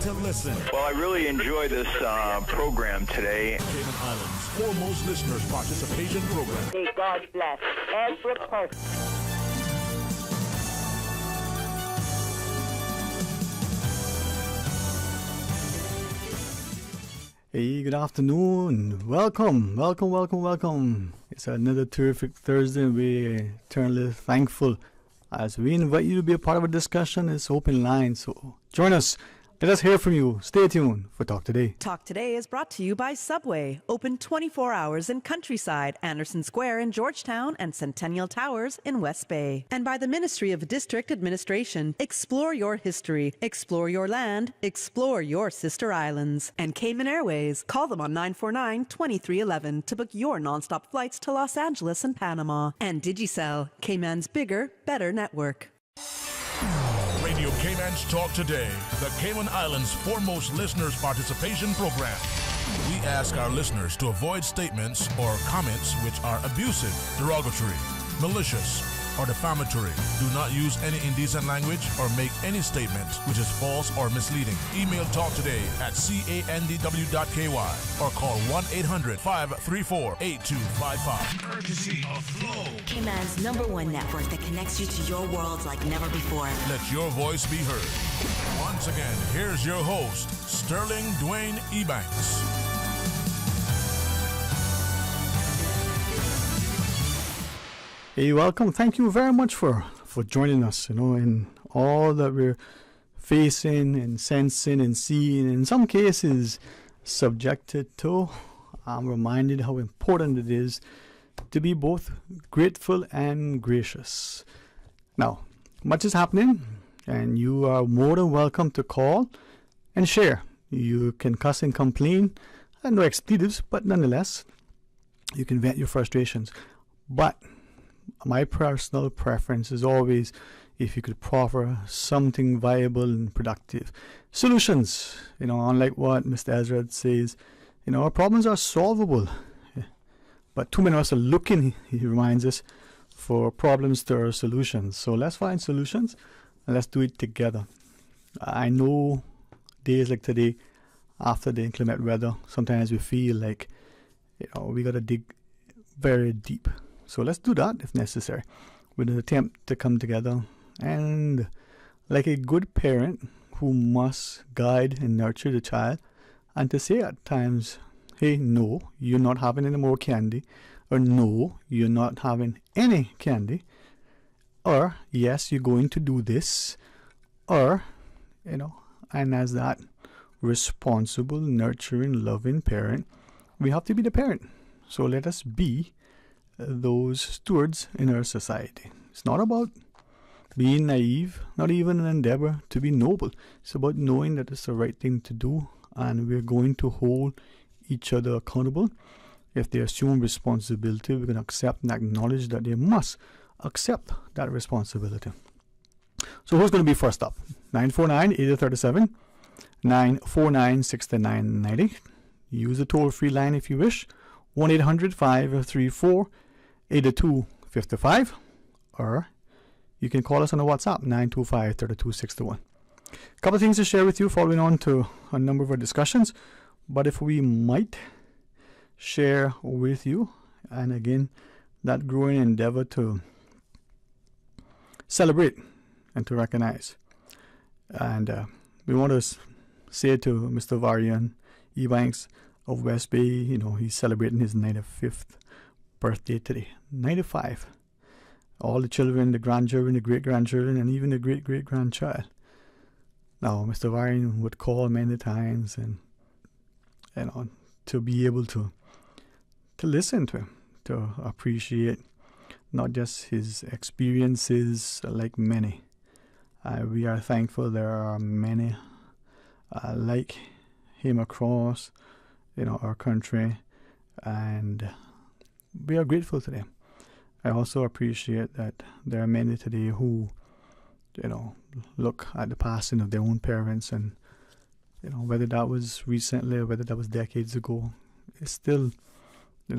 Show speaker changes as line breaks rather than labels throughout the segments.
to listen.
Well, I really enjoy this program today.
Cayman Islands' foremost listeners participation program.
May God bless every person.
Hey, good afternoon. Welcome. It's another terrific Thursday, and we're eternally thankful as we invite you to be a part of a discussion. It's open line, so join us. Let us hear from you. Stay tuned for Talk Today.
Talk Today is brought to you by Subway, open 24 hours in Countryside, Anderson Square in Georgetown, and Centennial Towers in West Bay. And by the Ministry of District Administration. Explore your history, explore your land, explore your sister islands. And Cayman Airways. Call them on 949-2311 to book your nonstop flights to Los Angeles and Panama. And Digicel, Cayman's bigger, better network.
Radio Cayman's Talk Today, the Cayman Islands' foremost listeners participation program. We ask our listeners to avoid statements or comments which are abusive, derogatory, malicious, or defamatory. Do not use any indecent language or make any statement which is false or misleading. Email talktoday@candw.ky or call 1-800-534-8255. Courtesy of Flow,
Cayman's #1 network that connects you to your world like never before.
Let your voice be heard. Once again, here's your host, Sterling Dwayne Ebanks.
Hey, welcome. Thank you very much for joining us, in all that we're facing and sensing and seeing, in some cases subjected to. I'm reminded how important it is to be both grateful and gracious. Now, much is happening, and you are more than welcome to call and share. You can cuss and complain, and no expletives, but nonetheless, you can vent your frustrations. But my personal preference is always if you could proffer something viable and productive. Solutions, unlike what Mr. Ezra says, our problems are solvable. But too many of us are looking, he reminds us, for problems to our solutions. So let's find solutions and let's do it together. I know days like today, after the inclement weather, sometimes we feel like, we got to dig very deep. So let's do that if necessary, with an attempt to come together and, like a good parent who must guide and nurture the child, and to say at times, hey, no, you're not having any more candy, or no, you're not having any candy, or yes, you're going to do this, or, and as that responsible, nurturing, loving parent, we have to be the parent. So let us be those stewards in our society. It's not about being naive, not even an endeavor to be noble. It's about knowing that it's the right thing to do, and we're going to hold each other accountable. If they assume responsibility, we're going to accept and acknowledge that they must accept that responsibility. So who's going to be first up? 949-8037, 949-6990. Use the toll-free line if you wish, 1-800-534-8255, or you can call us on the WhatsApp, 925-3261. A couple of things to share with you following on to a number of our discussions, but if we might share with you, and again, that growing endeavor to celebrate and to recognize. And we want to say to Mr. Varian Ebanks of West Bay, he's celebrating his 95th birthday today. 95. All the children, the grandchildren, the great-grandchildren, and even the great-great-grandchild. Now, Mr. Varian would call many times and, to be able to listen to him, to appreciate not just his experiences like many. We are thankful there are many like him across our country, and we are grateful to them. I also appreciate that there are many today who look at the passing of their own parents, and whether that was recently or whether that was decades ago, it's still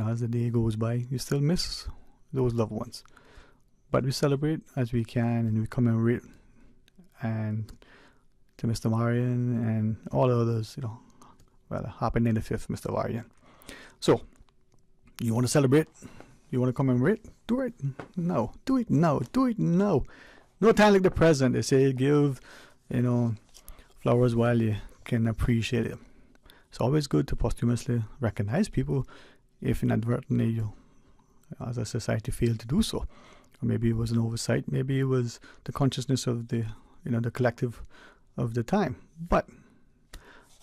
as the day goes by, you still miss those loved ones. But we celebrate as we can, and we commemorate and to Mr. Marion and all the others, well, happy 95th, Mr. Marion. So, you want to celebrate? You want to commemorate? Do it now. Do it now. Do it now. No time like the present. They say give, flowers while you can appreciate it. It's always good to posthumously recognize people if inadvertently you, as a society, fail to do so. Or maybe it was an oversight. Maybe it was the consciousness of the collective of the time. But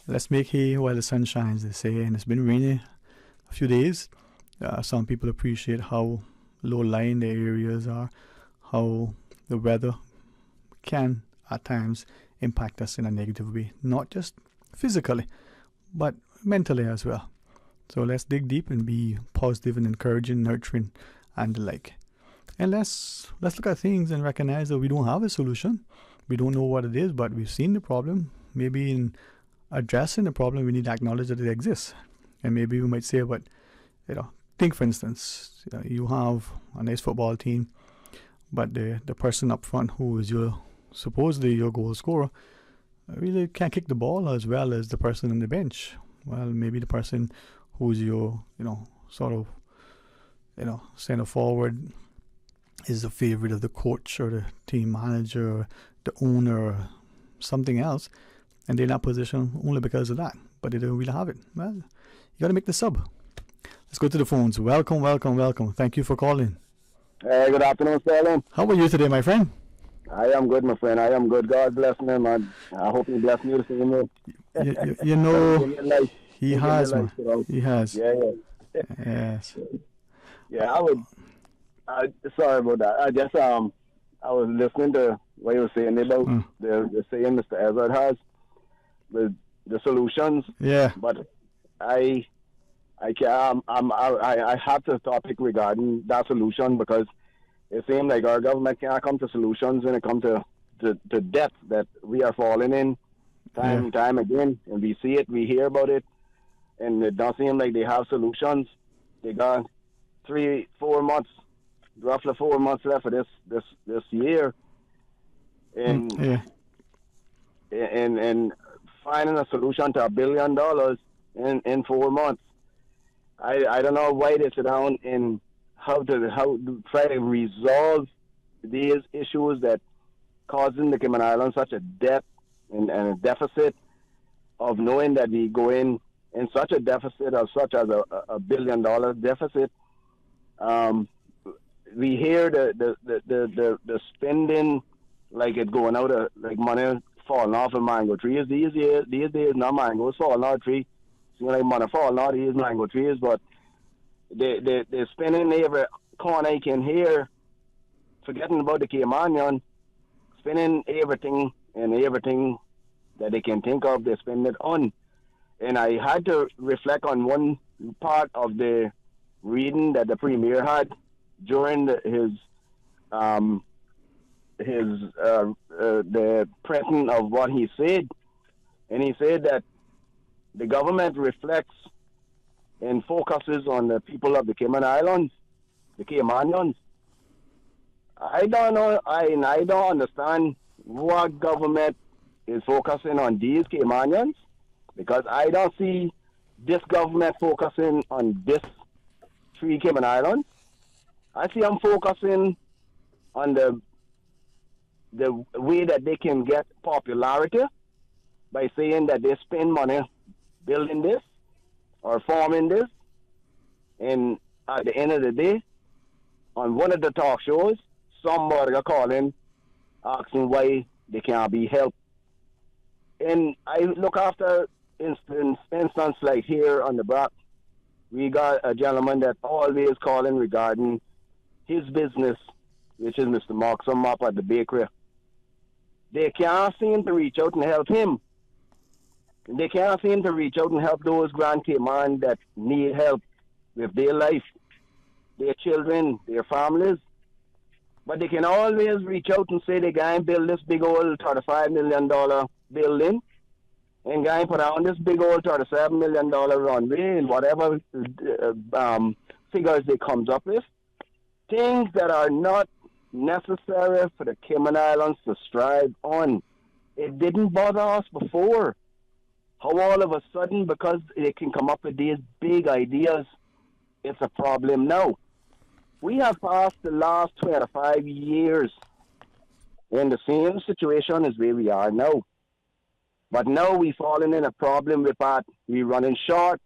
let's make hay while the sun shines, they say, and it's been rainy a few days. Some people appreciate how low-lying the areas are, how the weather can at times impact us in a negative way, not just physically, but mentally as well. So let's dig deep and be positive and encouraging, nurturing, and the like. And let's look at things and recognize that we don't have a solution. We don't know what it is, but we've seen the problem. Maybe in addressing the problem, we need to acknowledge that it exists. And maybe we might say, but think for instance, you have a nice football team, but the person up front who is supposedly your goal scorer really can't kick the ball as well as the person on the bench. Well, maybe the person who's your center forward is the favorite of the coach or the team manager or the owner or something else, and they're in that position only because of that, but they don't really have it. Well, you got to make the sub. Let's go to the phones. Welcome. Thank you for calling.
Good afternoon, Sterling.
How are you today, my friend?
I am good, my friend. I am good. God bless me, man. I hope He bless me the same way.
He has, man. He has.
Yeah.
Yes.
Yeah, sorry about that. I was listening to what you were saying about the saying Mr. Ezard has with the solutions.
Yeah.
But I have the topic regarding that solution because it seems like our government can't come to solutions when it comes to debt that we are falling in time and time again, and we see it, we hear about it, and it doesn't seem like they have solutions. They got 3-4 months, roughly 4 months left of this year, and finding a solution to $1 billion in 4 months. I don't know why they sit down and how to try to resolve these issues that causing the Cayman Islands such a debt and a deficit of knowing that we go in such a deficit of such as a $1 billion deficit. We hear the spending like it going out of like money falling off of mango trees. These days not mangoes falling out of trees. Seems like money falling out of these mango trees, but they're spending every corner you can hear, forgetting about the Caymanian, spending everything that they can think of, they spend it on. And I had to reflect on one part of the reading that the Premier had during the printing of what he said. And he said that the government reflects and focuses on the people of the Cayman Islands, the Caymanians. I don't know, I don't understand what government is focusing on these Caymanians, because I don't see this government focusing on this 3 Cayman Islands. I see them focusing on the way that they can get popularity by saying that they spend money building this or forming this, and at the end of the day, on one of the talk shows, somebody got calling, asking why they can't be helped. And I look after instance like here on the block, we got a gentleman that always calling regarding his business, which is Mr. Markson up at the bakery. They can't seem to reach out and help him. They can't seem to reach out and help those Grand Cayman that need help with their life, their children, their families. But they can always reach out and say they can build this big old $35 million building and going put on this big old $37 million runway and whatever figures they comes up with. Things that are not necessary for the Cayman Islands to strive on. It didn't bother us before. How all of a sudden, because they can come up with these big ideas, it's a problem now. We have passed the last 25 years in the same situation as where we are now. But now we've fallen in a problem with that. We're running short,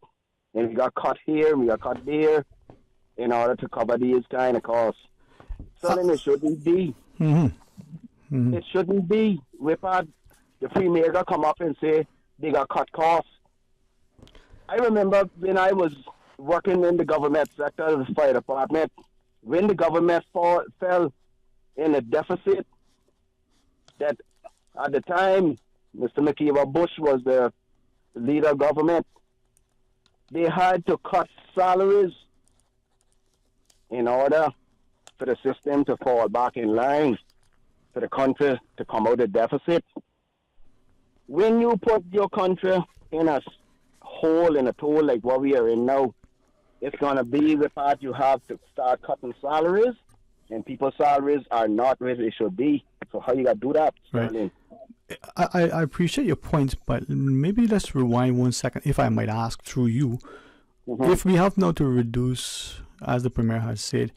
and we got cut here, and we got cut there, in order to cover these kind of costs. So then it shouldn't be. It shouldn't be. With that, the Premier come up and say they got cut costs. I remember when I was working in the government sector of the fire department, when the government fell in a deficit, that at the time, Mr. McKeever Bush was the leader of government, they had to cut salaries in order for the system to fall back in line, for the country to come out of deficit. When you put your country in a hole, in a toll like what we are in now, it's going to be with that you have to start cutting salaries, and people's salaries are not where they should be. So how you got to do that?
Right. I appreciate your points, but maybe let's rewind 1 second, if I might ask through you. If we have now to reduce, as the Premier has said,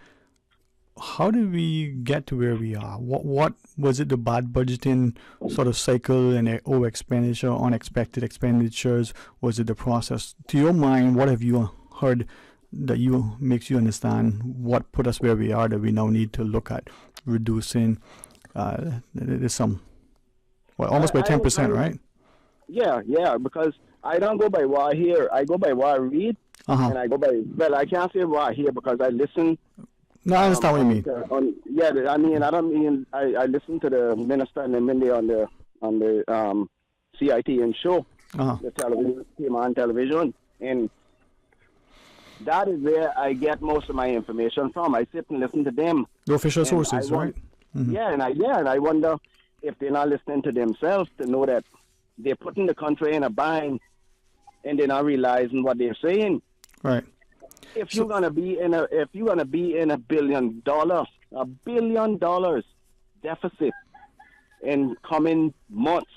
how did we get to where we are? What was it, the bad budgeting sort of cycle and over expenditure, unexpected expenditures? Was it the process? To your mind, what have you heard that makes you understand what put us where we are, that we now need to look at reducing there's some, well, almost by 10%, right?
Yeah, because I don't go by what I hear. I go by what I read, and I go by, well, I can't say what I hear because I listen.
No, I understand what you mean.
I listen to the minister and Mindy on the CITN show, the television, came on television, and that is where I get most of my information from. I sit and listen to them.
The official sources, right?
Yeah, and I wonder if they're not listening to themselves to know that they're putting the country in a bind and they're not realizing what they're saying.
Right.
If you're gonna be in a $1 billion deficit in coming months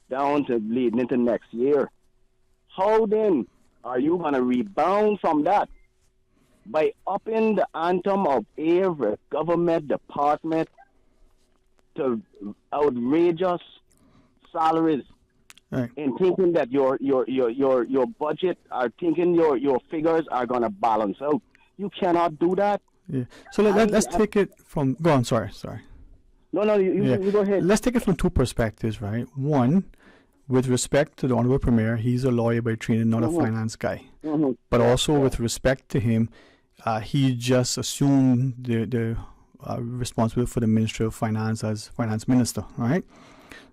down to leading into next year, how then are you gonna rebound from that? By upping the anthem of every government department to outrageous salaries,
right,
and thinking that your budget, are thinking your figures are gonna balance out. You cannot do that.
Yeah. So let's take it from. Go on. Sorry.
No. You go ahead.
Let's take it from two perspectives, right? One, with respect to the Honorable Premier, he's a lawyer by training, not a finance guy. But also with respect to him, he just assumed the responsibility for the Ministry of Finance as Finance Minister, right?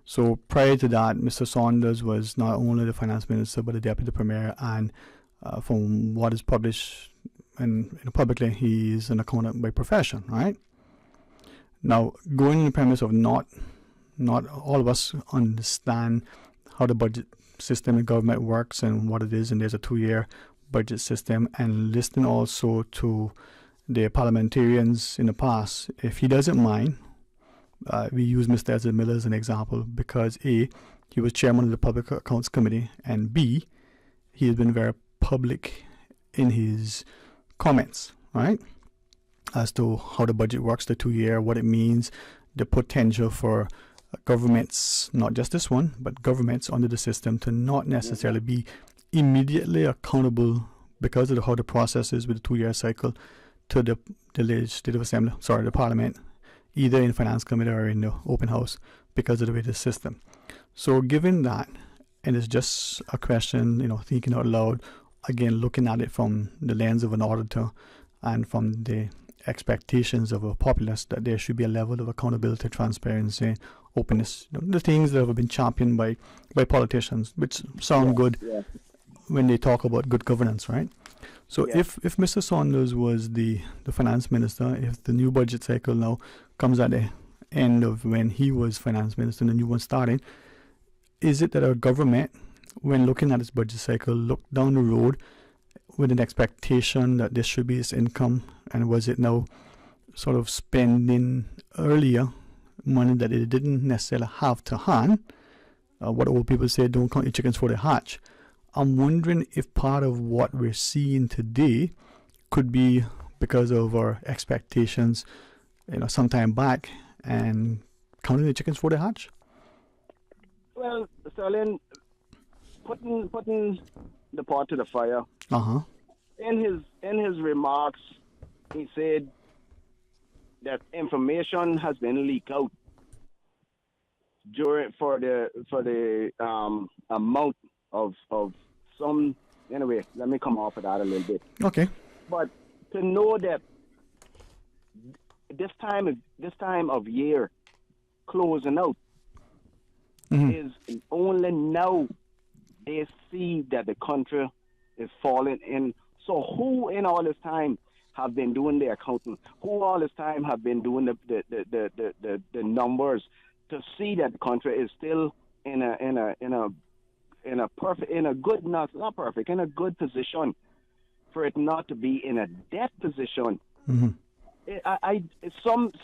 So prior to that, Mr. Saunders was not only the Finance Minister but the Deputy Premier, and from what is published and publicly, he is an accountant by profession, right? Now, going on the premise of not all of us understand how the budget system in government works and what it is, and there's a 2-year budget system, and listening also to the parliamentarians in the past, if he doesn't mind, we use Mr. Ezra Miller as an example because A, he was chairman of the Public Accounts Committee, and B, he has been very public in his comments, right, as to how the budget works, the 2-year, what it means, the potential for governments, not just this one, but governments under the system to not necessarily be immediately accountable because of how the process is with the 2-year cycle to the Legislative Assembly, the Parliament, either in Finance Committee or in the Open House because of the way the system. So given that, and it's just a question, thinking out loud, again, looking at it from the lens of an auditor and from the expectations of a populace, that there should be a level of accountability, transparency, openness, the things that have been championed by politicians, which sound good when they talk about good governance, right? So if Mr. Saunders was the finance minister, if the new budget cycle now comes at the end of when he was finance minister and the new one starting, is it that our government, when looking at its budget cycle, looked down the road with an expectation that this should be its income, and was it now sort of spending earlier money that it didn't necessarily have to hand what old people say, don't count your chickens before they hatch. I'm wondering if part of what we're seeing today could be because of our expectations, some time back, and counting the chickens before they hatch.
Well, Sterling, putting the pot to the fire. In his remarks, he said that information has been leaked out for the amount of some. Anyway, let me come off of that a little bit.
Okay.
But to know that this time of year closing out is only now they see that the country is falling in. So who in all this time have been doing the accounting? Who all this time have been doing the numbers to see that the country is still in a good position for it not to be in a debt position.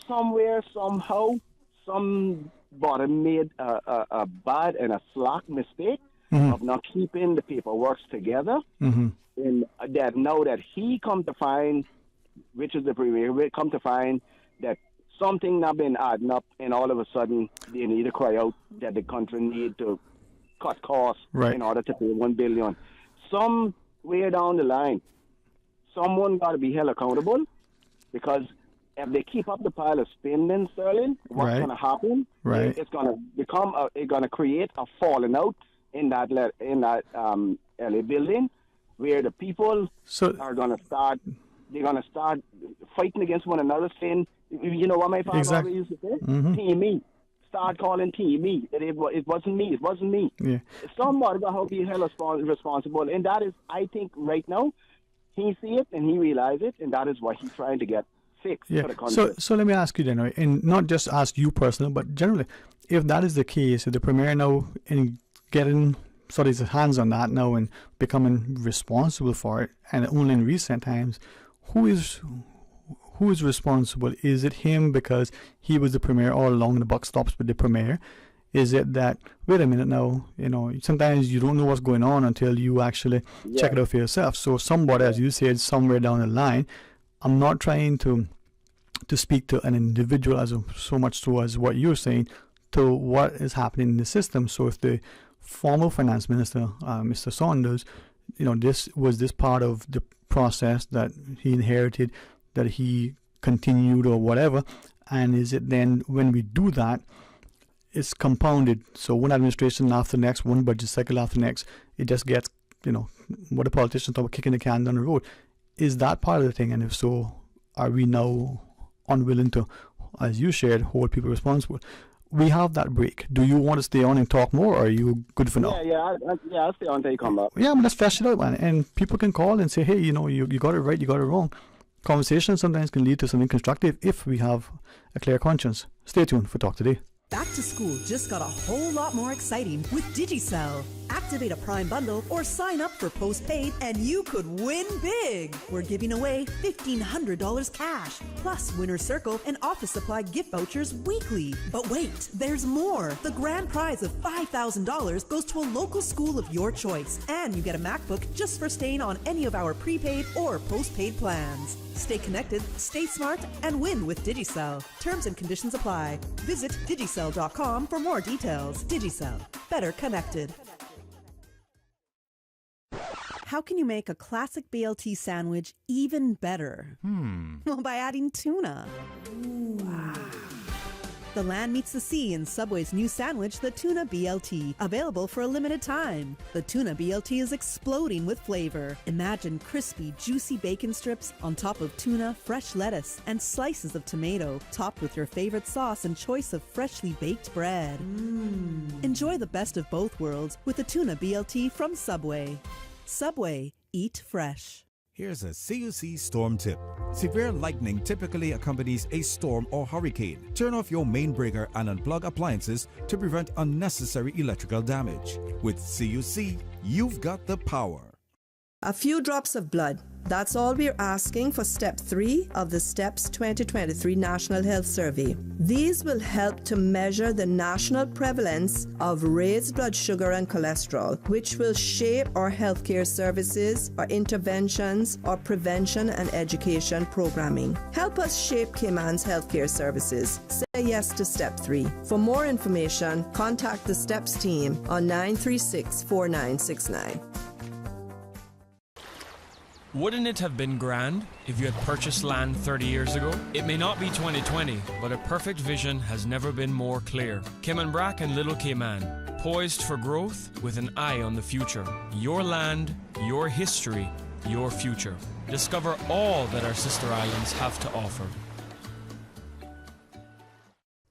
Somewhere, somehow, somebody made a bad and a slack mistake of not keeping the paperwork together. And that now that he come to find, which is the premier, come to find that something not been adding up, and all of a sudden they need to cry out that the country need to cut costs in order to pay $1 billion. Somewhere down the line, someone got to be held accountable, because if they keep up the pile of spending, Sterling, what's going to happen? It's going to become it's going to create a falling out in that LA building, where the people are going to start. They're going to start fighting against one another, saying, you know what my father always used to say? Team me. Start calling team me. It wasn't me. It wasn't me. Yeah. Somebody got to be held responsible, and that is, I think, right now, he see it and he realize it, and that is what he's trying to get fixed for the country.
So let me ask you then, right, and not just ask you personally, but generally, if that is the case, if the premier now in getting sort of his hands on that now and becoming responsible for it, and only in recent times, who is responsible? Is it him because he was the premier all along and the buck stops with the premier? Is it that, wait a minute now, sometimes you don't know what's going on until you actually check it out for yourself. So somebody, as you said, somewhere down the line, I'm not trying to speak to an individual so much so as what you're saying, to what is happening in the system. So if the former finance minister, Mr. Saunders, this part of the process that he inherited, that he continued or whatever, and is it then when we do that, it's compounded, so one administration after the next, one budget cycle after the next, it just gets, what the politicians talk about, kicking the can down the road. Is that part of the thing? And if so, are we now unwilling to, as you shared, hold people responsible? We have that break. Do you want to stay on and talk more, or are you good for now?
I'll stay on until you come back.
Yeah, but let's flesh it out, man. And people can call and say, hey, you got it right, you got it wrong. Conversation sometimes can lead to something constructive if we have a clear conscience. Stay tuned for Talk Today.
Back to school just got a whole lot more exciting with Digicel. Activate a Prime bundle or sign up for postpaid and you could win big. We're giving away $1,500 cash, plus Winner's Circle and office supply gift vouchers weekly. But wait, there's more. The grand prize of $5,000 goes to a local school of your choice, and you get a MacBook just for staying on any of our prepaid or postpaid plans. Stay connected, stay smart, and win with Digicel. Terms and conditions apply. Visit Digicel.com for more details. Digicel. Better connected. How can you make a classic BLT sandwich even better? Well, by adding tuna. Wow. The land meets the sea in Subway's new sandwich, the Tuna BLT, available for a limited time. The Tuna BLT is exploding with flavor. Imagine crispy, juicy bacon strips on top of tuna, fresh lettuce, and slices of tomato, topped with your favorite sauce and choice of freshly baked bread. Enjoy the best of both worlds with the Tuna BLT from Subway. Subway, eat fresh.
Here's a CUC storm tip. Severe lightning typically accompanies a storm or hurricane. Turn off your main breaker and unplug appliances to prevent unnecessary electrical damage. With CUC, you've got the power.
A few drops of blood. That's all we're asking for Step 3 of the STEPS 2023 National Health Survey. These will help to measure the national prevalence of raised blood sugar and cholesterol, which will shape our healthcare services, our interventions, our prevention and education programming. Help us shape Cayman's healthcare services. Say yes to Step 3. For more information, contact the STEPS team on 936-4969.
Wouldn't it have been grand if you had purchased land 30 years ago? It may not be 2020, but a perfect vision has never been more clear. Cayman Brac and Little Cayman, poised for growth with an eye on the future. Your land, your history, your future. Discover all that our sister islands have to offer.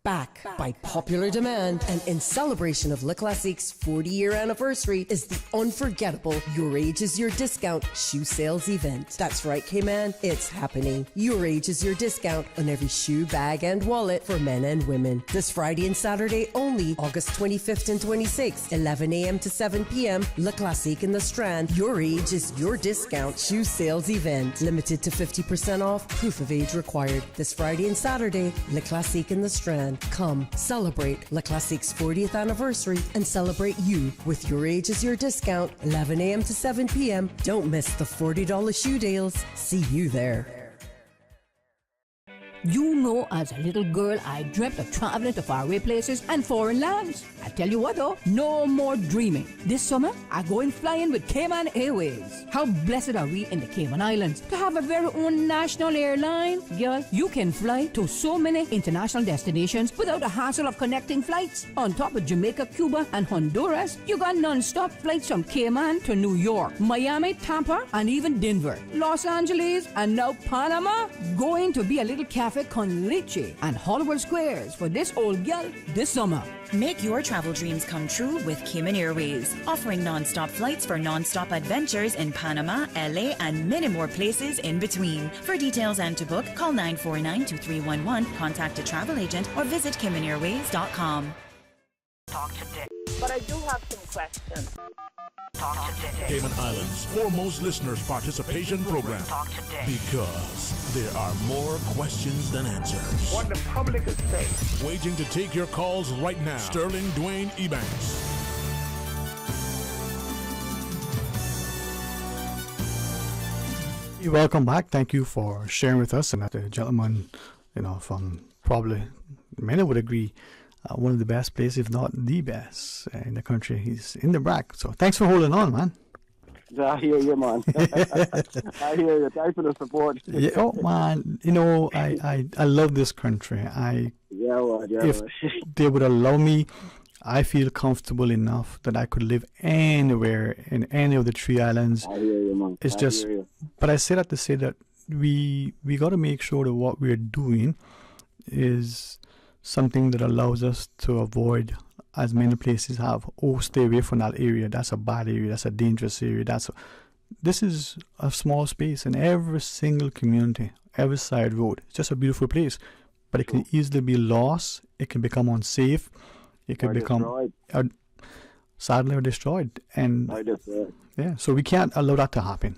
Back by popular demand and in celebration of Le Classic's 40-year anniversary is the unforgettable Your Age is Your Discount shoe sales event. That's right, Cayman, it's happening. Your Age is Your Discount on every shoe, bag and wallet for men and women. This Friday and Saturday only, August 25th and 26th, 11 a.m. to 7 p.m., Le Classique in the Strand. Your Age is Your Discount shoe sales event. Limited to 50% off, proof of age required. This Friday and Saturday, Le Classique in the Strand. Come, celebrate Le Classique's 40th anniversary and celebrate you with Your Age is Your Discount, 11 a.m. to 7 p.m. Don't miss the $40 shoe deals. See you there.
You know, as a little girl, I dreamt of traveling to faraway places and foreign lands. I tell you what though, no more dreaming. This summer, I'm going flying with Cayman Airways. How blessed are we in the Cayman Islands to have a very own national airline? Girl, you can fly to so many international destinations without the hassle of connecting flights. On top of Jamaica, Cuba, and Honduras, you got non-stop flights from Cayman to New York, Miami, Tampa, and even Denver, Los Angeles, and now Panama. Going to be a little cafe con leche and Hollywood Squares for this old gal this summer.
Make your travel dreams come true with Cayman Airways, offering non-stop flights for non-stop adventures in Panama, LA, and many more places in between. For details and to book, call 949-2311, contact a travel agent, or visit CaymanAirways.com.
Talk today. But I do have some questions. Talk today.
Cayman Islands' foremost listeners participation program.
Talk today.
Because there are more questions than answers.
What the public is saying.
Waiting to take your calls right now. Sterling Dwayne Ebanks.
Welcome back. Thank you for sharing with us. And that the gentleman, from probably many would agree, one of the best places, if not the best in the country. He's in the Brac. So thanks for holding on, man.
I hear you, man. I hear you. Thanks for the support.
Yeah, oh, man. I love this country. If they would allow me, I feel comfortable enough that I could live anywhere in any of the 3 islands.
I hear you, man.
It's just, but I say that to say that we got to make sure that what we're doing is something that allows us to avoid, as many places have, stay away from that area. That's a bad area. That's a dangerous area. This is a small space in every single community, every side road. It's just a beautiful place, but it can easily be lost. It can become unsafe. It can become sadly destroyed. And yeah, so we can't allow that to happen.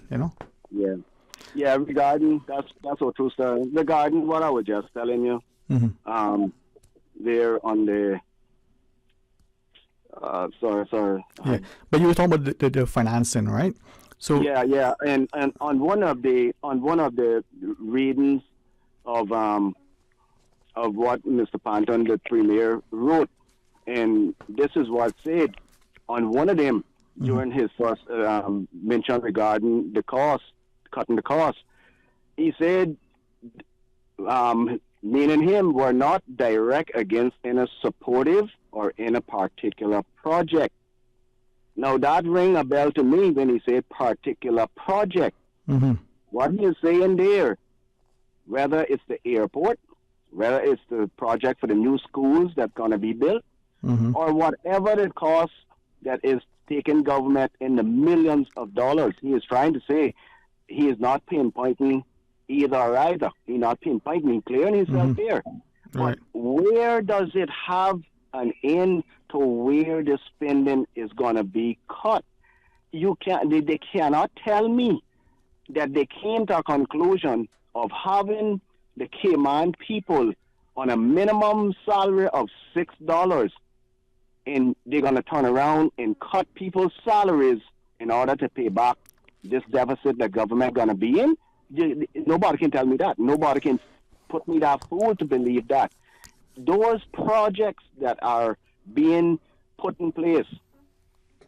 Yeah. Regarding that's so true, sir. Regarding what I was just telling you.
Mm-hmm.
There on the sorry.
Yeah, but you were talking about the financing, right? So
yeah, and on one of the readings of what Mr. Panton, the Premier, wrote, and this is what said on one of them during his first mention regarding the cost, cutting the cost. He said, meaning him, were not direct against any supportive or any particular project. Now that ring a bell to me when he said particular project.
Mm-hmm.
What he is saying there, whether it's the airport, whether it's the project for the new schools that's going to be built, or whatever the cost that is taking government in the millions of dollars, he is trying to say he is not pinpointing either or either. He's not pinpointing, clearing himself there.
Right.
But where does it have an end to where the spending is going to be cut? they cannot tell me that they came to a conclusion of having the Cayman people on a minimum salary of $6, and they're going to turn around and cut people's salaries in order to pay back this deficit the government going to be in. Nobody can tell me that. Nobody can put me that fool to believe that. Those projects that are being put in place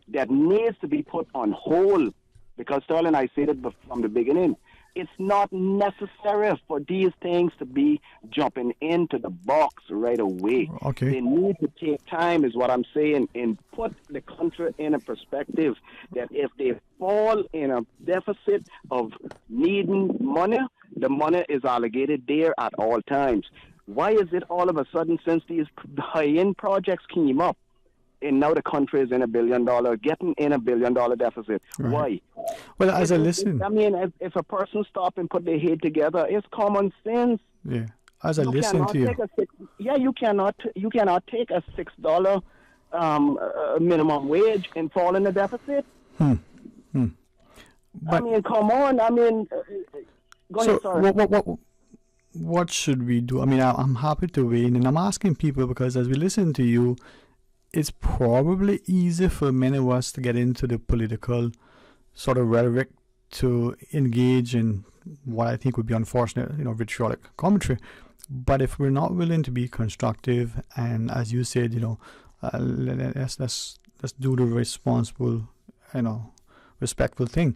that needs to be put on hold, because Sterling, I said it from the beginning, it's not necessary for these things to be jumping into the box right away.
Okay.
They need to take time, is what I'm saying, and put the country in a perspective that if they fall in a deficit of needing money, the money is allocated there at all times. Why is it all of a sudden, since these high-end projects came up, and now the country is in getting in $1 billion deficit?
Right.
Why?
Well, as I listen,
I mean, if a person stop and put their head together, it's common sense.
Yeah. As I listen to you,
you cannot take a $6 minimum wage and fall in the deficit.
But,
I mean, come on. I mean, go ahead. Sorry.
What should we do? I mean, I'm happy to weigh in, and I'm asking people because as we listen to you, it's probably easy for many of us to get into the political sort of rhetoric to engage in what I think would be unfortunate, vitriolic commentary. But if we're not willing to be constructive, and as you said, let's do the responsible, respectful thing.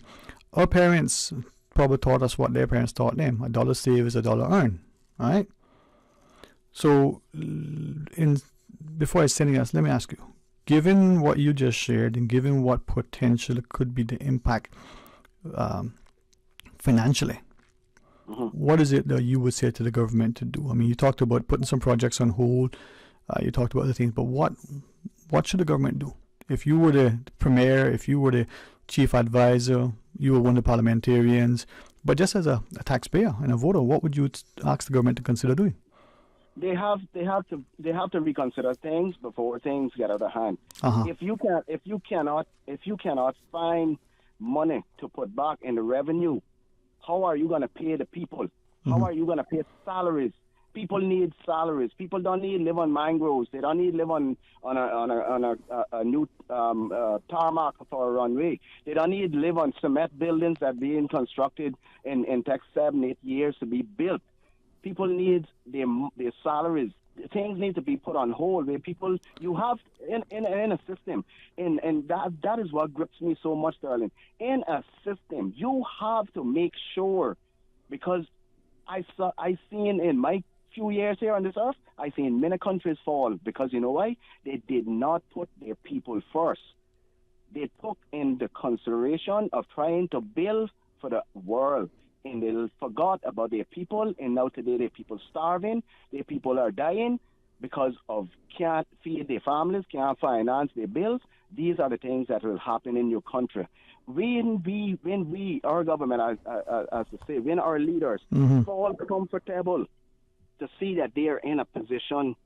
Our parents probably taught us what their parents taught them: $1 saved is $1 earned. Right? So, before I send us, let me ask you, given what you just shared and given what potentially could be the impact financially, what is it that you would say to the government to do? I mean, you talked about putting some projects on hold, you talked about other things, but what should the government do? If you were the premier, if you were the chief advisor, you were one of the parliamentarians, but just as a taxpayer and a voter, what would you ask the government to consider doing?
They have to reconsider things before things get out of hand. If you cannot find money to put back in the revenue, how are you going to pay the people? How are you going to pay salaries? People need salaries. People don't need to live on mangroves. They don't need to live on a new tarmac for a runway. They don't need to live on cement buildings that are being constructed in takes 7-8 years to be built. People need their salaries. Things need to be put on hold. Where people, you have in a system, and that is what grips me so much, Sterling. In a system, you have to make sure, because I seen in my few years here on this earth, I seen many countries fall because you know why? They did not put their people first. They took in the consideration of trying to build for the world. And they forgot about their people, and now today their people starving, their people are dying because of can't feed their families, can't finance their bills. These are the things that will happen in your country. When we our government, as to say, when our leaders fall comfortable to see that they are in a position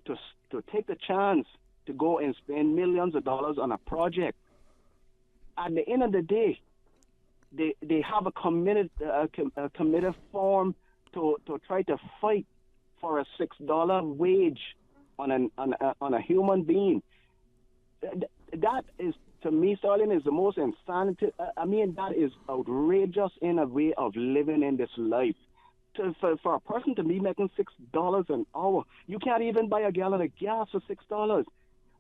to take the chance to go and spend millions of dollars on a project, at the end of the day, they have a committed form to try to fight for a $6 wage on a human being. That is, to me, Sterling, is the most insanity. I mean, that is outrageous in a way of living in this life. For a person to be making $6 an hour, you can't even buy a gallon of gas for $6.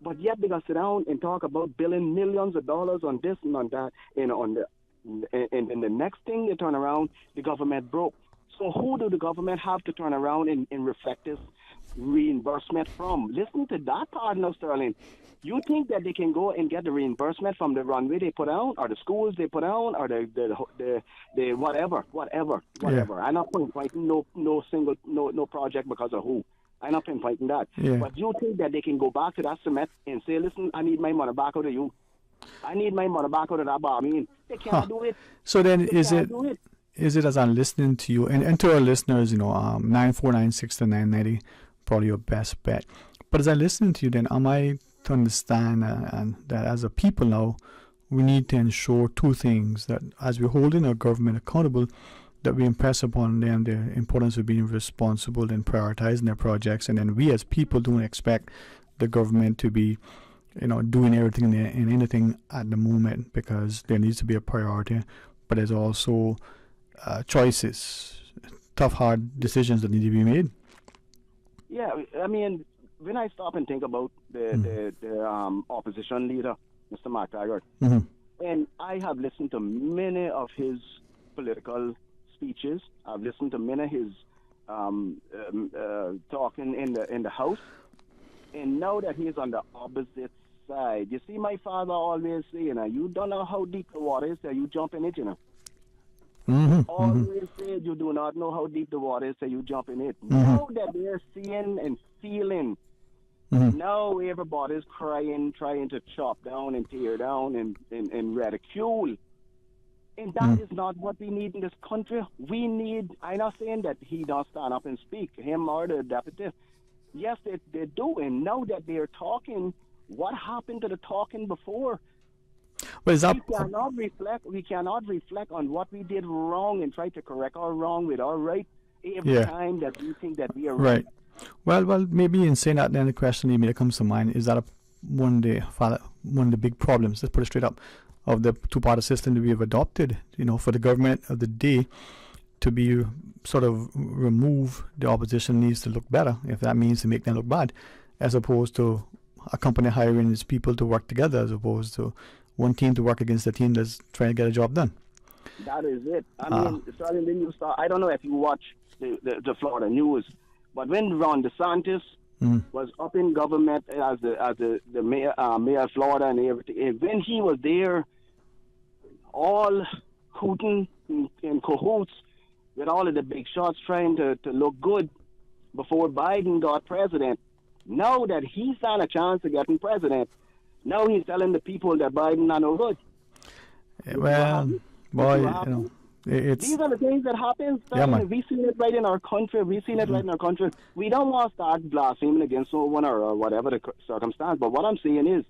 But yet they gonna sit down and talk about billing millions of dollars on this and on that, and the next thing they turn around, the government broke. So who do the government have to turn around and reflect this reimbursement from? Listen to that part now, Sterling. You think that they can go and get the reimbursement from the runway they put out, or the schools they put out, or the whatever? Yeah. I'm not pinpointing no project because of who. I'm not pinpointing that.
Yeah.
But you think that they can go back to that cement and say, listen, I need my money back out of you. I need my money back out of that bar. I mean, they can't do it.
So then is it as I'm listening to you, and to our listeners, 9496-990, probably your best bet. But as I listen to you, then am I to understand that as a people now, we need to ensure two things: that as we're holding our government accountable, that we impress upon them the importance of being responsible and prioritizing their projects, and then we as people don't expect the government to be, doing everything and anything at the moment, because there needs to be a priority, but there's also choices, tough, hard decisions that need to be made.
Yeah, I mean, when I stop and think about the opposition leader, Mr. McTaggart, and I have listened to many of his political speeches. I've listened to many of his talking in the House, and now that he's on the opposite side, you see, my father always say, you don't know how deep the water is till you jump in it, Always said you do not know how deep the water is till you jump in it. Now that they're seeing and feeling, now everybody's crying, trying to chop down and tear down and ridicule. And that is not what we need in this country. We need, I'm not saying that he don't stand up and speak, him or the deputy. Yes, they're doing. Now that they're talking, what happened to the talking before?
Well, is that
we cannot reflect on what we did wrong and try to correct our wrong with our right every time that we think that we are right.
Well, maybe in saying that, then the question immediately comes to mind: is that one of the big problems? Let's put it straight up, of the two-party system that we have adopted. For the government of the day to be sort of remove the opposition needs to look better, if that means to make them look bad, as opposed to a company hiring its people to work together, as opposed to one team to work against the team that's trying to get a job done.
That is it. I mean, starting when you start, I don't know if you watch the Florida news, but when Ron DeSantis was up in government as the mayor of Florida and everything, and when he was there, all hooting in cahoots with all of the big shots trying to look good before Biden got president. Now that he's had a chance of getting president, now he's telling the people that Biden not no good.
Well, boy, it's...
These are the things that happen.
Yeah,
we've seen it right in our country. We don't want to start blaspheming against someone or whatever the circumstance, but what I'm saying is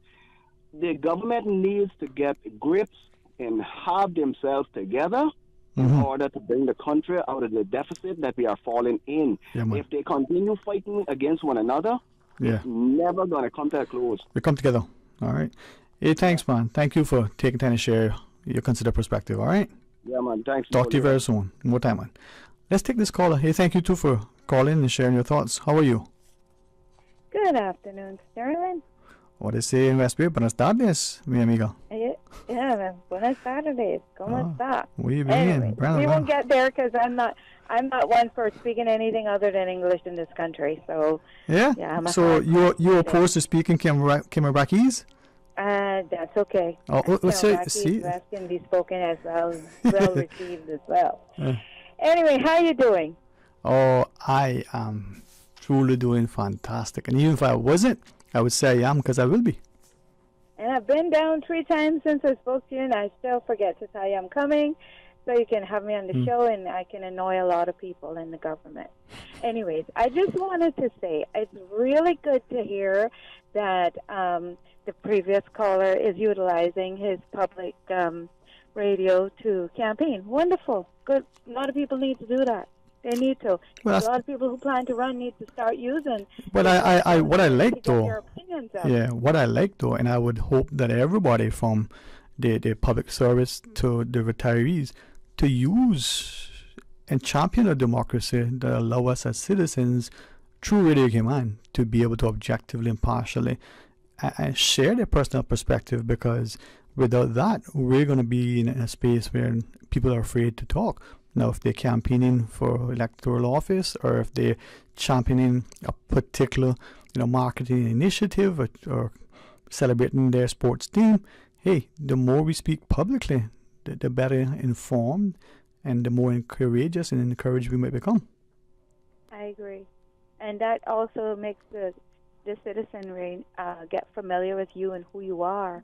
the government needs to get grips and have themselves together in order to bring the country out of the deficit that we are falling in.
Yeah,
if they continue fighting against one another, it's never going to come to a close.
We come together. All right. Hey, thanks, man. Thank you for taking time to share your considered perspective. All right.
Yeah, man. Thanks.
Talk to you very soon. More time, man. Let's take this caller. Hey, thank you too for calling and sharing your thoughts. How are you?
Good afternoon, Sterling.
What they say in West Bay? Buenas tardes, mi amiga.
Yeah, buenas tardes. ¿Cómo está?
Muy bien.
Anyway, we won't get there because I'm not one for speaking anything other than English in this country. So
yeah. So you're opposed to speaking Cameroonese?
That's okay.
Let's see.
Can be spoken as well received as well. Anyway, how you doing?
Oh, I am truly doing fantastic. And even if I wasn't, I would say I am, because I will be.
And I've been down 3 times since I spoke to you, and I still forget to tell you I'm coming, so you can have me on the show, and I can annoy a lot of people in the government. Anyways, I just wanted to say it's really good to hear that the previous caller is utilizing his public radio to campaign. Wonderful. Good. A lot of people need to do that. They need to.
Well,
a lot of people who plan to run need to start using.
But what I like though, what I like though, and I would hope that everybody from the public service to the retirees to use and champion a democracy that allow us as citizens through Radio Cayman to be able to objectively, impartially and share their personal perspective, because without that, we're going to be in a space where people are afraid to talk. Now, if they're campaigning for electoral office, or if they're championing a particular, marketing initiative, or celebrating their sports team, hey, the more we speak publicly, the better informed and the more courageous and encouraged we might become.
I agree. And that also makes the the citizenry get familiar with you and who you are,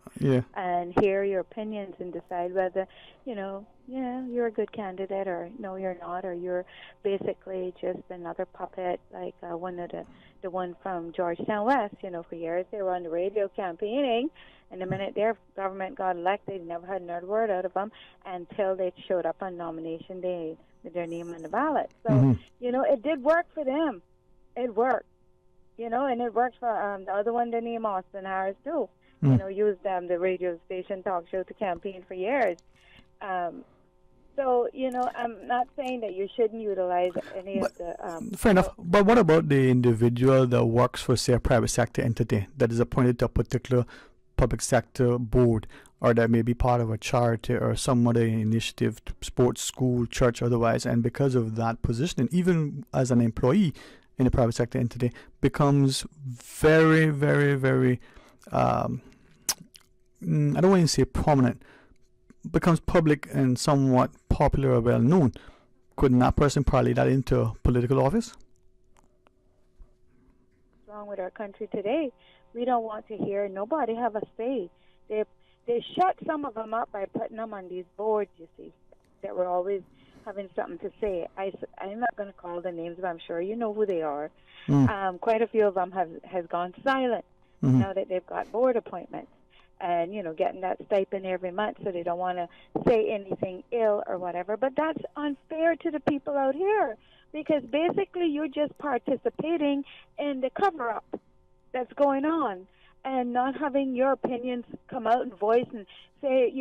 and hear your opinions and decide whether, you're a good candidate or no, you're not, or you're basically just another puppet like the one from Georgetown West. For years they were on the radio campaigning, and the minute their government got elected, they never had another word out of them until they showed up on nomination day with their name on the ballot. So, it did work for them. It worked. And it worked for the other one, the name Austin Harris, too. Used the radio station talk show to campaign for years. So, I'm not saying that you shouldn't utilize any of the...
fair enough. But what about the individual that works for, say, a private sector entity that is appointed to a particular public sector board, or that may be part of a charity or some other initiative, sports, school, church, otherwise, and because of that positioning, even as an employee in a private sector entity, becomes very, very, very, I don't want to say prominent, becomes public and somewhat popular or well known. Couldn't that person parlay that into political office?
What's wrong with our country today? We don't want to hear nobody have a say. They shut some of them up by putting them on these boards, you see, that were always having something to say. I'm not going to call the names, but I'm sure you know who they are. Quite a few of them has gone silent now that they've got board appointments and, getting that stipend every month, so they don't want to say anything ill or whatever. But that's unfair to the people out here, because basically you're just participating in the cover-up that's going on and not having your opinions come out and voice and say,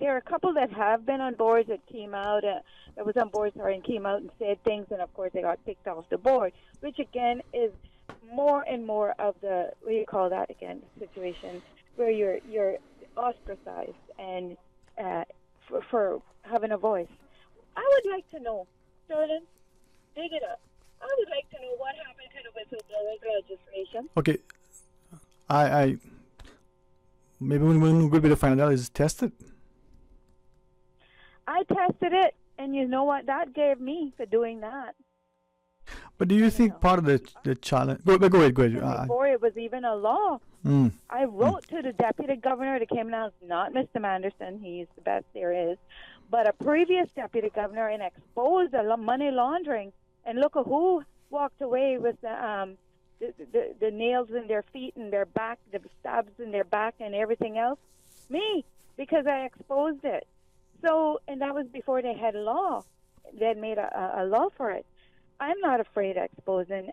there are a couple that have been on boards that came out, and came out and said things, and of course they got kicked off the board, which again is more and more of the, what do you call that again, situation where you're ostracized and for having a voice. I would like to know, Sterling, dig it up. I would like to know what happened to the whistleblowers legislation.
Okay, I maybe one good way to find out is test it.
I tested it, and you know what that gave me for doing that.
But do you think part of the challenge... Go ahead.
Before it was even a law. I wrote to the deputy governor that came out, not Mr. Manderson, he's the best there is, but a previous deputy governor, and exposed the money laundering. And look at who walked away with the nails in their feet and their back, the stabs in their back and everything else. Me, because I exposed it. So, and that was before they had a law. They had made a law for it. I'm not afraid of exposing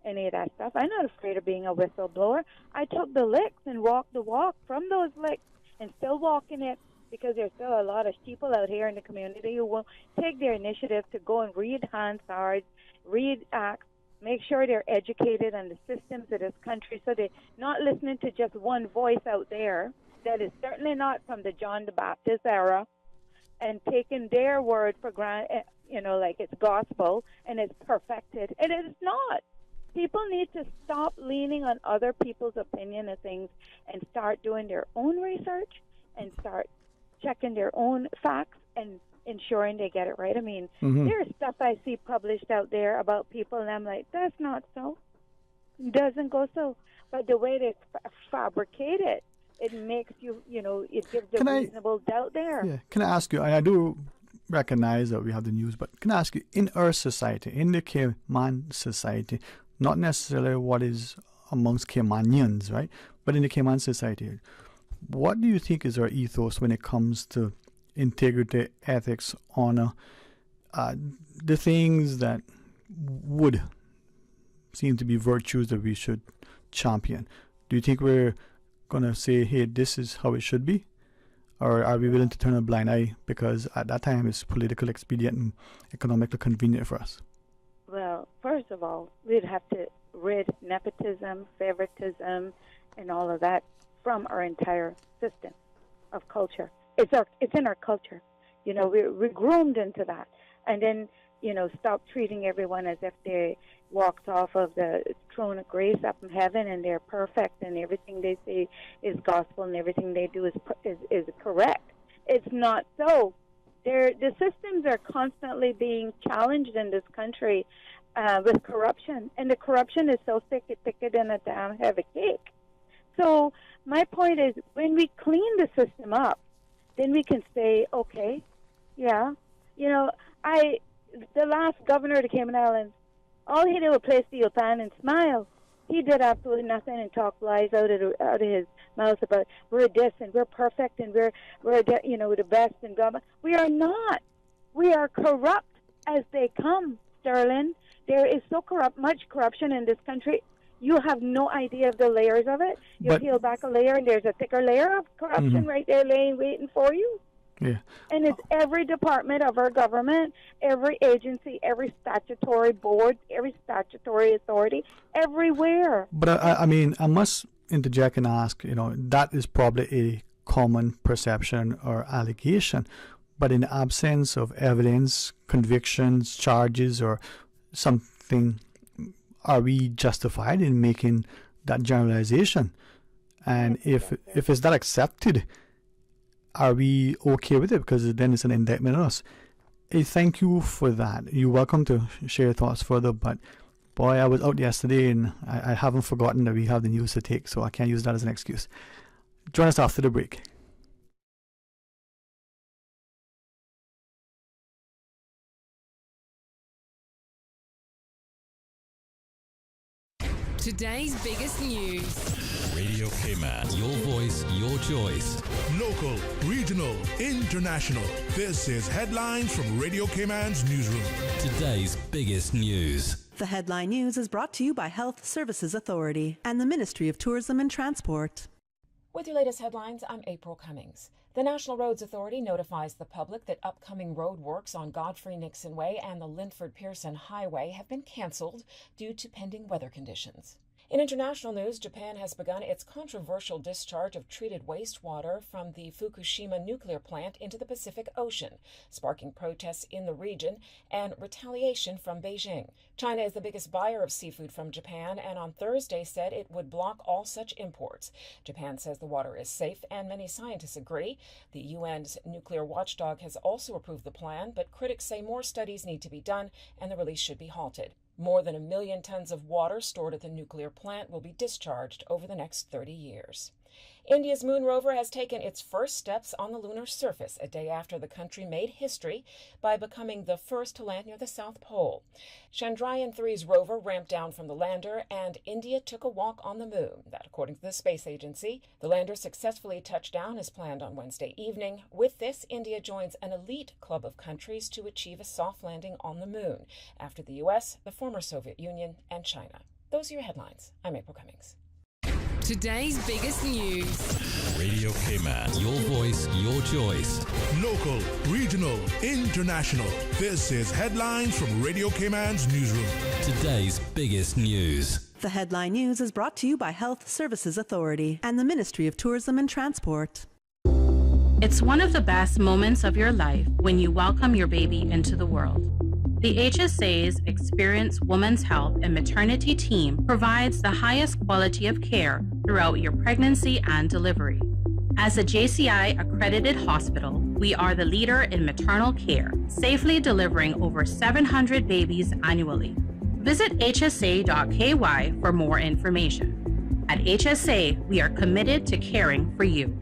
any of that stuff. I'm not afraid of being a whistleblower. I took the licks and walked the walk from those licks and still walking it, because there's still a lot of people out here in the community who will take their initiative to go and read Hansard, read acts, make sure they're educated on the systems of this country, so they're not listening to just one voice out there that is certainly not from the John the Baptist era, and taking their word for granted, like it's gospel and it's perfected. And it's not. People need to stop leaning on other people's opinion of things and start doing their own research and start checking their own facts and ensuring they get it right. I mean, there's stuff I see published out there about people, and I'm like, that's not so. It doesn't go so. But the way they fabricate it, it makes it gives a reasonable doubt there.
Yeah. Can I ask you, I do recognize that we have the news, but can I ask you, in our society, in the Cayman society, not necessarily what is amongst Caymanians, right, but in the Cayman society, what do you think is our ethos when it comes to integrity, ethics, honor, the things that would seem to be virtues that we should champion? Do you think we're going to say, hey, this is how it should be? Or are we willing to turn a blind eye because at that time it's politically expedient and economically convenient for us?
Well, first of all, we'd have to rid nepotism, favoritism, and all of that from our entire system of culture. It's in our culture. We're groomed into that. And then, stop treating everyone as if they walked off of the throne of grace up in heaven and they're perfect and everything they say is gospel and everything they do is correct. It's not so. The systems are constantly being challenged in this country, with corruption, and the corruption is so thicker than a damn heavy cake. So my point is, when we clean the system up, then we can say, okay, yeah, you know, the last governor of the Cayman Islands, all he did was play steel pan and smile. He did absolutely nothing and talk lies out of his mouth about we're this and we're perfect and we're the best in government. We are not. We are corrupt as they come, Sterling. There is much corruption in this country. You have no idea of the layers of it. You peel back a layer and there's a thicker layer of corruption right there waiting for you.
Yeah.
And it's every department of our government, every agency, every statutory board, every statutory authority, everywhere.
But I mean, I must interject and ask, that is probably a common perception or allegation. But in the absence of evidence, convictions, charges, or something, are we justified in making that generalization? And if it's not accepted, are we okay with it? Because then it's an indictment on us. Hey, thank you for that. You're welcome to share your thoughts further. But boy, I was out yesterday and I haven't forgotten that we have the news to take, so I can't use that as an excuse. Join us after the break.
Today's biggest news.
Radio Cayman, your voice, your choice.
Local, regional, international. This is Headlines from Radio Cayman's newsroom.
Today's biggest news.
The Headline News is brought to you by Health Services Authority and the Ministry of Tourism and Transport.
With your latest headlines, I'm April Cummings. The National Roads Authority notifies the public that upcoming road works on Godfrey Nixon Way and the Linford-Pearson Highway have been cancelled due to pending weather conditions. In international news, Japan has begun its controversial discharge of treated wastewater from the Fukushima nuclear plant into the Pacific Ocean, sparking protests in the region and retaliation from Beijing. China is the biggest buyer of seafood from Japan and on Thursday said it would block all such imports. Japan says the water is safe and many scientists agree. The UN's nuclear watchdog has also approved the plan, but critics say more studies need to be done and the release should be halted. More than 1 million tons of water stored at the nuclear plant will be discharged over the next 30 years. India's moon rover has taken its first steps on the lunar surface a day after the country made history by becoming the first to land near the South Pole. Chandrayaan-3's rover ramped down from the lander, and India took a walk on the moon. That, according to the space agency, the lander successfully touched down as planned on Wednesday evening. With this, India joins an elite club of countries to achieve a soft landing on the moon, after the U.S., the former Soviet Union, and China. Those are your headlines. I'm April Cummings.
Today's biggest news.
Radio Cayman, your voice, your choice.
Local, regional, international. This is Headlines from Radio Cayman's newsroom.
Today's biggest news.
The Headline News is brought to you by Health Services Authority and the Ministry of Tourism and Transport.
It's one of the best moments of your life when you welcome your baby into the world. The HSA's experienced women's health and maternity team provides the highest quality of care throughout your pregnancy and delivery. As a JCI accredited hospital, we are the leader in maternal care, safely delivering over 700 babies annually. Visit hsa.ky for more information. At HSA, we are committed to caring for you.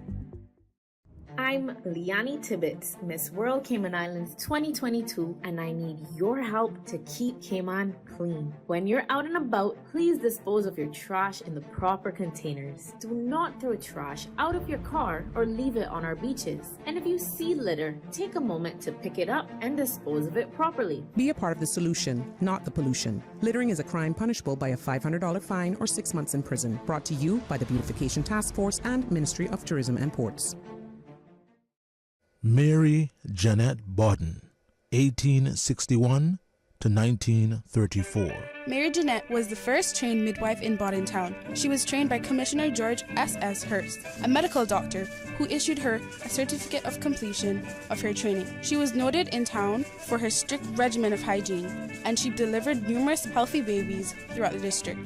I'm Liani Tibbetts, Miss World Cayman Islands 2022, and I need your help to keep Cayman clean. When you're out and about, please dispose of your trash in the proper containers. Do not throw trash out of your car or leave it on our beaches. And if you see litter, take a moment to pick it up and dispose of it properly.
Be a part of the solution, not the pollution. Littering is a crime punishable by a $500 fine or 6 months in prison. Brought to you by the Beautification Task Force and Ministry of Tourism and Ports.
Mary Jeanette Bodden, 1861 to 1934.
Mary Jeanette was the first trained midwife in Bodden Town. She was trained by Commissioner George S.S. Hurst, a medical doctor who issued her a certificate of completion of her training. She was noted in town for her strict regimen of hygiene, and she delivered numerous healthy babies throughout the district,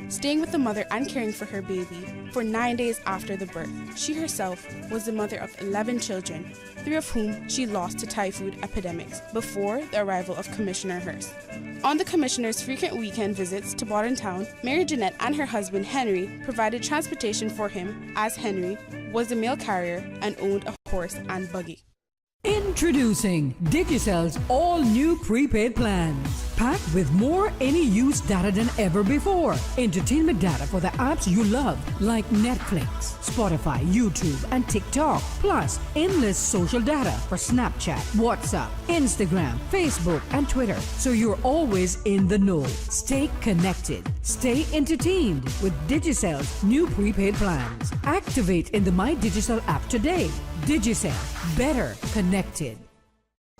staying with the mother and caring for her baby for 9 days after the birth. She herself was the mother of 11 children, 3 of whom she lost to typhoid epidemics before the arrival of Commissioner Hurst. On the Commissioner's frequent weekend visits to Bordentown, Mary Jeanette and her husband Henry provided transportation for him, as Henry was the mail carrier and owned a horse and buggy.
Introducing Digicel's all-new prepaid plans. Packed with more any-use data than ever before. Entertainment data for the apps you love, like Netflix, Spotify, YouTube, and TikTok. Plus, endless social data for Snapchat, WhatsApp, Instagram, Facebook, and Twitter. So you're always in the know. Stay connected. Stay entertained with Digicel's new prepaid plans. Activate in the My Digicel app today. Digicel. Better connected.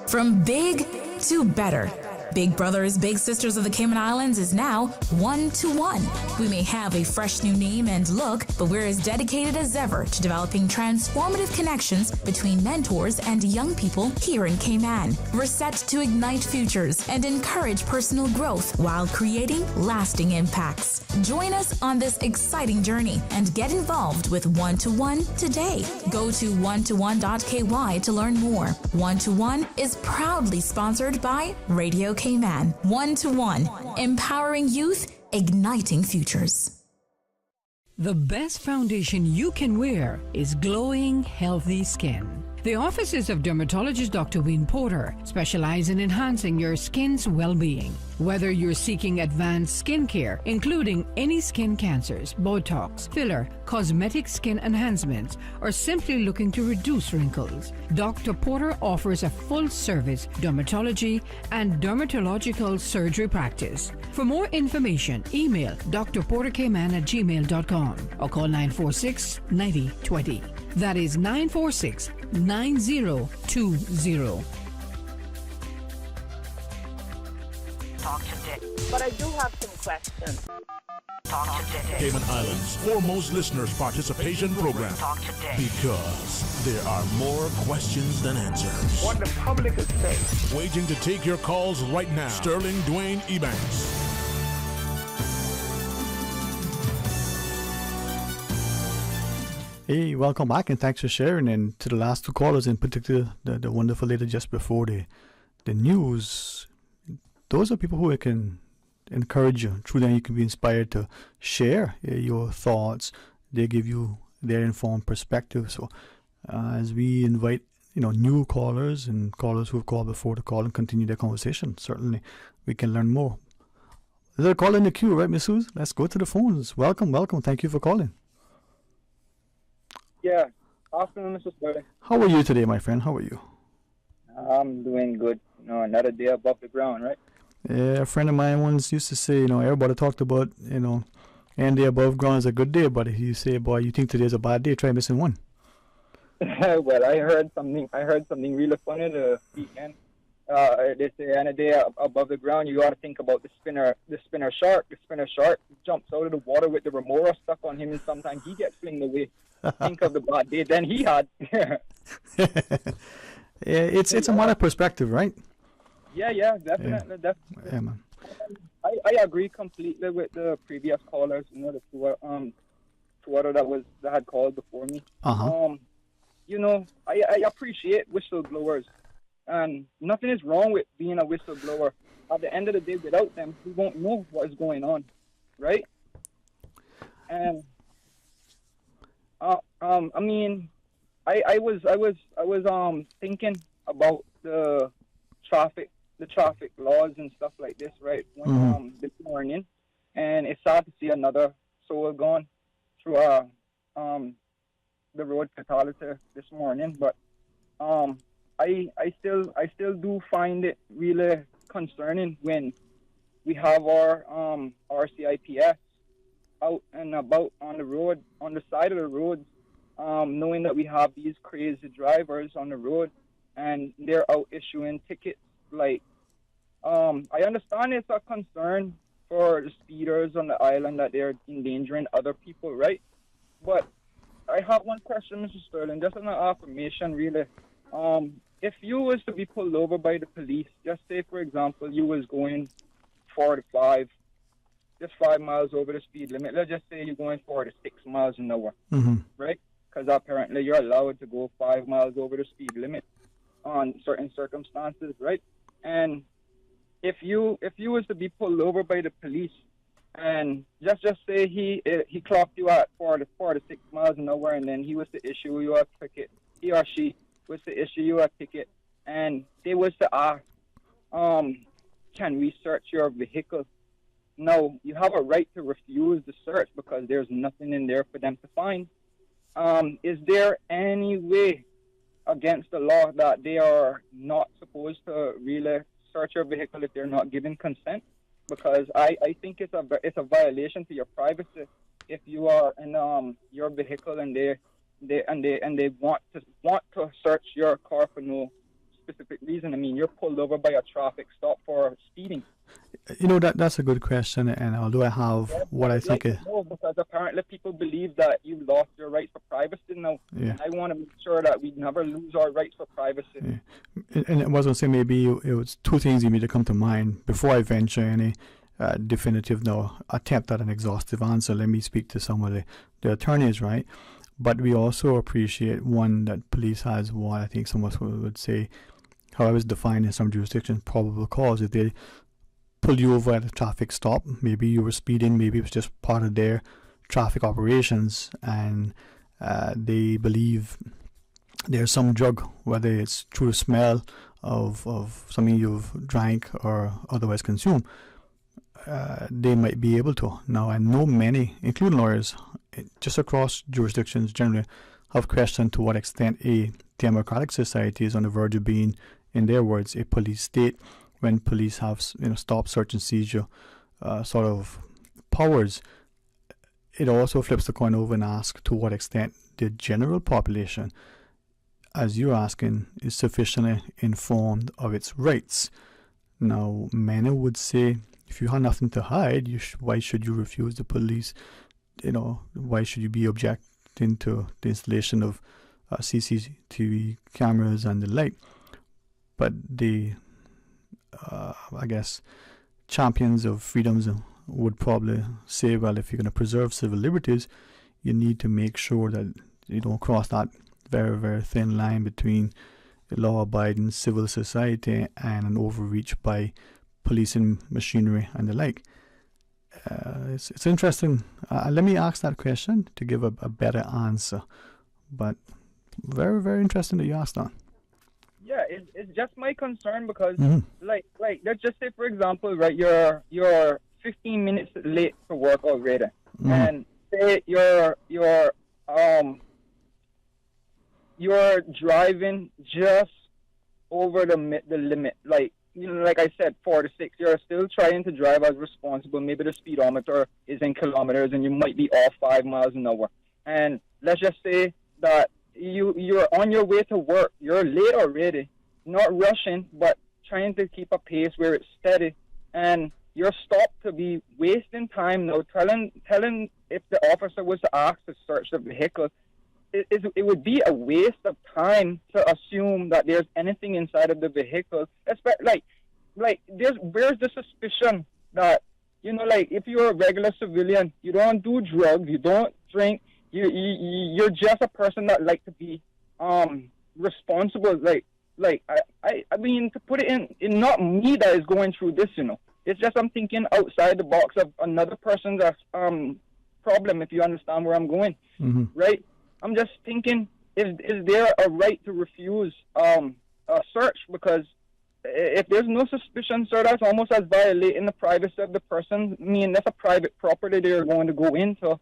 From big to better. Big Brothers Big Sisters of the Cayman Islands is now 1-to-1. We may have a fresh new name and look, but we're as dedicated as ever to developing transformative connections between mentors and young people here in Cayman. We're set to ignite futures and encourage personal growth while creating lasting impacts. Join us on this exciting journey and get involved with 1-to-1 today. Go to 1to1.ky to learn more. 1-to-1 is proudly sponsored by Radio Cayman. 1-to-1, empowering youth, igniting futures.
The best foundation you can wear is glowing, healthy skin. The offices of dermatologist Dr. Wayne Porter specialize in enhancing your skin's well-being. Whether you're seeking advanced skincare, including any skin cancers, Botox, filler, cosmetic skin enhancements, or simply looking to reduce wrinkles, Dr. Porter offers a full-service dermatology and dermatological surgery practice. For more information, email drportercayman@gmail.com or call 946-9020. That is 946-9020.
Talk today. But I do have some questions. Talk today.
Cayman Islands' foremost listeners participation program.
Talk today.
Because there are more questions than answers.
What the public is saying.
Waiting to take your calls right now. Sterling Dwayne Ebanks.
Hey, welcome back and thanks for sharing. And to the last two callers, in particular, the wonderful lady just before the news, those are people who I can encourage you. Through them, you can be inspired to share your thoughts. They give you their informed perspective. So as we invite new callers and callers who have called before to call and continue their conversation, certainly we can learn more. There's a call in the queue, right, Miss Suze? Let's go to the phones. Welcome. Thank you for calling.
Yeah. Afternoon, Mr. Sterling.
How are you today, my friend? How are you?
I'm doing good. Another day above the ground, right?
Yeah, a friend of mine once used to say, everybody talked about, and day above ground is a good day, but if you say, boy, you think today's a bad day, try missing one.
Well, I heard something really funny the weekend. They say, and a day above the ground, you got to think about the spinner shark. The spinner shark jumps out of the water with the remora stuck on him, and sometimes he gets flinged away. Think of the bad day then he had.
Yeah, it's a matter of perspective, right?
Yeah, definitely.
Yeah, man.
I agree completely with the previous callers. The two other that had called before me.
Uh-huh.
I appreciate whistleblowers, and nothing is wrong with being a whistleblower. At the end of the day, without them, we won't know what is going on, right? And I was thinking about the traffic laws and stuff like this, right? When, this morning, and it's sad to see another soul gone through the road fatality this morning. But I still do find it really concerning when we have our RCIPS out and about on the road, on the side of the roads, knowing that we have these crazy drivers on the road and they're out issuing tickets. Like, I understand it's a concern for the speeders on the island that they're endangering other people, right? But I have one question, Mr. Sterling, just an affirmation, really. If you was to be pulled over by the police, just say, for example, you was going 45, just 5 miles over the speed limit. Let's just say you're going 46 miles an hour, right? Because apparently you're allowed to go 5 miles over the speed limit on certain circumstances, right? And if you was to be pulled over by the police, and just say he clocked you at 46 miles an hour, and then he was to issue you a ticket, he or she was to issue you a ticket, and they was to ask, can we search your vehicle? No, you have a right to refuse the search because there's nothing in there for them to find. Is there any way against the law that they are not supposed to really search your vehicle if they're not giving consent? Because I think it's a violation to your privacy if you are in your vehicle and they want to search your car for no specific reason. I mean, you're pulled over by a traffic stop for speeding.
You know, that's a good question, and although I have what I think is...
No, because apparently people believe that you lost your rights for privacy now.
Yeah.
I want to make sure that we never lose our rights for privacy.
Yeah. And I was going to say, maybe it was two things immediately come to mind before I venture any definitive attempt at an exhaustive answer. Let me speak to some of the attorneys, right? But we also appreciate, one, that police has what I think some of us would say, however it's defined in some jurisdictions, probable cause. If they pull you over at a traffic stop, maybe you were speeding, maybe it was just part of their traffic operations, and they believe there's some drug, whether it's through the smell of something you've drank or otherwise consumed, they might be able to. Now, I know many, including lawyers, just across jurisdictions generally, have questioned to what extent a democratic society is on the verge of being, in their words, a police state, when police have stop, search and seizure sort of powers. It also flips the coin over and asks to what extent the general population, as you're asking, is sufficiently informed of its rights. Now, many would say, if you have nothing to hide, why should you refuse the police? Why should you be objecting to the installation of CCTV cameras and the like? But the I guess champions of freedoms would probably say, well, if you're going to preserve civil liberties, you need to make sure that you don't cross that very, very thin line between the law-abiding civil society and an overreach by policing machinery and the like. It's interesting. Let me ask that question to give a better answer. But very, very interesting that you asked that.
Yeah, it's just my concern because, like, let's just say, for example, right, you're 15 minutes late for work already, and say you're driving just over the limit, like I said, 46. You're still trying to drive as responsible. Maybe the speedometer is in kilometers, and you might be off 5 miles an hour. And let's just say that you're on your way to work. You're late already, not rushing, but trying to keep a pace where it's steady. And you're stopped to be wasting time now, telling if the officer was to ask to search the vehicle, it would be a waste of time to assume that there's anything inside of the vehicle. Like where's the suspicion that, if you're a regular civilian, you don't do drugs, you don't drink, you're just a person that like to be responsible. I mean, to put it in not me that is going through this, it's just I'm thinking outside the box of another person's problem, if you understand where I'm going, right? I'm just thinking, is there a right to refuse a search? Because if there's no suspicion, sir, that's almost as violating the privacy of the person. I mean, that's a private property they're going to go into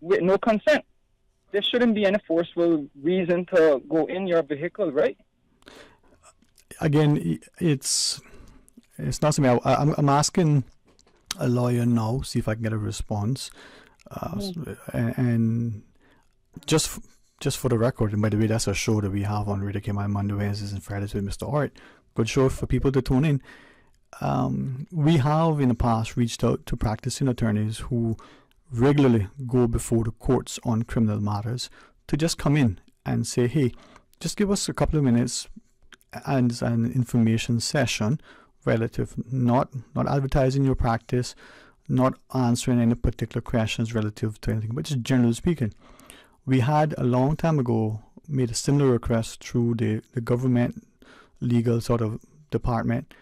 with no consent. There shouldn't be any forceful reason to go in your vehicle, right?
Again, it's not something I'm asking a lawyer now, see if I can get a response. And just for the record, and by the way, that's a show that we have on Radio Cayman Monday, Wednesdays and Fridays with Mr. Art. Good show for people to tune in. We have in the past reached out to practicing attorneys who regularly go before the courts on criminal matters to just come in and say, hey, just give us a couple of minutes and an information session relative, not advertising your practice, not answering any particular questions relative to anything, but just generally speaking. We had a long time ago made a similar request through the government legal sort of department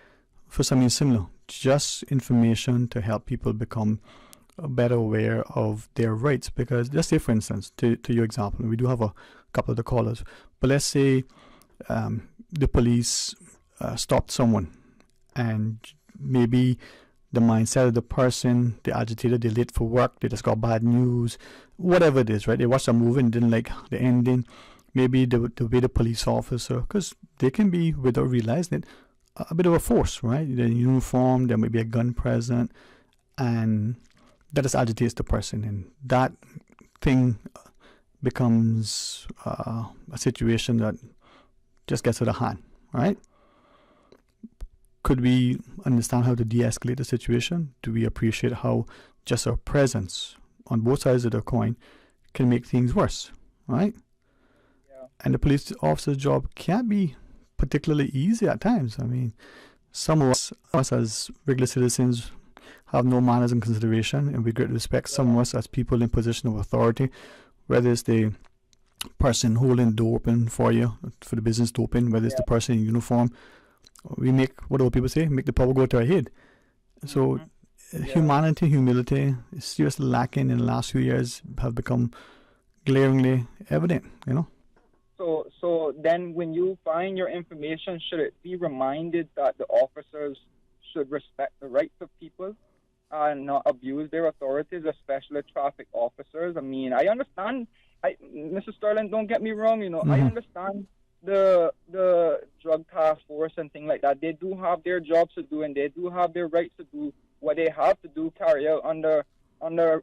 for something similar, just information to help people become better aware of their rights. Because let's say, for instance, to your example, we do have a couple of the callers, but let's say the police stopped someone, and maybe the mindset of the person, they're agitated, they're late for work, they just got bad news, whatever it is, right? They watched a movie and didn't like the ending. Maybe the way the police officer, because they can be, without realizing it, a bit of a force, right? They're in uniform, there may be a gun present, and that just agitates the person, and that thing becomes a situation that just gets out of hand, right? Could we understand how to de-escalate the situation? Do we appreciate how just our presence on both sides of the coin can make things worse, right? Yeah. And the police officer's job can't be particularly easy at times. I mean, some of us as regular citizens have no manners and consideration, and we great respect some of us as people in position of authority, whether it's the person holding the door open for you, for the business to open, whether it's the person in uniform. We make, what do people say, make the power go to our head. So humanity, humility is seriously lacking in the last few years, have become glaringly evident, you know.
So then when you find your information, should it be reminded that the officers should respect the rights of people and not abuse their authorities, especially traffic officers? I mean, I understand, Mr. Sterling, don't get me wrong, you know, I understand the drug task force and things like that. They do have their jobs to do, and they do have their rights to do what they have to do, carry out under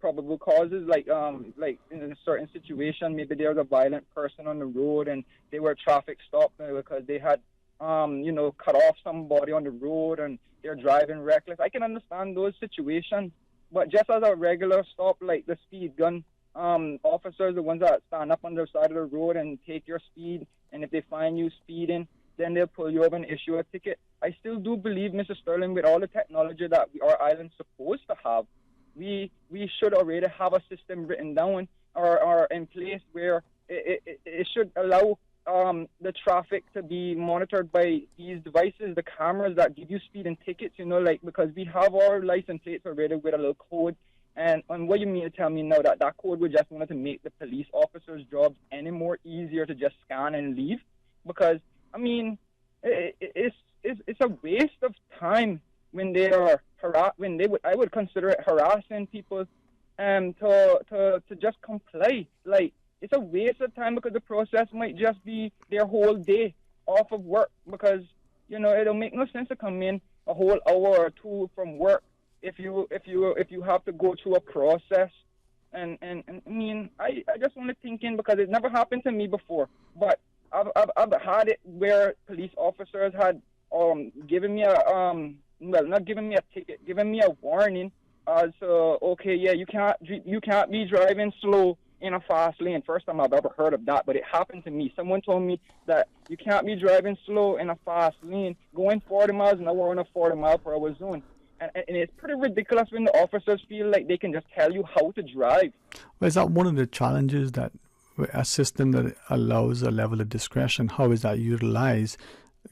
probable causes, like in a certain situation, maybe there was a violent person on the road and they were traffic stopped because they had cut off somebody on the road and they're driving reckless. I can understand those situations, but just as a regular stop, like the speed gun officers, the ones that stand up on the side of the road and take your speed, and if they find you speeding, then they'll pull you over and issue a ticket. I still do believe, Mr. Sterling, with all the technology that our island's supposed to have, we should already have a system written down or in place where it should allow the traffic to be monitored by these devices, the cameras that give you speeding tickets, because we have our license plates already with a little code. And what you mean to tell me now that code would just wanted to make the police officers' jobs any more easier to just scan and leave? Because, I mean, it's a waste of time when they are I would consider it harassing people to just comply. Like, it's a waste of time because the process might just be their whole day off of work, because it'll make no sense to come in a whole hour or two from work if you have to go through a process. And I mean, I just want to think in, because it never happened to me before, but I've had it where police officers had given me not giving me a ticket, giving me a warning as okay, yeah, you can't be driving slow in a fast lane. First time I've ever heard of that, but it happened to me. Someone told me that you can't be driving slow in a fast lane, going 40 miles an hour in a 40 mile per hour zone. And it's pretty ridiculous when the officers feel like they can just tell you how to drive. Well, is that one of the challenges, that a system that allows a level of discretion, how is that utilized?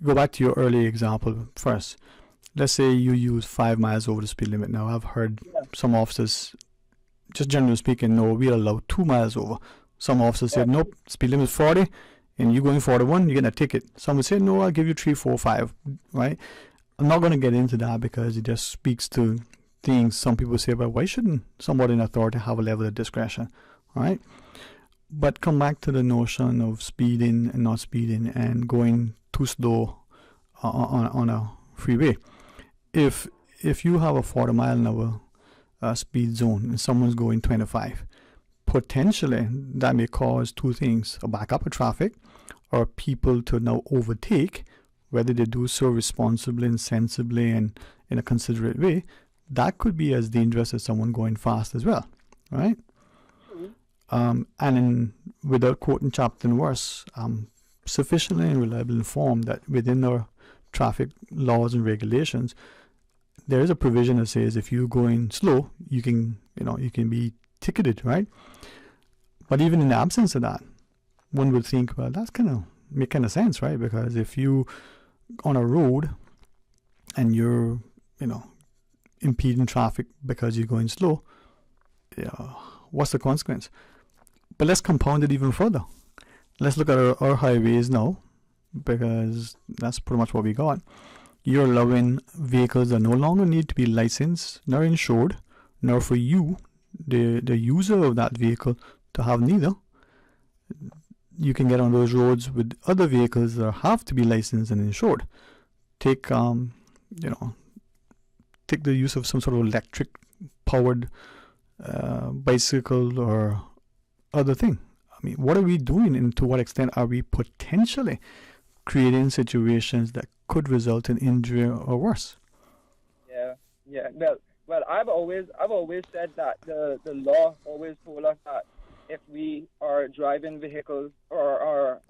Go back to your early example first. Let's say you use 5 miles over the speed limit. Now, I've heard some officers, just generally speaking, no, we'll allow 2 miles over. Some officers said, nope, speed limit is 40, and you're going 41, you get a ticket. Some would say, no, I'll give you 3, 4, 5, right? I'm not going to get into that because it just speaks to things some people say about why shouldn't somebody in authority have a level of discretion, right? But come back to the notion of speeding and not speeding and going too slow on a freeway. If you have a 40 mile an hour speed zone and someone's going 25, potentially that may cause two things: a backup of traffic, or people to now overtake. Whether they do so responsibly and sensibly and in a considerate way, that could be as dangerous as someone going fast as well, right? Without quoting chapter and verse, sufficiently and reliably informed that within our traffic laws and regulations, there is a provision that says if you're going slow, you can be ticketed, right? But even in the absence of that, one would think, well, that's make kind of sense, right? Because if you on a road
and you're, impeding traffic because you're going slow, what's the consequence? But let's compound it even further. Let's look at our highways now, because that's pretty much what we got. You're allowing vehicles that no longer need to be licensed nor insured, nor for you, the user of that vehicle, to have neither. You can get on those roads with other vehicles that have to be licensed and insured. Take the use of some sort of electric powered bicycle or other thing. I mean, what are we doing, and to what extent are we potentially creating situations that could result in injury or worse?
Yeah. Well, I've always said that the law always told us that if we are driving vehicles or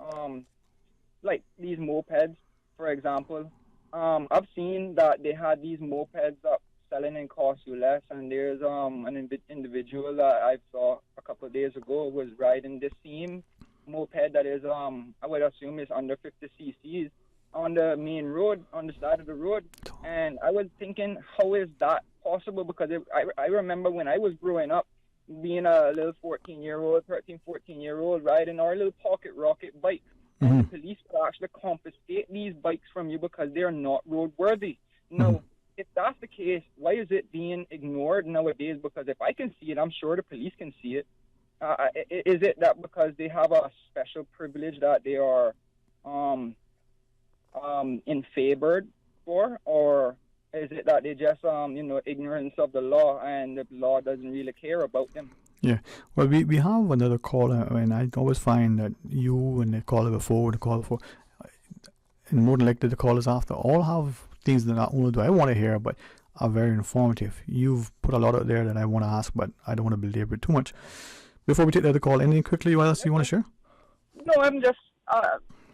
like these mopeds, for example, I've seen that they had these mopeds up selling and cost you less, and there's an individual that I saw a couple of days ago was riding this same moped that is I would assume is under 50 cc's on the main road, on the side of the road, and I was thinking, how is that possible? Because I remember when I was growing up, being a little 13-14-year-old riding our little pocket rocket bike, and the police would actually confiscate these bikes from you because they're not roadworthy. Now, if that's the case, why is it being ignored nowadays? Because if I can see it, I'm sure the police can see it. Is it that because they have a special privilege that they are in favored for, or is it that they just ignorance of the law and the law doesn't really care about them?
Yeah. Well, we have another caller, and I always find that you and the caller before, and more than likely the callers after, all have things that not only do I want to hear, but are very informative. You've put a lot out there that I want to ask, but I don't want to belabor it too much. Before we take the other call, anything quickly else you want to share?
No, I'm just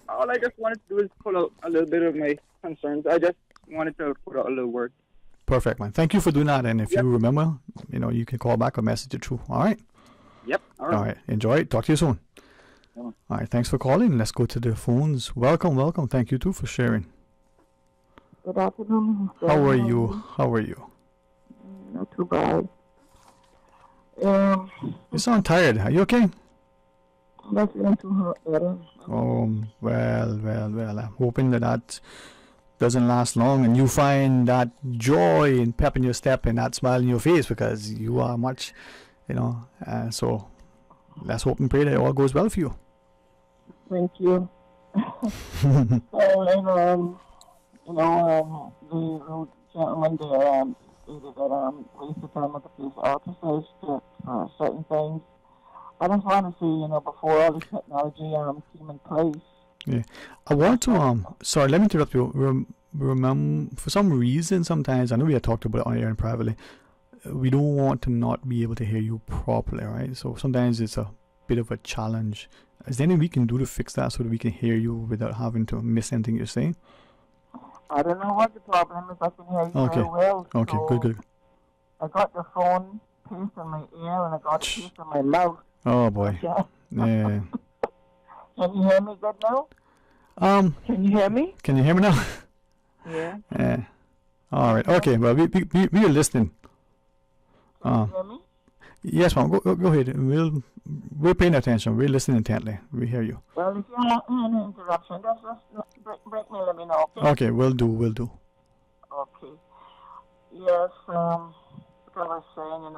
all I just wanted to do is put out a little bit of my concerns. I just wanted to put out a little word.
Perfect, man. Thank you for doing that. And if you remember, you can call back or message it through. All right?
Yep.
All right. Enjoy it. Talk to you soon.
Yeah.
All right. Thanks for calling. Let's go to the phones. Welcome. Thank you, too, for sharing.
Good afternoon.
How are you?
Not too bad.
You sound tired. Are you okay?
I'm not feeling too hot.
Well. I'm hoping that doesn't last long, and you find that joy and pep in your step and that smile in your face, because you are much, so let's hope and pray that it all goes well for you.
Thank you. The gentleman there stated that waste the time of the police officers to certain things. I just want to see, before all this technology came in place.
Yeah, I want to sorry, let me interrupt you. Remember, for some reason, sometimes I know we had talked about it on air and privately. We don't want to not be able to hear you properly, right? So sometimes it's a bit of a challenge. Is there anything we can do to fix that so that we can hear you without having to miss anything you're saying?
I don't know what the problem is. I can hear you very well.
Okay,
so
good.
I got the phone piece in my ear and I got a piece in my mouth.
Oh boy.
Okay.
Yeah.
Can you hear me good now? Can you hear me?
Can you hear me now?
Yeah.
Yeah. All right. Okay. Well, we are listening.
Can you hear me?
Yes, ma'am. Go ahead. We're paying attention. We're listening intently. We hear you.
Well, if you have any interruption, just break me. Let me know. Okay.
Okay. We'll do.
Okay. Yes. Like I was saying,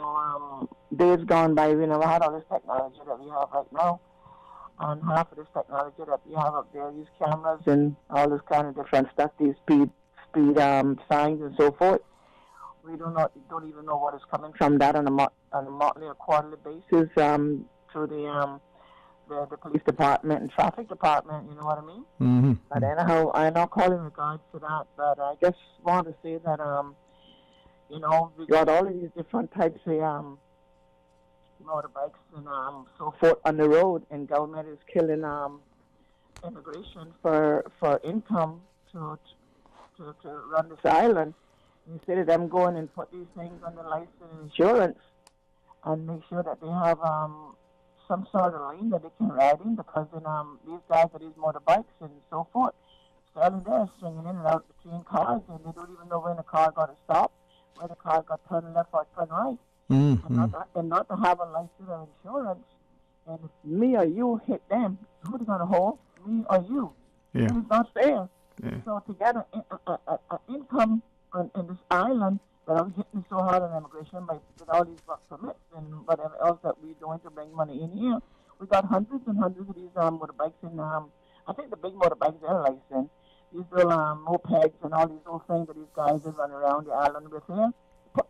days gone by, we never had all this technology that we have right now. And half of this technology that we have up there, these cameras and all this kind of different stuff, these speed signs and so forth. We don't even know what is coming from that on a monthly or quarterly basis through the police department and traffic department. You know what I mean?
Mm-hmm.
But anyhow, I'm not calling in regards to that. But I just want to say that we got all of these different types of motorbikes and so forth on the road, and government is killing immigration for income to run this island. Instead of them going and put these things on the license and insurance and make sure that they have some sort of lane that they can ride in, because then these guys with these motorbikes and so forth Sterling there swinging in and out between cars, and they don't even know when the car got to stop, where the car got turned left or turned right. And not to have a license or insurance. And if me or you hit them, who's going to hold? Me or you?
Yeah.
It's not fair.
Yeah.
So to get an income in this island without hitting so hard on immigration with all these work permits and whatever else that we're doing to bring money in here, we got hundreds and hundreds of these motorbikes in, I think the big motorbikes are licensed. These little mopeds and all these little things that these guys are running around the island with here.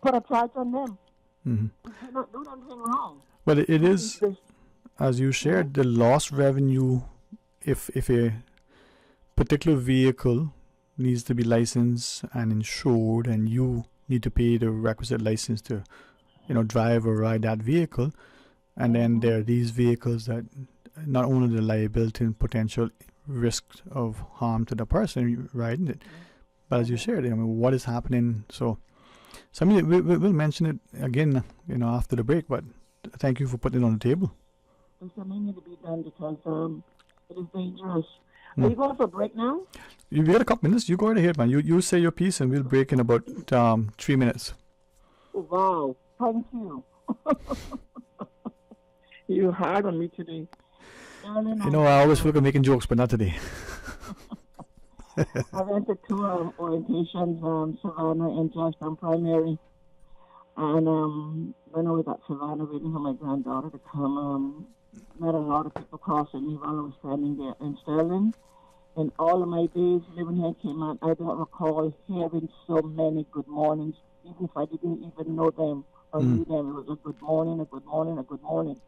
Put a charge on them.
Mm-hmm.
We're not doing anything wrong.
But it is, as you shared, the lost revenue if a particular vehicle needs to be licensed and insured, and you need to pay the requisite license to, drive or ride that vehicle, and then there are these vehicles that not only the liability and potential risk of harm to the person riding it, but as you shared, what is happening? So I mean, we'll mention it again, after the break. But thank you for putting it on the table.
There's something need to be done because it is dangerous. Are you going for a break now?
You got a couple minutes. You go right ahead, man. You say your piece, and we'll break in about 3 minutes.
Oh, wow. Thank you. You're hard on me today.
I always feel like I'm making jokes, but not today.
I went to 2 orientations, Savannah and Georgetown Primary. And when I was at Savannah waiting for my granddaughter to come, met a lot of people crossing me while I was standing there in Sterling. In all of my days living here in Cayman, I don't recall hearing so many good mornings, even if I didn't even know them or knew them. It was a good morning, a good morning, a good morning.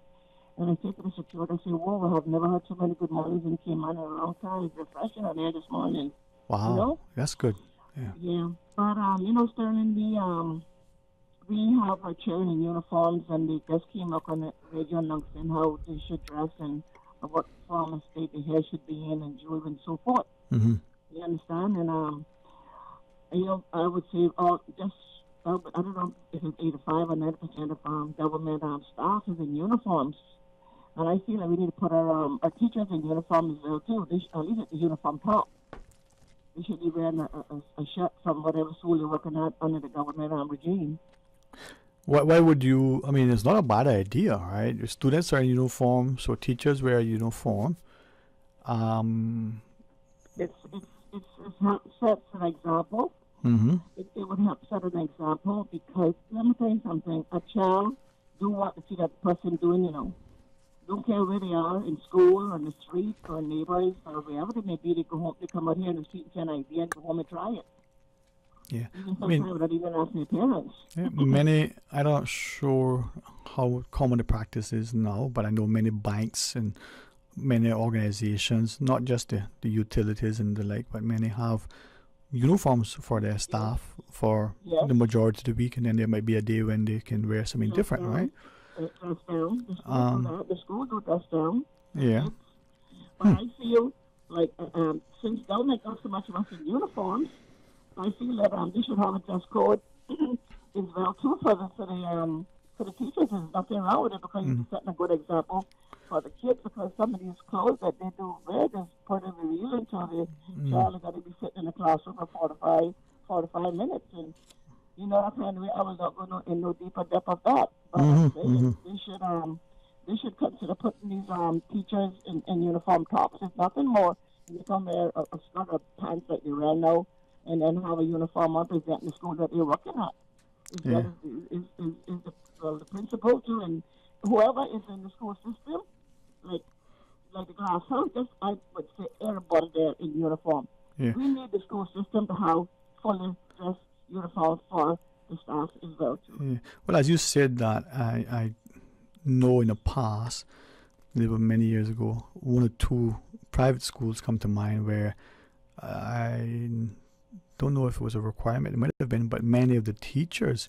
And I say to the security, I say, whoa, I have never heard so many good mornings in Cayman in a long time. It's refreshing on air this morning.
Wow, that's good.
Yeah. But, Sterling, we have our children in uniforms, and they just came up on the radio announcing how they should dress and what form of state the hair should be in and jewelry and so forth.
Mm-hmm.
You understand? And, I would say, I don't know if it's 85 or 90% of government staff is in uniforms. And I feel like we need to put our teachers in uniform as well, too. They should, at least at the uniform top. They should be wearing a shirt from whatever school they're working at under the government regime.
Why would you? I mean, it's not a bad idea, right? Students are in uniform, so teachers wear a uniform.
It's help set an example.
Mm-hmm.
It would help set an example because let me tell you something. A child do what to see that person doing, Don't care where they are, in school, on the street, or neighbors, or wherever they may be. They go home, they come out here in the street and get an idea and go home and try it.
Yeah,
without even asking their parents.
Many, I'm not sure how common the practice is now, but I know many banks and many organizations, not just the utilities and the like, but many have uniforms for their staff for the majority of the week, and then there might be a day when they can wear something different, right?
Dress down. The school do dress down.
Yeah.
But I feel like since government got so much of us in uniforms, I feel that they should have a dress code as well too for the teachers. There's nothing wrong with it because you're setting a good example for the kids. Because some of these clothes that they do wear just put in revealing to the child is going to be sitting in the classroom for 45 minutes, and that kind of way. I was not going in no deeper depth of that, but they should consider putting these teachers in uniform tops. It's nothing more. You can wear a skirt or pants like they wear now, and then have a uniform on presenting the school that they're working at. Is the principal too, and whoever is in the school system, like the glass house, I would say everybody there in uniform.
Yeah.
We need the school system to have fully dressed uniforms for the staff as well too.
Yeah. Well, as you said that, I know in the past, there were many years ago, 1 or 2 private schools come to mind where I don't know if it was a requirement, it might have been, but many of the teachers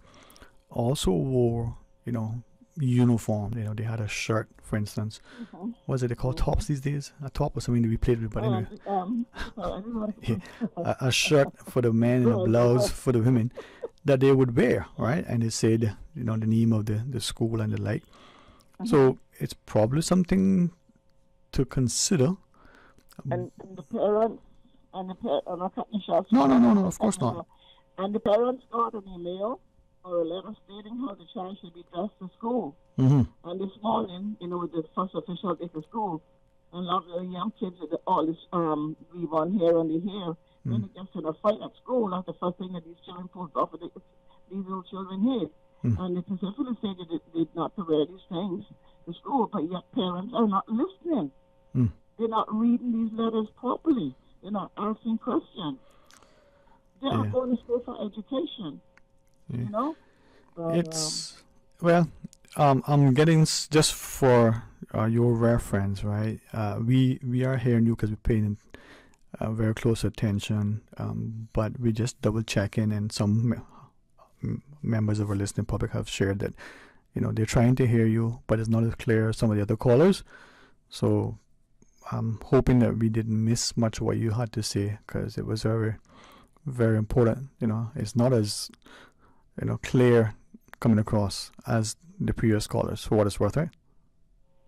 also wore, uniform. They had a shirt, for instance.
Mm-hmm.
What is it they call tops these days? A top or something to be played with, but anyway. A shirt for the men and a blouse for the women that they would wear, right? And they said, the name of the school and the like. Mm-hmm. So it's probably something to consider.
And the parents And I'm not cutting shots.
No, of course not.
And the parents got an email or a letter stating how the child should be dressed to school.
Mm-hmm.
And this morning, with the first official day to school, and a lot of the young kids with all this weave on hair on the hair, when it gets in a fight at school, that's the first thing that these children pulled off of these little children head. And the principal said that they did not to wear these things to school, but yet parents are not listening. They're not reading these letters properly. They're not asking questions. They are going to school for education.
It's I'm getting just for your reference, right? We are here new because we're paying very close attention, but we just double checking, and some members of our listening public have shared that they're trying to hear you, but it's not as clear as some of the other callers. So I'm hoping that we didn't miss much of what you had to say, because it was very, very important. It's not as clear coming across as the previous callers, for what it's worth, right?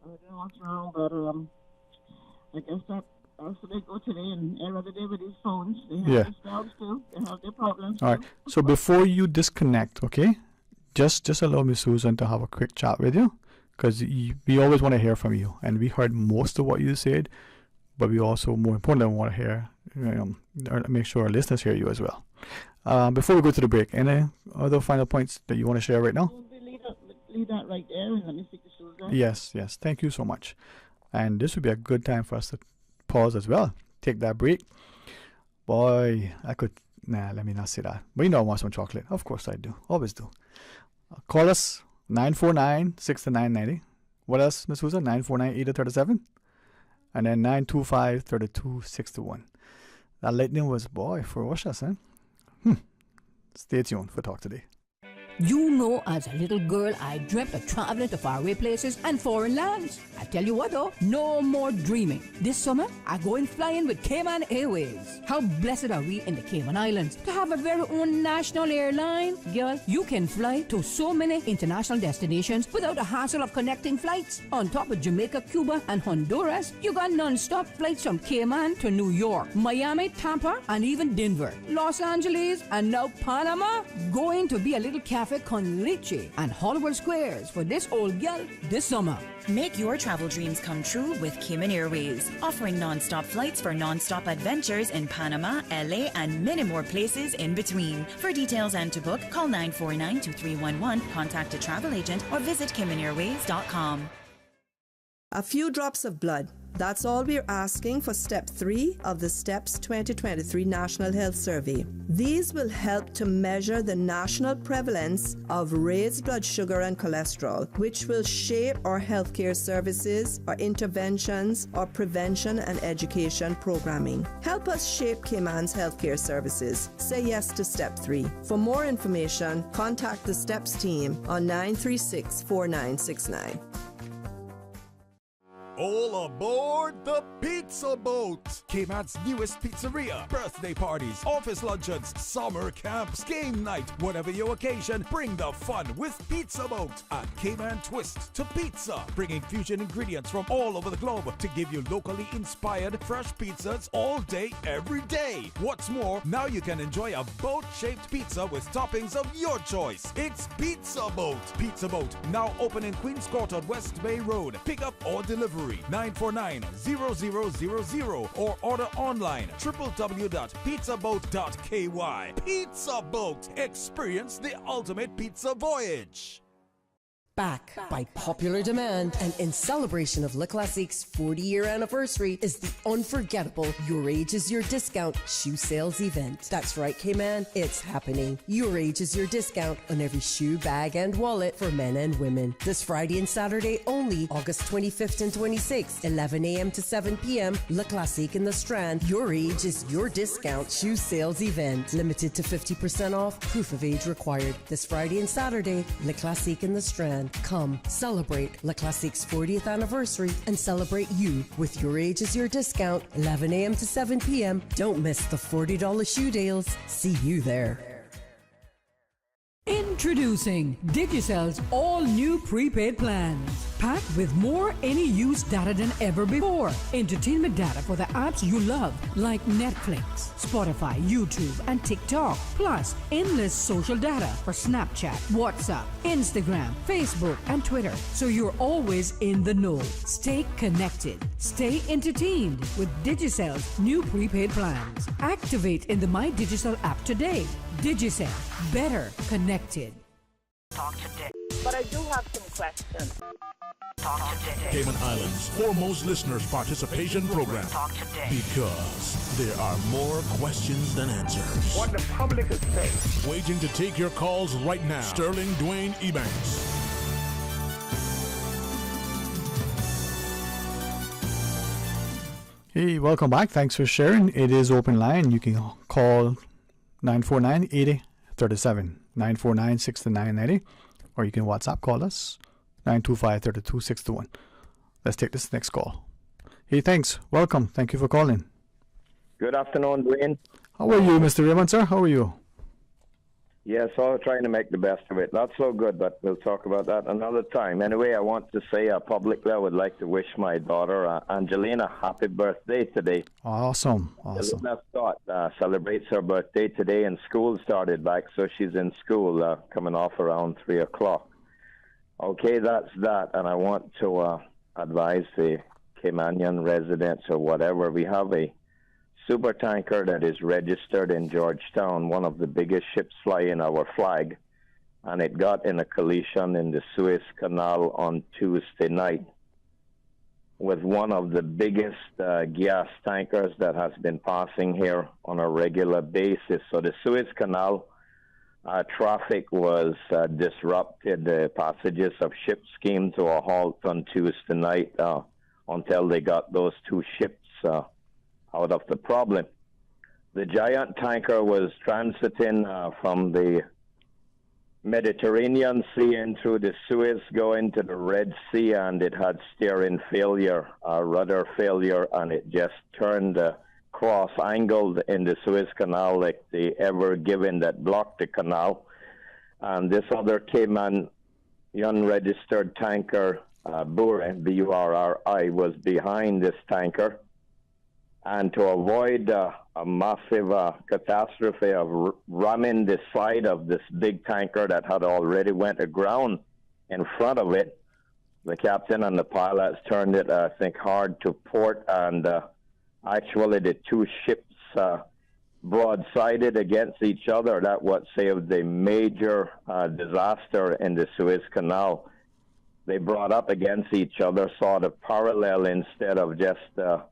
I don't know what's wrong, but I guess that's what they go today, and every other day with these phones. They have their jobs too. They have their problems.
All right. So before you disconnect, okay, just allow me, Susan, to have a quick chat with you, because we always want to hear from you, and we heard most of what you said, but we also, more importantly, want to hear, make sure our listeners hear you as well. Before we go to the break, any other final points that you want to share right now?
Leave that right there, and let me speak to Susan.
Yes. Thank you so much. And this would be a good time for us to pause as well. Take that break. Boy, let me not say that. But I want some chocolate. Of course I do. Always do. Call us 949-6990. What else, Ms. Susan? 949-8037. And then 925-3261. That lightning was, ferocious, huh? Stay tuned for Talk Today.
As a little girl, I dreamt of traveling to faraway places and foreign lands. I tell you what though, no more dreaming. This summer, I'm going flying with Cayman Airways. How blessed are we in the Cayman Islands to have a very own national airline? Girl, you can fly to so many international destinations without the hassle of connecting flights. On top of Jamaica, Cuba, and Honduras, you got non-stop flights from Cayman to New York, Miami, Tampa, and even Denver, Los Angeles, and now Panama. Going to be a little cafe con leche and Hollywood Squares for this old gal this summer.
Make your travel dreams come true with Cayman Airways, offering non-stop flights for non-stop adventures in Panama, LA, and many more places in between. For details and to book, call 949-2311, contact a travel agent, or visit CaymanAirways.com.
A few drops of blood. That's all we're asking for Step 3 of the STEPS 2023 National Health Survey. These will help to measure the national prevalence of raised blood sugar and cholesterol, which will shape our healthcare services, our interventions, our prevention and education programming. Help us shape Cayman's healthcare services. Say yes to Step 3. For more information, contact the STEPS team on 936-4969.
All aboard the Pizza Boat! Cayman's newest pizzeria. Birthday parties, office luncheons, summer camps, game night. Whatever your occasion, bring the fun with Pizza Boat. A Cayman twist to pizza. Bringing fusion ingredients from all over the globe to give you locally inspired fresh pizzas all day, every day. What's more, now you can enjoy a boat-shaped pizza with toppings of your choice. It's Pizza Boat. Pizza Boat, now open in Queens Court on West Bay Road. Pick up or delivery 949-0000 or order online www.pizzaboat.ky. Pizza Boat. Experience the ultimate pizza voyage.
Back by popular demand and in celebration of Le Classique's 40-year anniversary is the unforgettable Your Age is Your Discount shoe sales event. That's right, Cayman, it's happening. Your Age is Your Discount on every shoe, bag, and wallet for men and women. This Friday and Saturday only, August 25th and 26th, 11 a.m. to 7 p.m., Le Classique in the Strand. Your Age is Your Discount shoe sales event. Limited to 50% off, proof of age required. This Friday and Saturday, Le Classique in the Strand. Come celebrate Le Classique's 40th anniversary and celebrate you with Your Age is Your Discount, 11 a.m. to 7 p.m. Don't miss the $40 shoe deals. See you there.
Introducing Digicell's all-new prepaid plans. packed with more any use data than ever before. Entertainment data for the apps you love, like Netflix, Spotify, YouTube, and TikTok. Plus, endless social data for Snapchat, WhatsApp, Instagram, Facebook, and Twitter. So you're always in the know. Stay connected. Stay entertained with Digicell's new prepaid plans. Activate in the My Digicel app today. Digicel. Better connected.
Talk today.
But I do have some questions.
Talk today.
Cayman Islands' foremost listeners participation program.
Talk today.
Because there are more questions than answers.
What the public is saying.
Waiting to take your calls right now. Sterling Dwayne Ebanks.
Hey, welcome back. Thanks for sharing. It is open line. You can call 949-8037, 949-6990, or you can WhatsApp call us, 925-3261. Let's take this next call. Hey, thanks. Welcome. Thank you for calling.
Good afternoon, Dwayne.
How are you, Mr. Raymond, sir? How are you?
Yes, I'm trying to make the best of it. Not so good, but we'll talk about that another time. Anyway, I want to say publicly I would like to wish my daughter, Angelina, happy birthday today.
Awesome.
Angelina Scott celebrates her birthday today, and school started back, so she's in school coming off around 3 o'clock. Okay, that's that, and I want to advise the Caymanian residents or whatever. We have a super tanker that is registered in Georgetown, one of the biggest ships flying our flag, and it got in a collision in the Suez Canal on Tuesday night with one of the biggest gas tankers that has been passing here on a regular basis. So the Suez Canal traffic was disrupted. The passages of ships came to a halt on Tuesday night until they got those two ships out of the problem. The giant tanker was transiting from the Mediterranean Sea in through the Suez, going to the Red Sea, and it had steering failure, rudder failure, and it just turned cross-angled in the Suez Canal like the Ever Given that blocked the canal. And this other Cayman unregistered tanker, Burri, B-U-R-R-I, was behind this tanker. And to avoid a massive catastrophe of ramming the side of this big tanker that had already went aground in front of it, the captain and the pilots turned it, I think, hard to port, and actually the two ships broadsided against each other. That what saved the major disaster in the Suez Canal. They brought up against each other, sort of parallel instead of just a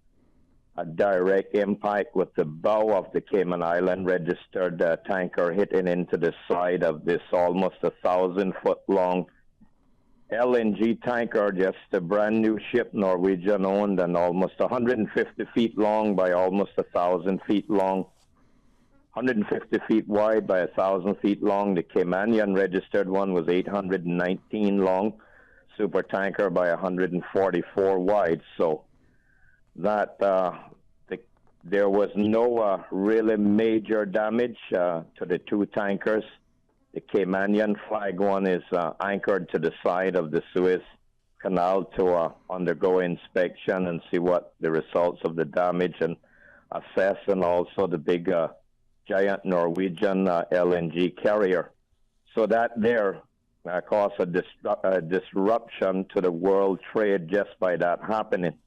direct impact, with the bow of the Cayman Island registered tanker hitting into the side of this almost 1,000-foot long LNG tanker, just a brand new ship, Norwegian owned, and almost 150 feet long by almost 1,000 feet long, 150 feet wide by 1,000 feet long. The Caymanian registered one was 819 long, super tanker by 144 wide. So that there was no really major damage to the two tankers. The Caymanian flag one is anchored to the side of the Suez Canal to undergo inspection and see what the results of the damage and assess, and also the big giant Norwegian LNG carrier. So that there caused a disruption to the world trade just by that happening.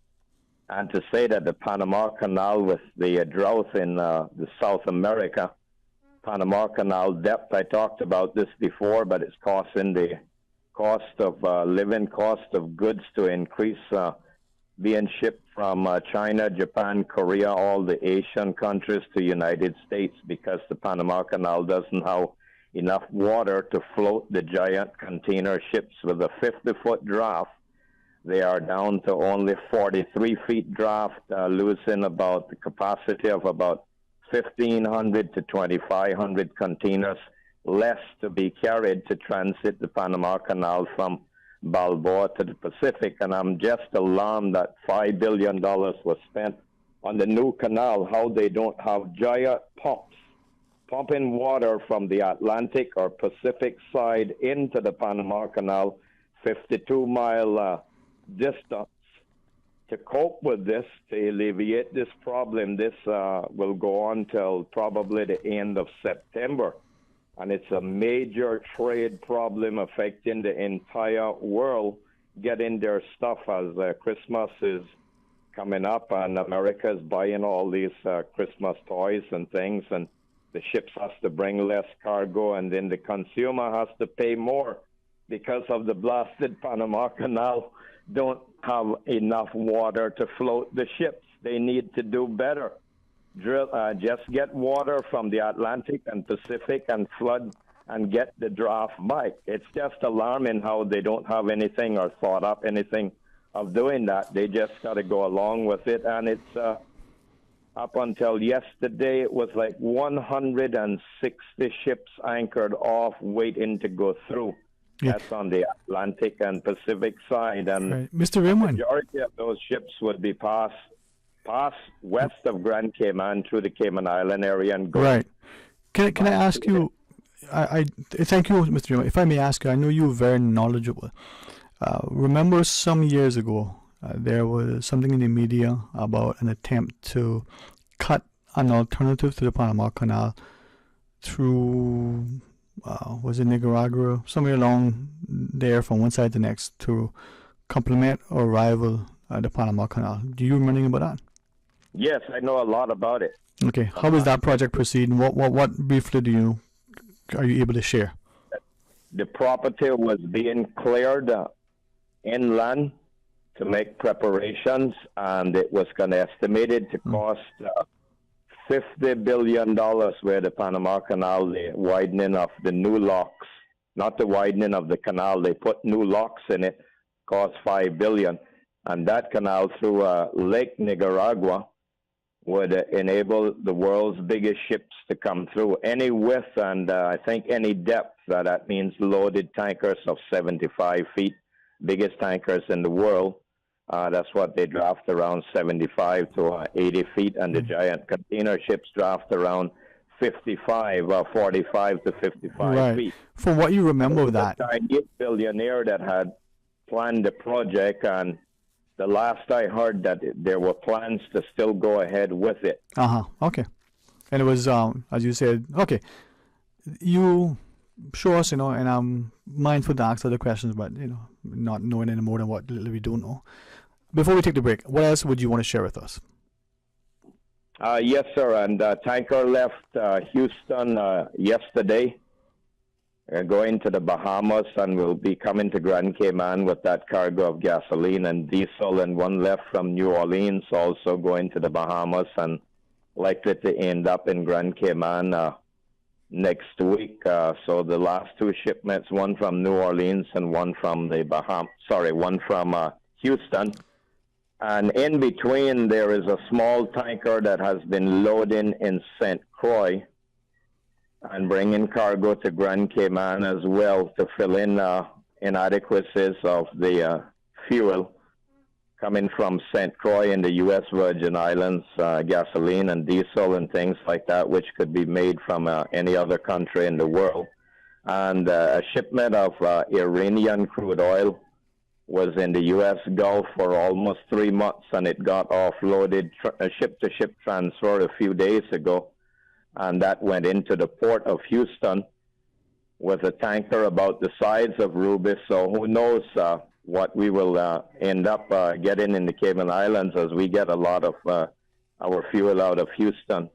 And to say that the Panama Canal, with the drought in the South America, Panama Canal depth, I talked about this before, but it's causing the cost of living, cost of goods to increase, being shipped from China, Japan, Korea, all the Asian countries to United States, because the Panama Canal doesn't have enough water to float the giant container ships with a 50-foot draft. They are down to only 43 feet draft, losing about the capacity of about 1,500 to 2,500 containers less to be carried to transit the Panama Canal from Balboa to the Pacific. And I'm just alarmed that $5 billion was spent on the new canal, how they don't have giant pumps pumping water from the Atlantic or Pacific side into the Panama Canal, 52-mile distance. To cope with this, to alleviate this problem, this will go on till probably the end of September. And it's a major trade problem affecting the entire world, getting their stuff as Christmas is coming up and America is buying all these Christmas toys and things, and the ships has to bring less cargo, and then the consumer has to pay more because of the blasted Panama Canal. Don't have enough water to float the ships. They need to do better. Just get water from the Atlantic and Pacific and flood and get the draft back. It's just alarming how they don't have anything or thought up anything of doing that. They just got to go along with it. And it's up until yesterday, it was like 160 ships anchored off waiting to go through. Yeah. That's on the Atlantic and Pacific side. And
right. Mr. Raymond,
the majority of those ships would be passed west of Grand Cayman through the Cayman Island area and go.
Right. Can I ask you? I thank you, Mr. Raymond. If I may ask you, I know you're very knowledgeable. Remember some years ago, there was something in the media about an attempt to cut an alternative to the Panama Canal through, was it Nicaragua, somewhere along there from one side to the next to complement or rival the Panama Canal. Do you remember anything about that?
Yes, I know a lot about it.
Okay, how is that project proceeding? What briefly are you able to share?
The property was being cleared inland to make preparations, and it was estimated to cost $50 billion where the Panama Canal, the widening of the new locks, not the widening of the canal, they put new locks in it, cost $5 billion. And that canal through Lake Nicaragua would enable the world's biggest ships to come through. Any width and I think any depth, that means loaded tankers of 75 feet, biggest tankers in the world. That's what they draft, around 75 to 80 feet, and the giant container ships draft around 45 to 55 feet.
From what you remember of that,
a billionaire that had planned the project, and the last I heard that there were plans to still go ahead with it.
Okay. And it was, as you said, okay. You show us, and I'm mindful to ask other questions, but, not knowing any more than what little we do know. Before we take the break, what else would you want to share with us?
Yes, sir. And tanker left Houston yesterday, going to the Bahamas, and will be coming to Grand Cayman with that cargo of gasoline and diesel, and one left from New Orleans, also going to the Bahamas, and likely to end up in Grand Cayman next week. So the last two shipments, one from New Orleans and one from one from Houston. And in between, there is a small tanker that has been loading in St. Croix and bringing cargo to Grand Cayman as well to fill in inadequacies of the fuel coming from St. Croix in the U.S. Virgin Islands, gasoline and diesel and things like that, which could be made from any other country in the world. And a shipment of Iranian crude oil was in the U.S. Gulf for almost 3 months, and it got offloaded, ship-to-ship transfer a few days ago, and that went into the port of Houston with a tanker about the size of Ruby. So who knows what we will end up getting in the Cayman Islands, as we get a lot of our fuel out of Houston.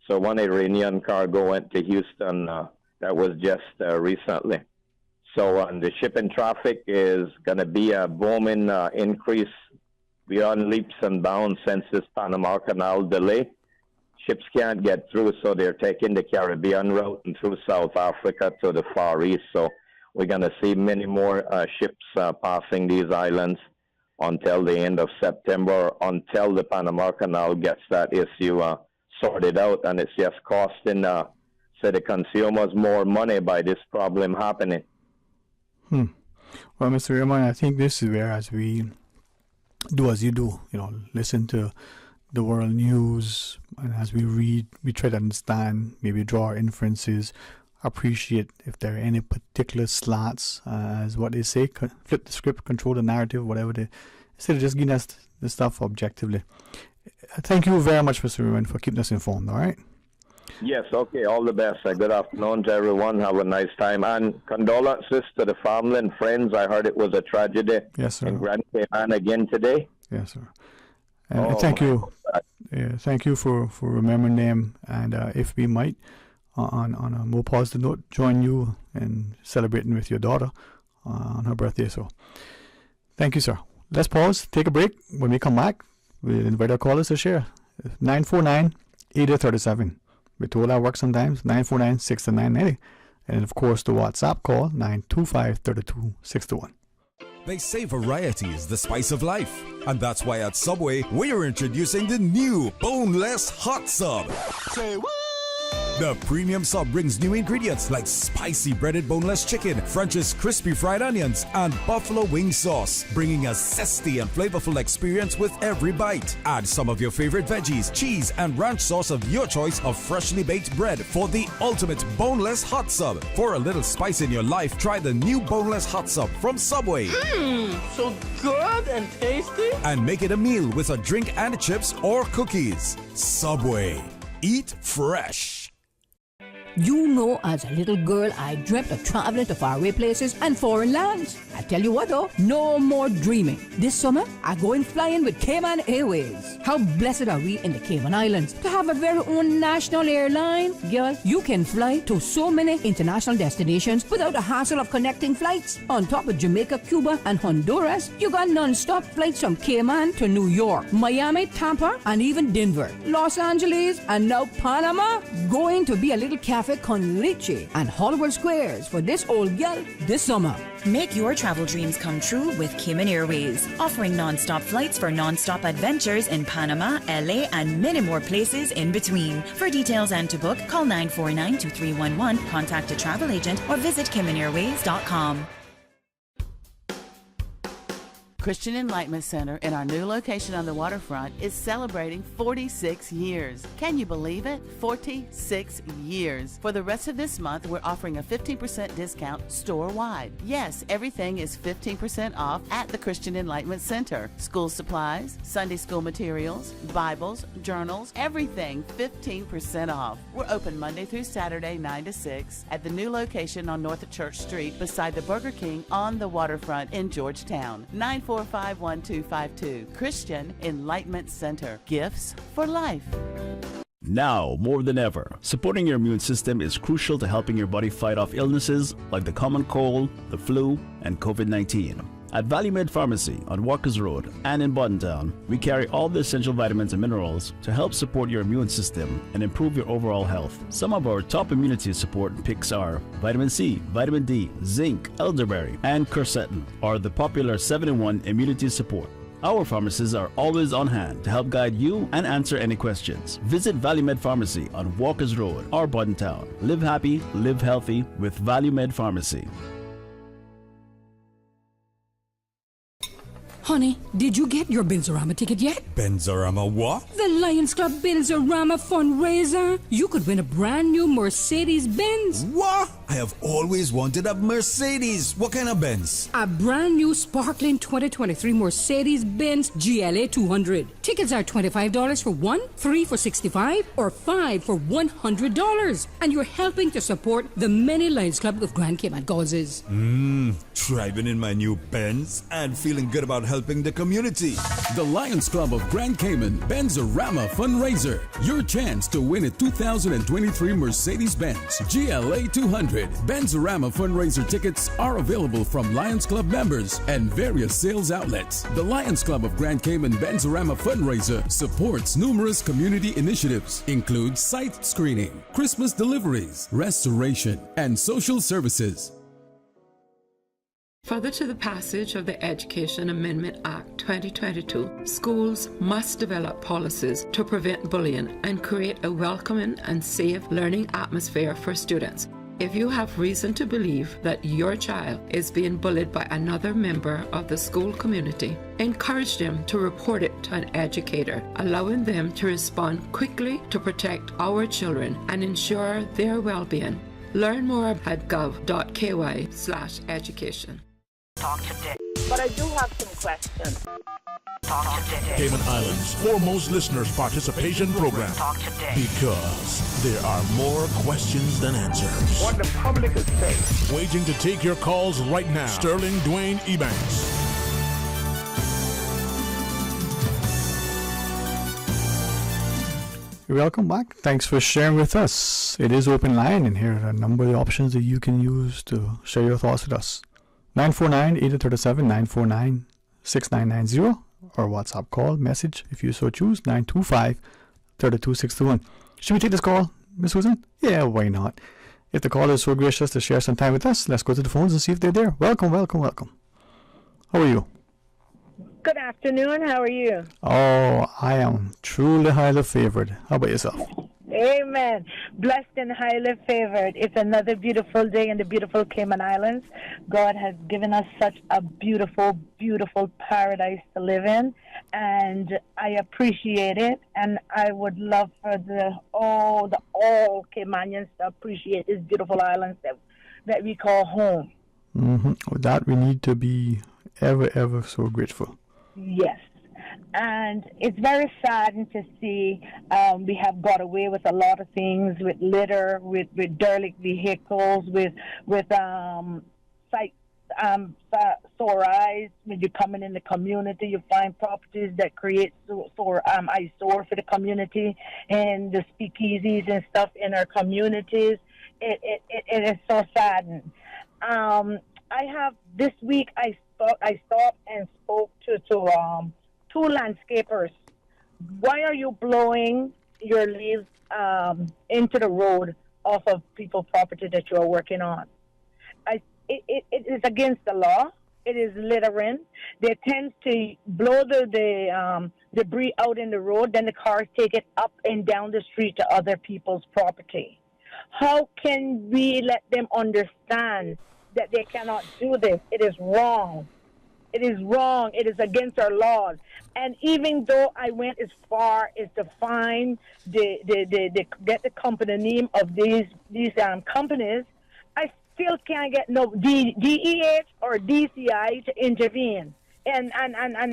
So one Iranian cargo went to Houston that was just recently. So the shipping traffic is going to be a booming increase beyond leaps and bounds since this Panama Canal delay. Ships can't get through, so they're taking the Caribbean route and through South Africa to the Far East. So we're going to see many more ships passing these islands until the end of September, until the Panama Canal gets that issue sorted out. And it's just costing the consumers more money by this problem happening.
Well, Mr. Raymond, I think this is where, as we do as you do, listen to the world news, and as we read, we try to understand, maybe draw our inferences, appreciate if there are any particular slants, as what they say, flip the script, control the narrative, whatever the instead of just giving us the stuff objectively. Thank you very much, Mr. Ruben, for keeping us informed, all right?
Yes, okay, all the best. Good afternoon to everyone. Have a nice time. And condolences to the family and friends. I heard it was a tragedy in Grand Cayman again today.
Yes, sir. And thank you. Thank you for remembering them. And if we might, on a more positive note, join you in celebrating with your daughter on her birthday. So thank you, sir. Let's pause, take a break. When we come back, we'll invite our callers to share. 949-8037. We told our work sometimes, 949-6990. And of course, the WhatsApp call, 925-3261.
They say variety is the spice of life. And that's why at Subway, we're introducing the new Boneless Hot Sub. Say what? The premium sub brings new ingredients like spicy breaded boneless chicken, French's crispy fried onions, and buffalo wing sauce, bringing a zesty and flavorful experience with every bite. Add some of your favorite veggies, cheese, and ranch sauce of your choice of freshly baked bread for the ultimate boneless hot sub. For a little spice in your life, try the new Boneless Hot Sub from Subway.
So good and tasty.
And make it a meal with a drink and chips or cookies. Subway. Eat fresh.
You know, as a little girl, I dreamt of traveling to faraway places and foreign lands. I tell you what though, no more dreaming. This summer, I'm going flying with Cayman Airways. How blessed are we in the Cayman Islands to have a very own national airline? Girl, you can fly to so many international destinations without the hassle of connecting flights. On top of Jamaica, Cuba, and Honduras, you got non-stop flights from Cayman to New York, Miami, Tampa, and even Denver, Los Angeles, and now Panama. Going to be a little cafe con leche and Hollywood Squares for this old gal this summer.
Make your travel dreams come true with Cayman Airways, offering non-stop flights for non-stop adventures in Panama, LA, and many more places in between. For details and to book, call 949-2311, contact a travel agent, or visit CaymanAirways.com.
Christian Enlightenment Center in our new location on the waterfront is celebrating 46 years. Can you believe it? 46 years. For the rest of this month, we're offering a 15% discount store-wide. Yes, everything is 15% off at the Christian Enlightenment Center. School supplies, Sunday school materials, Bibles, journals, everything 15% off. We're open Monday through Saturday, 9 to 6 at the new location on North Church Street beside the Burger King on the waterfront in Georgetown. 945-1252. Christian Enlightenment Center. Gifts for life.
Now, more than ever, supporting your immune system is crucial to helping your body fight off illnesses like the common cold, the flu, and COVID-19. At ValueMed Pharmacy on Walkers Road and in Boddentown, we carry all the essential vitamins and minerals to help support your immune system and improve your overall health. Some of our top immunity support picks are vitamin C, vitamin D, zinc, elderberry, and quercetin are the popular 7-in-1 immunity support. Our pharmacists are always on hand to help guide you and answer any questions. Visit ValueMed Pharmacy on Walkers Road or Boddentown. Live happy, live healthy with ValueMed Pharmacy.
Honey, did you get your Benzorama ticket yet?
Benzorama what?
The Lions Club Benzorama fundraiser. You could win a brand new Mercedes-Benz.
What? I have always wanted a Mercedes. What kind of Benz?
A brand new sparkling 2023 Mercedes-Benz GLA 200. Tickets are $25 for one, $3 for $65, or $5 for $100. And you're helping to support the many Lions Club of Grand Cayman causes.
Driving in my new Benz and feeling good about helping the community.
The Lions Club of Grand Cayman Benzorama Fundraiser. Your chance to win a 2023 Mercedes-Benz GLA 200. Benzorama fundraiser tickets are available from Lions Club members and various sales outlets. The Lions Club of Grand Cayman Benzorama fundraiser supports numerous community initiatives, include site screening, Christmas deliveries, restoration, and social services.
Further to the passage of the Education Amendment Act 2022, schools must develop policies to prevent bullying and create a welcoming and safe learning atmosphere for students. If you have reason to believe that your child is being bullied by another member of the school community, encourage them to report it to an educator, allowing them to respond quickly to protect our children and ensure their well-being. Learn more at gov.ky/education.
Talk today. But I do have some questions. Talk today.
Cayman Islands' foremost listeners participation program.
Talk today.
Because there are more questions than answers.
What the public is saying.
Waiting to take your calls right now. Sterling Dwayne Ebanks.
Welcome back. Thanks for sharing with us. It is open line, and here are a number of the options that you can use to share your thoughts with us. 949-8037, 949-6990, or WhatsApp call, message, if you so choose, 925-32621. Should we take this call, Miss Susan? Yeah, why not? If the caller is so gracious to share some time with us, let's go to the phones and see if they're there. Welcome. How are you?
Good afternoon. How are you?
Oh, I am truly highly favored. How about yourself?
Amen. Blessed and highly favored. It's another beautiful day in the beautiful Cayman Islands. God has given us such a beautiful, beautiful paradise to live in, and I appreciate it. And I would love for all Caymanians to appreciate this beautiful island that we call home.
With that, we need to be ever so grateful.
Yes. And it's very saddening to see we have got away with a lot of things, with litter, with derelict vehicles, with sore eyes. When you're coming in the community, you find properties that create eyesore for the community, and the speakeasies and stuff in our communities. It is so saddening. This week I stopped and spoke to two landscapers. Why are you blowing your leaves into the road off of people's property that you are working on? It is against the law. It is littering. They tend to blow the debris out in the road, then the cars take it up and down the street to other people's property. How can we let them understand that they cannot do this? It is wrong. It is wrong. It is against our laws. And even though I went as far as to find get the company name of these companies, I still can't get no DEH or DCI to intervene. And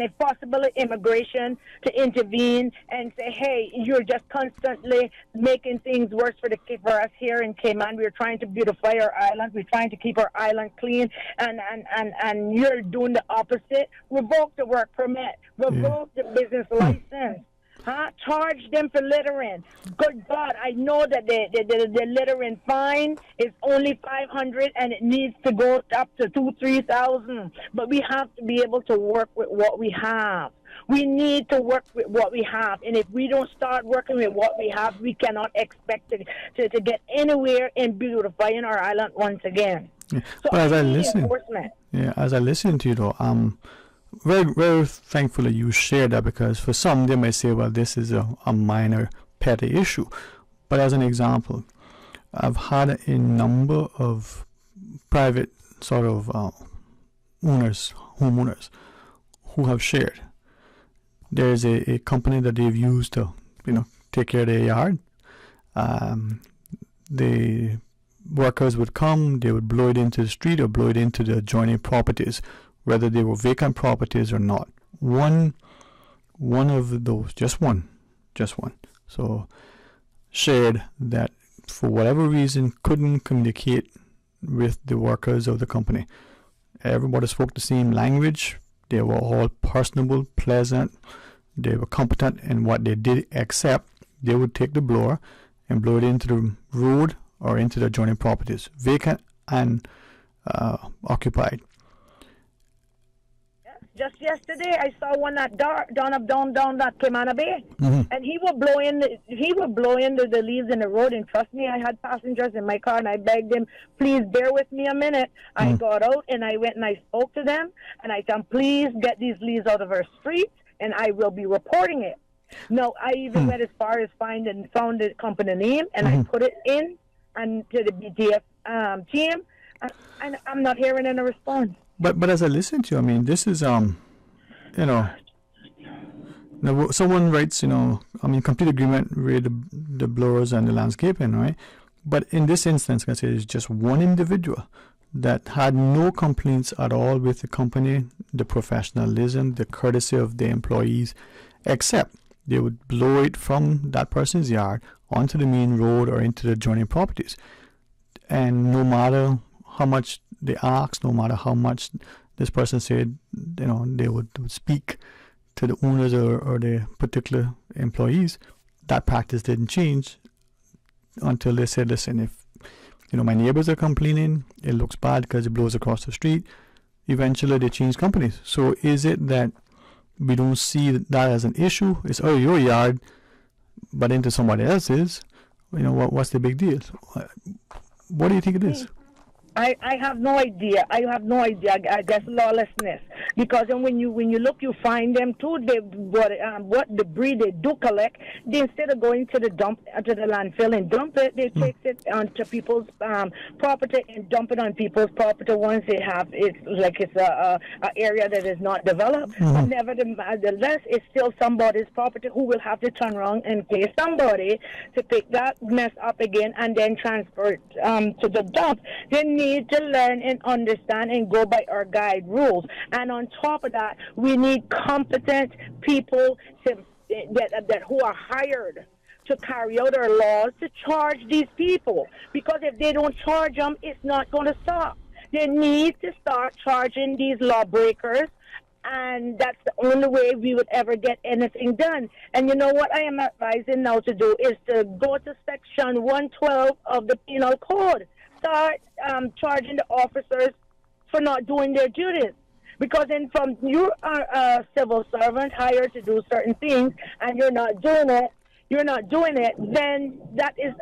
if possible, immigration to intervene and say, hey, you're just constantly making things worse for us here in Cayman. We're trying to beautify our island. We're trying to keep our island clean, and you're doing the opposite. Revoke the work permit. Revoke the business license. Charge them for littering. Good God, I know that the littering fine is only $500 and it needs to go up to $2,000-3,000. But we have to be able to work with what we have. We need to work with what we have, and if we don't start working with what we have, we cannot expect to get anywhere in beautifying our island once again.
Yeah.
So
but as I listen to you, though, very, very thankful that you shared that, because for some they might say, well, this is a minor petty issue. But as an example, I've had a number of private sort of homeowners who have shared. There's a company that they've used to, take care of their yard. The workers would come, they would blow it into the street or blow it into the adjoining properties, whether they were vacant properties or not. One of those, just one, so shared that for whatever reason couldn't communicate with the workers of the company. Everybody spoke the same language. They were all personable, pleasant. They were competent in what they did, except they would take the blower and blow it into the road or into the adjoining properties, vacant and occupied.
Just yesterday, I saw one at down that Cayman Bay, and he was blowing the leaves in the road. And trust me, I had passengers in my car, and I begged them, please bear with me a minute. I got out and I went and I spoke to them, and I said, please get these leaves out of our street, and I will be reporting it. No, I even went as far as found the company name, and I put it in and to the BTF team, and I'm not hearing any response.
But as I listen to you, I mean, this is now someone writes, complete agreement with the blowers and the landscaping, right? But in this instance, I say it's just one individual that had no complaints at all with the company, the professionalism, the courtesy of the employees, except they would blow it from that person's yard onto the main road or into the adjoining properties. And no matter how much they asked, no matter how much this person said, they would speak to the owners or the particular employees, that practice didn't change until they said, listen, if my neighbors are complaining, it looks bad because it blows across the street. Eventually they change companies. So is it that we don't see that as an issue? It's your yard, but into somebody else's. What's the big deal? What do you think it is?
I have no idea. I guess lawlessness, because when you look, you find them too. What debris they do collect, instead of going to the landfill and dump it, they take it onto people's property and dump it on people's property once they have it's a area that is not developed. But nevertheless, it's still somebody's property who will have to turn around and pay somebody to pick that mess up again and then transfer it to the dump. They need to learn and understand and go by our guide rules. And on top of that, we need competent people that who are hired to carry out our laws to charge these people. Because if they don't charge them, it's not going to stop. They need to start charging these lawbreakers, and that's the only way we would ever get anything done. And you know what I am advising now to do is to go to Section 112 of the Penal Code. Start charging the officers for not doing their duties. Because from you are a civil servant hired to do certain things, and you're not doing it, then that is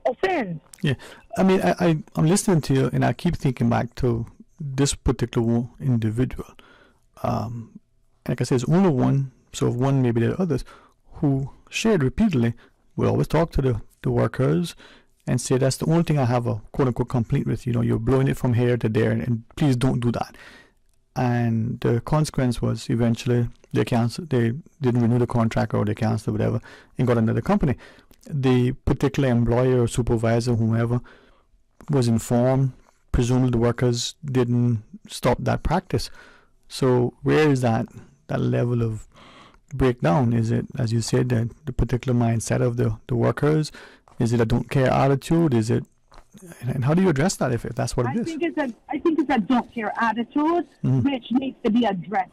offense.
Yeah, I mean, I'm listening to you, and I keep thinking back to this particular individual. Like I said, it's only one, so one, maybe there are others, who shared repeatedly, will always talk to the workers and say, that's the only thing I have a quote-unquote complaint with. You're blowing it from here to there, and please don't do that. And the consequence was eventually they didn't renew the contract, or they canceled whatever, and got another company. The particular employer or supervisor, whomever, was informed. Presumably the workers didn't stop that practice. So where is that level of breakdown? Is it, as you said, the particular mindset of the workers? Is it a don't care attitude? Is it, and how do you address that if that's what it is?
I think it's a don't care attitude, which needs to be addressed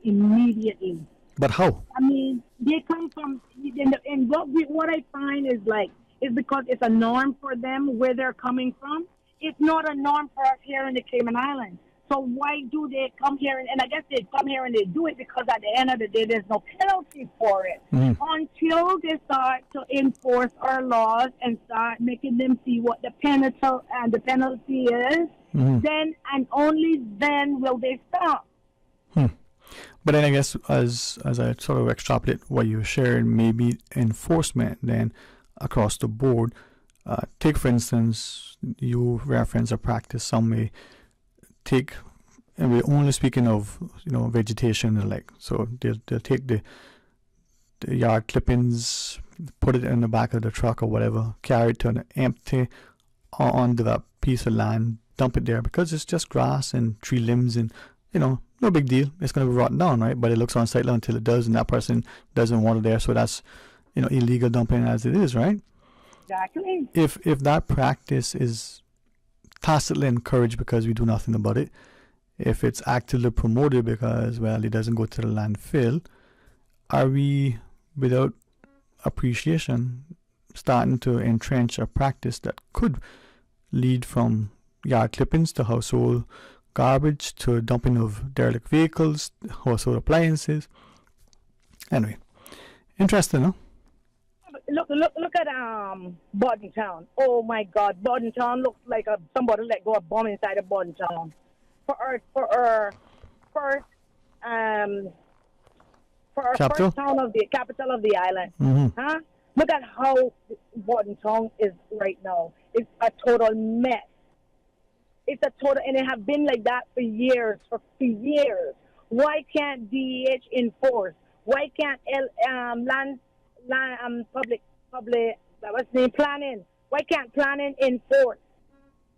immediately.
But how?
I mean, they come from, and what I find is because it's a norm for them where they're coming from. It's not a norm for us here in the Cayman Islands. So why do they come here? And I guess they come here and they do it because at the end of the day, there's no penalty for it. Until they start to enforce our laws and start making them see what the penalty is, then and only then will they stop.
But then I guess as I sort of extrapolate what you're sharing, maybe enforcement then across the board. Take, for instance, you reference a practice some may take, and we're only speaking of vegetation and so they'll take the yard clippings, put it in the back of the truck or whatever, carry it to an empty onto that piece of land, dump it there because it's just grass and tree limbs and no big deal. It's going to be rotten down, right? But it looks unsightly until it does, and that person doesn't want it there, so that's illegal dumping as it is, right?
Exactly.
If that practice is tacitly encouraged because we do nothing about it, if it's actively promoted because it doesn't go to the landfill, are we, without appreciation, starting to entrench a practice that could lead from yard clippings to household garbage to dumping of derelict vehicles, household appliances? Anyway, interesting, huh?
Look at Bordentown. Oh my God, Bordentown looks like somebody let go a bomb inside of Bordentown. For our first first town of the capital of the island. Huh? Look at how Bordentown is right now. It's a total mess. And it has been like that for years. Why can't DEH enforce? Why can't public planning? Why can't planning enforce?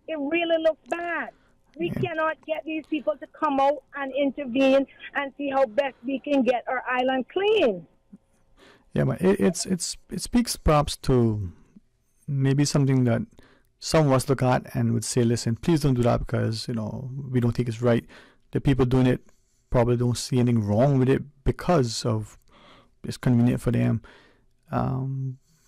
It really looks bad. We cannot get these people to come out and intervene and see how best we can get our island clean.
Yeah, but it speaks perhaps to maybe something that some of us look at and would say, listen, please don't do that because, we don't think it's right. The people doing it probably don't see anything wrong with it because of it's convenient for them.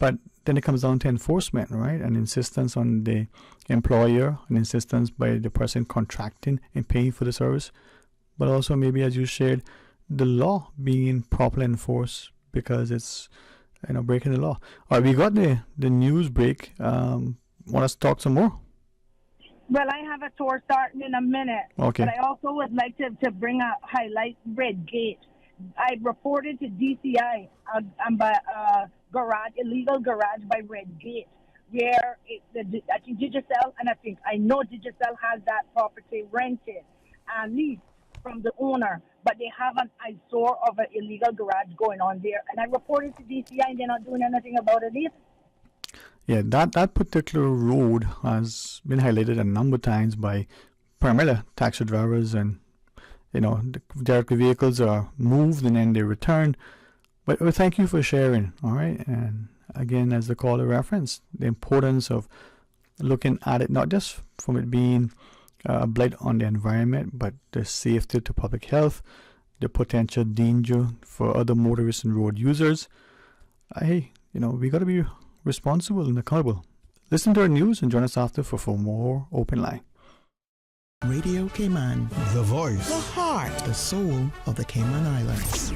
But then it comes down to enforcement, right? An insistence on the employer, an insistence by the person contracting and paying for the service. But also maybe, as you shared, the law being properly enforced because it's breaking the law. All right, we got the news break. Want us to talk some more?
Well, I have a tour starting in a minute.
Okay.
But I also would like to highlight Red Gate. I reported to DCI illegal garage by Red Gate, where I think Digicel, and I know Digicel has that property rented and leased from the owner, but they have an eyesore of an illegal garage going on there. And I reported to DCI, and they're not doing anything about it either.
Yeah, that particular road has been highlighted a number of times by primarily taxi drivers, and their vehicles are moved and then they return. But thank you for sharing, all right? And again, as the caller referenced, the importance of looking at it not just from it being a blight on the environment, but the safety to public health, the potential danger for other motorists and road users. We got to be responsible and accountable. Listen to our news and join us after for more Open Line.
Radio Cayman,
the voice,
the heart, the soul of the Cayman Islands.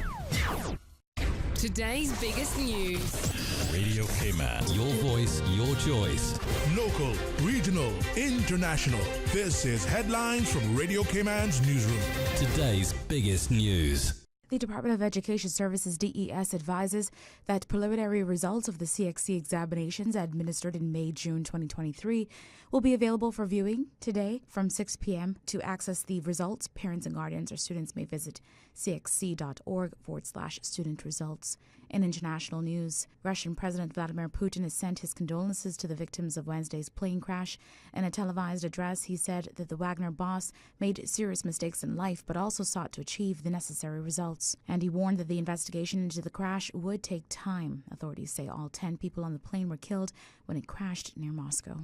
Today's biggest news.
Radio Cayman, your voice, your choice. Local, regional, international. This is headlines from Radio Cayman's newsroom.
Today's biggest news.
The Department of Education Services DES advises that preliminary results of the CXC examinations administered in May-June 2023 will be available for viewing today from 6 p.m. To access the results, parents and guardians or students may visit cxc.org/student results. In international news, Russian President Vladimir Putin has sent his condolences to the victims of Wednesday's plane crash. In a televised address, he said that the Wagner boss made serious mistakes in life but also sought to achieve the necessary results. And he warned that the investigation into the crash would take time. Authorities say all 10 people on the plane were killed when it crashed near Moscow.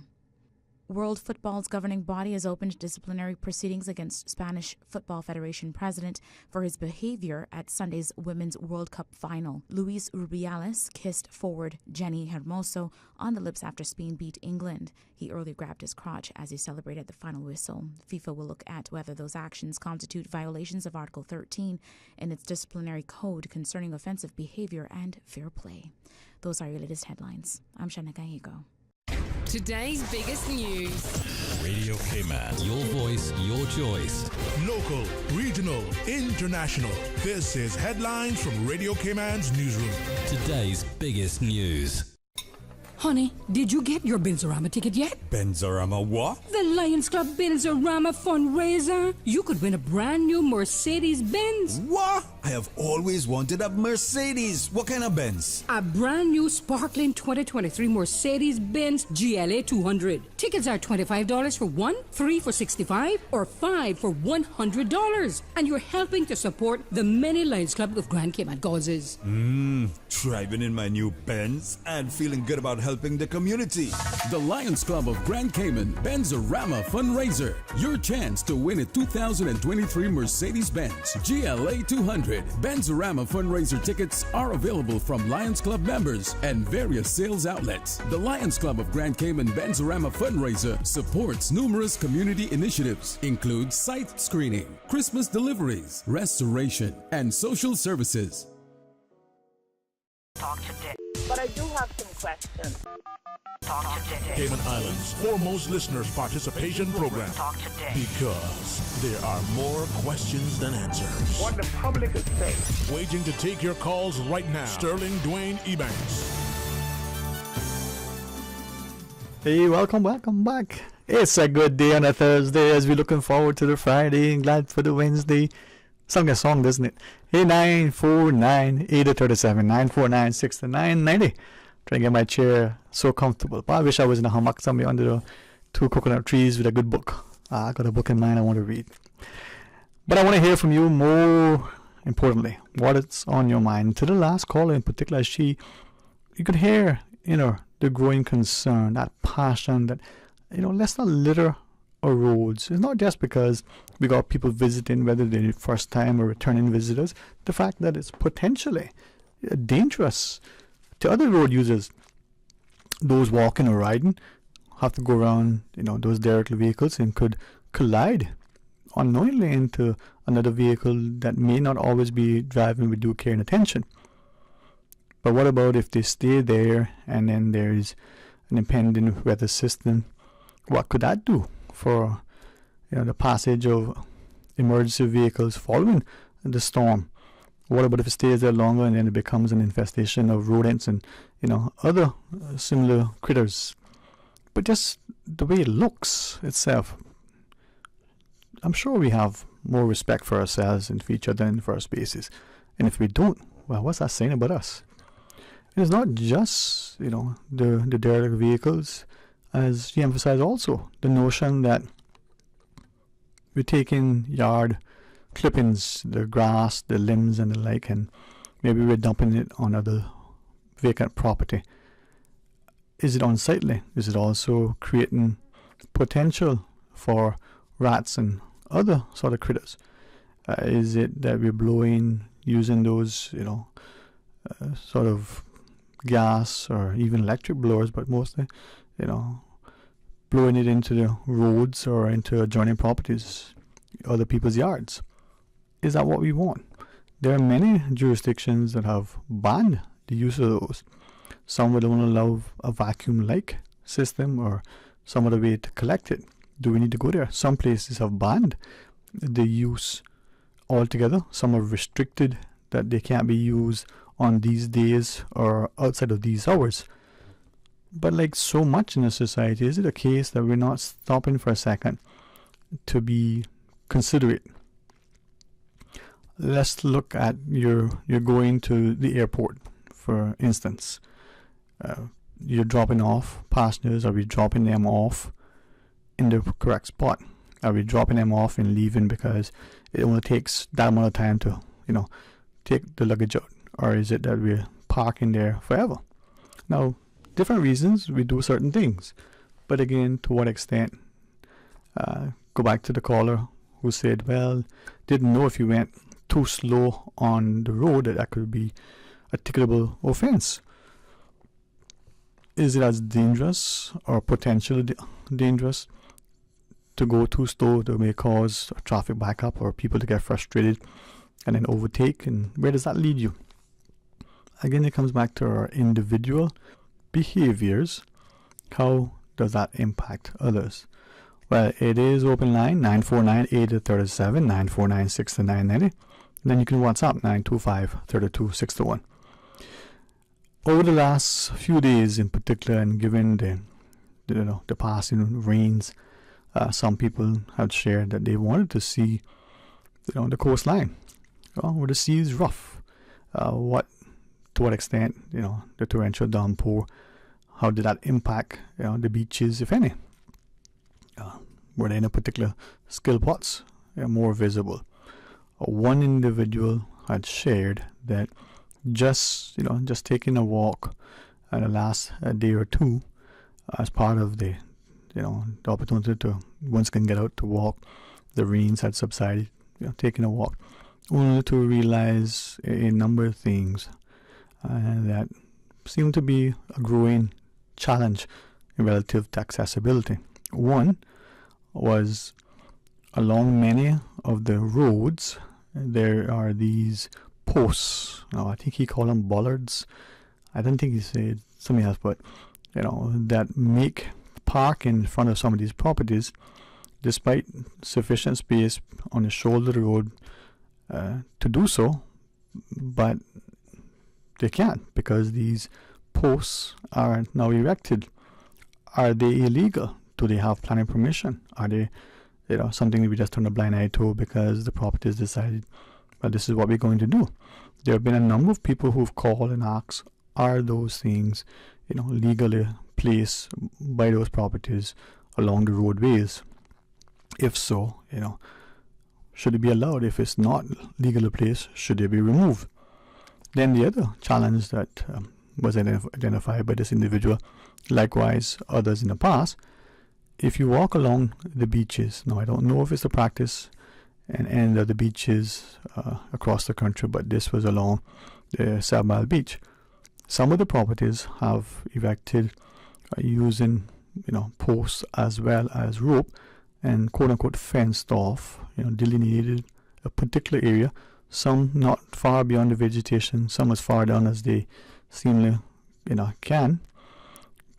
World Football's governing body has opened disciplinary proceedings against Spanish Football Federation president for his behavior at Sunday's Women's World Cup final. Luis Rubiales kissed forward Jenny Hermoso on the lips after Spain beat England. He earlier grabbed his crotch as he celebrated the final whistle. FIFA will look at whether those actions constitute violations of Article 13 in its disciplinary code concerning offensive behavior and fair play. Those are your latest headlines. I'm Shana Gallego.
Today's biggest news.
Radio Cayman, your voice, your choice. Local, regional, international. This is headlines from Radio Cayman's newsroom.
Today's biggest news.
Honey, did you get your Benzorama ticket yet?
Benzorama what?
The Lions Club Benzorama fundraiser. You could win a brand new Mercedes-Benz.
What? I have always wanted a Mercedes. What kind of Benz?
A brand new sparkling 2023 Mercedes-Benz GLA 200. Tickets are $25 for one, $3 for $65, or $5 for $100. And you're helping to support the many Lions Club of Grand Cayman causes.
Driving in my new Benz and feeling good about helping the community.
The Lions Club of Grand Cayman Benzorama fundraiser. Your chance to win a 2023 Mercedes-Benz GLA 200. Benzorama fundraiser tickets are available from Lions Club members and various sales outlets. The Lions Club of Grand Cayman Benzorama fundraiser supports numerous community initiatives, include site screening, Christmas deliveries, restoration, and social services.
Talk today.
But I do have some questions.
Talk today.
Cayman Islands' foremost listeners' participation program.
Talk today.
Because there are more questions than answers.
What the public is saying.
Waiting to take your calls right now. Sterling Dwayne Ebanks.
Hey, welcome back. It's a good day on a Thursday as we're looking forward to the Friday and glad for the Wednesday. Sung a song, doesn't it? Hey, 949-8037, 949-6990. Trying to get my chair so comfortable. But I wish I was in a hammock somewhere under the 2 coconut trees with a good book. I got a book in mind I want to read. But I want to hear from you more importantly, what is on your mind. To the last caller in particular, you could hear, the growing concern, that passion that, let's not litter our roads. It's not just because we got people visiting, whether they're first time or returning visitors. The fact that it's potentially dangerous to other road users. Those walking or riding have to go around, those derelict vehicles and could collide unknowingly into another vehicle that may not always be driving with due care and attention. But what about if they stay there and then there's an impending weather system? What could that do for the passage of emergency vehicles following the storm? What about if it stays there longer and then it becomes an infestation of rodents and other similar critters? But just the way it looks itself, I'm sure we have more respect for ourselves and for each other in the first basis. And if we don't, well, what's that saying about us? It's not just the derelict vehicles, as she emphasized also the notion that we're taking yard clippings, the grass, the limbs and the like, and maybe we're dumping it on other vacant property. Is it unsightly? Is it also creating potential for rats and other sort of critters? Is it that we're blowing using those sort of gas or even electric blowers, but mostly blowing it into the roads or into adjoining properties, other people's yards? Is that what we want? There are many jurisdictions that have banned the use of those. Some would only allow a vacuum-like system or some other way to collect it. Do we need to go there? Some places have banned the use altogether. Some have restricted that they can't be used on these days or outside of these hours. But like so much in a society, is it a case that we're not stopping for a second to be considerate? Let's look at you're going to the airport, for instance. You're dropping off passengers. Are we dropping them off in the correct spot? Are we dropping them off and leaving because it only takes that amount of time to take the luggage out? Or is it that we're parking there forever? Now, different reasons we do certain things, but again, to what extent? Go back to the caller who said, well, didn't know if you went too slow on the road that could be a ticketable offense. Is it as dangerous or potentially dangerous to go too slow that may cause a traffic backup or people to get frustrated and then overtake? And where does that lead you? Again, it comes back to our individual behaviors. How does that impact others? Well, it is open line 949-837, 949-6990. Then you can WhatsApp 925-3261. Over the last few days in particular, and given the passing rains, some people have shared that they wanted to see the coastline, where the sea is rough. To what extent, the torrential downpour, how did that impact the beaches, if any? Were there any particular skill pots more visible? One individual had shared that just taking a walk in the last day or two as part of the opportunity to once can get out to walk, the rains had subsided, taking a walk, only to realize a number of things that seemed to be a growing challenge relative to accessibility. One was along many of the roads there are these posts. I think he called them bollards. I don't think he said something else, but that make park in front of some of these properties, despite sufficient space on the shoulder of the road to do so, but they can't because these posts are now erected. Are they illegal? Do they have planning permission? Are they something that we just turn a blind eye to because the property has decided, well, this is what we're going to do? There have been a number of people who've called and asked, are those things legally placed by those properties? along the roadways? If so, should it be allowed? If it's not legally placed, should they be removed? Then the other challenge that was identified by this individual, likewise others in the past, if you walk along the beaches, now I don't know if it's a practice and end of the beaches across the country, but this was along the 7 Mile Beach. Some of the properties have erected using posts as well as rope and quote unquote fenced off, delineated a particular area, some not far beyond the vegetation, some as far down as they seemingly can,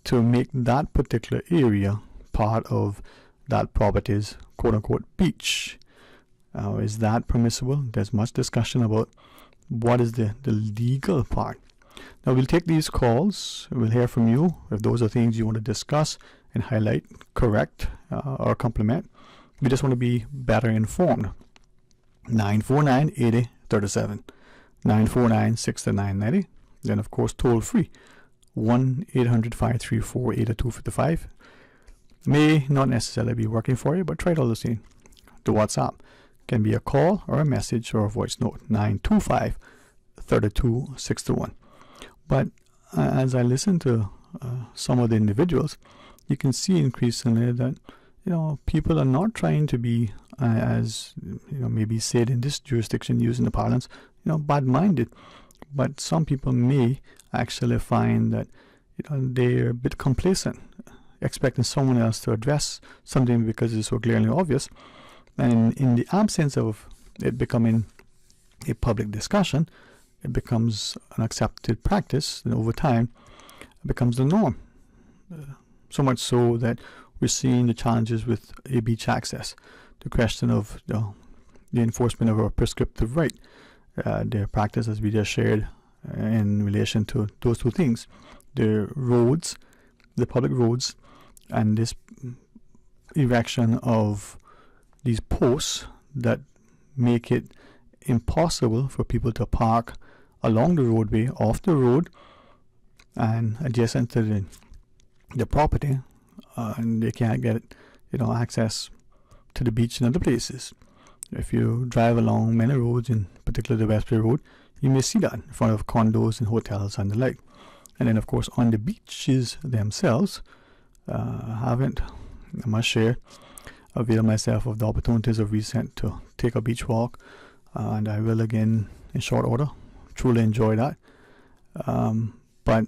to make that particular area part of that property's quote unquote beach. Is that permissible? There's much discussion about what is the legal part. Now we'll take these calls. We'll hear from you if those are things you want to discuss and highlight, correct, or compliment. We just want to be better informed. 949-8037, 949-6990. Then of course toll free 1-800-534-8255. May not necessarily be working for you, but try it all the same. The WhatsApp can be a call or a message or a voice note, 925-3261. But as I listen to some of the individuals, you can see increasingly that people are not trying to be as maybe said in this jurisdiction using the parlance, bad-minded, but some people may actually find that they're a bit complacent, expecting someone else to address something because it's so clearly obvious, and in the absence of it becoming a public discussion, it becomes an accepted practice, and over time it becomes the norm. So much so that we're seeing the challenges with a beach access, the question of the enforcement of our prescriptive right, the practice as we just shared in relation to those two things, the roads, the public roads, and this erection of these posts that make it impossible for people to park along the roadway, off the road, and adjacent to the property, and they can't get access to the beach and other places. If you drive along many roads, in particular the Westbury Road, you may see that in front of condos and hotels and the like. And then of course on the beaches themselves, I must share, avail myself of the opportunities of recent to take a beach walk, and I will again in short order. Truly enjoy that, but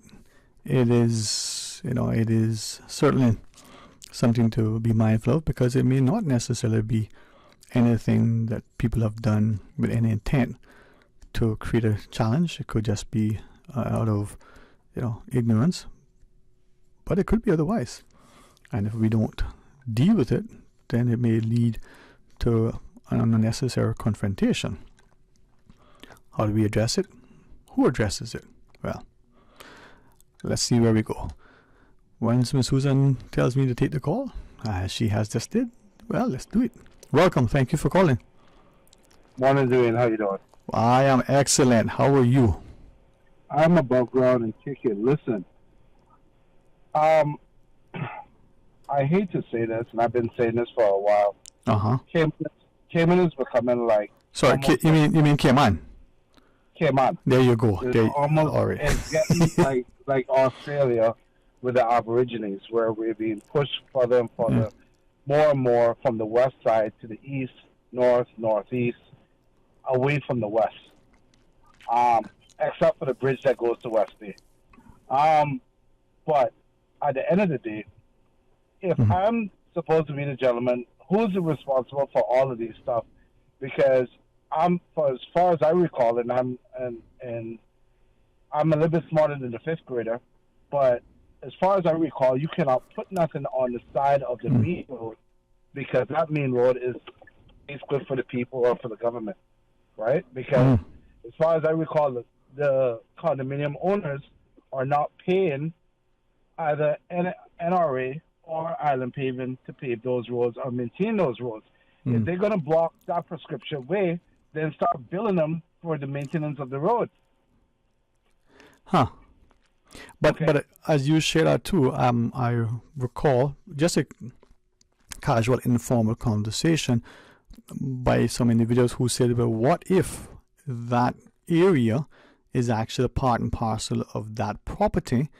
it is certainly something to be mindful of, because it may not necessarily be anything that people have done with any intent to create a challenge. It could just be out of ignorance, but it could be otherwise, and if we don't deal with it, then it may lead to an unnecessary confrontation. How do we address it? Who addresses it? Well, let's see where we go. Once Ms. Susan tells me to take the call, as she has just did, well, let's do it. Welcome. Thank you for calling.
Morning, Dwayne. How you doing?
I am excellent. How are you?
I'm above ground and kicking. Listen, I hate to say this, and I've been saying this for a while. Cayman is becoming like...
Sorry, you mean Cayman?
Cayman.
There you go.
It's getting like Australia with the Aborigines, where we're being pushed further and further, more and more from the west side to the east, north, northeast, away from the west. Except for the bridge that goes to West Bay. But at the end of the day, if I'm supposed to be the gentleman, who's responsible for all of these stuff? Because for as far as I recall, and I'm a little bit smarter than the fifth grader, but as far as I recall, you cannot put nothing on the side of the main road, because that main road is good for the people or for the government, right? Because as far as I recall, the condominium owners are not paying either NRA or Island Paving to pave those roads or maintain those roads. If they're going to block that prescription way, then start billing them for the maintenance of the road.
But as you share that too, I recall, just casual, informal conversation by some individuals who said, well, what if that area is actually a part and parcel of that property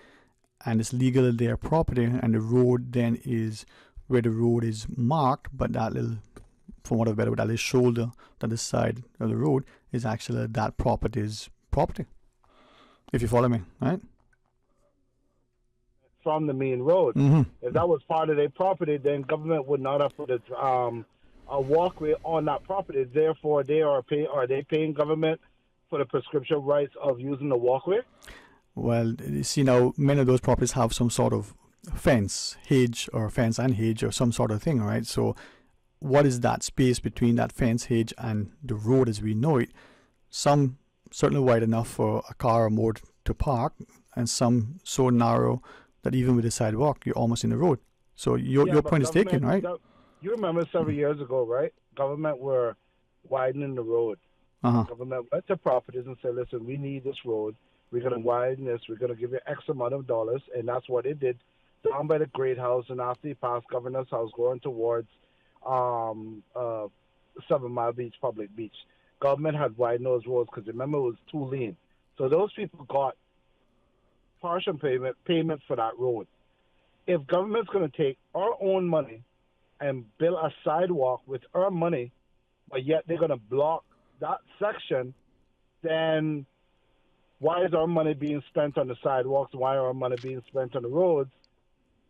and it's legally their property, and the road then is where the road is marked, but that little, for want of a better word, that little shoulder that is side of the road is actually that property's property. If you follow me, right?
From the main road.
Mm-hmm.
If that was part of their property, then government would not have put a walkway on that property. Therefore, are they paying government for the prescription rights of using the walkway?
Well, you see now, many of those properties have some sort of fence and hedge or some sort of thing, right? So what is that space between that fence, hedge, and the road as we know it? Some certainly wide enough for a car or more to park, and some so narrow that even with the sidewalk, you're almost in the road. So your point is taken, right?
You remember several years ago, right? Government were widening the road.
Uh-huh.
Government went to properties and said, listen, we need this road. We're going to widen this. We're going to give you X amount of dollars. And that's what it did down by the Great House, and after you pass Governor's House going towards 7 Mile Beach, Public Beach. Government had widened those roads because remember it was too lean. So those people got partial payment for that road. If government's going to take our own money and build a sidewalk with our money, but yet they're going to block that section, then why is our money being spent on the sidewalks? Why are our money being spent on the roads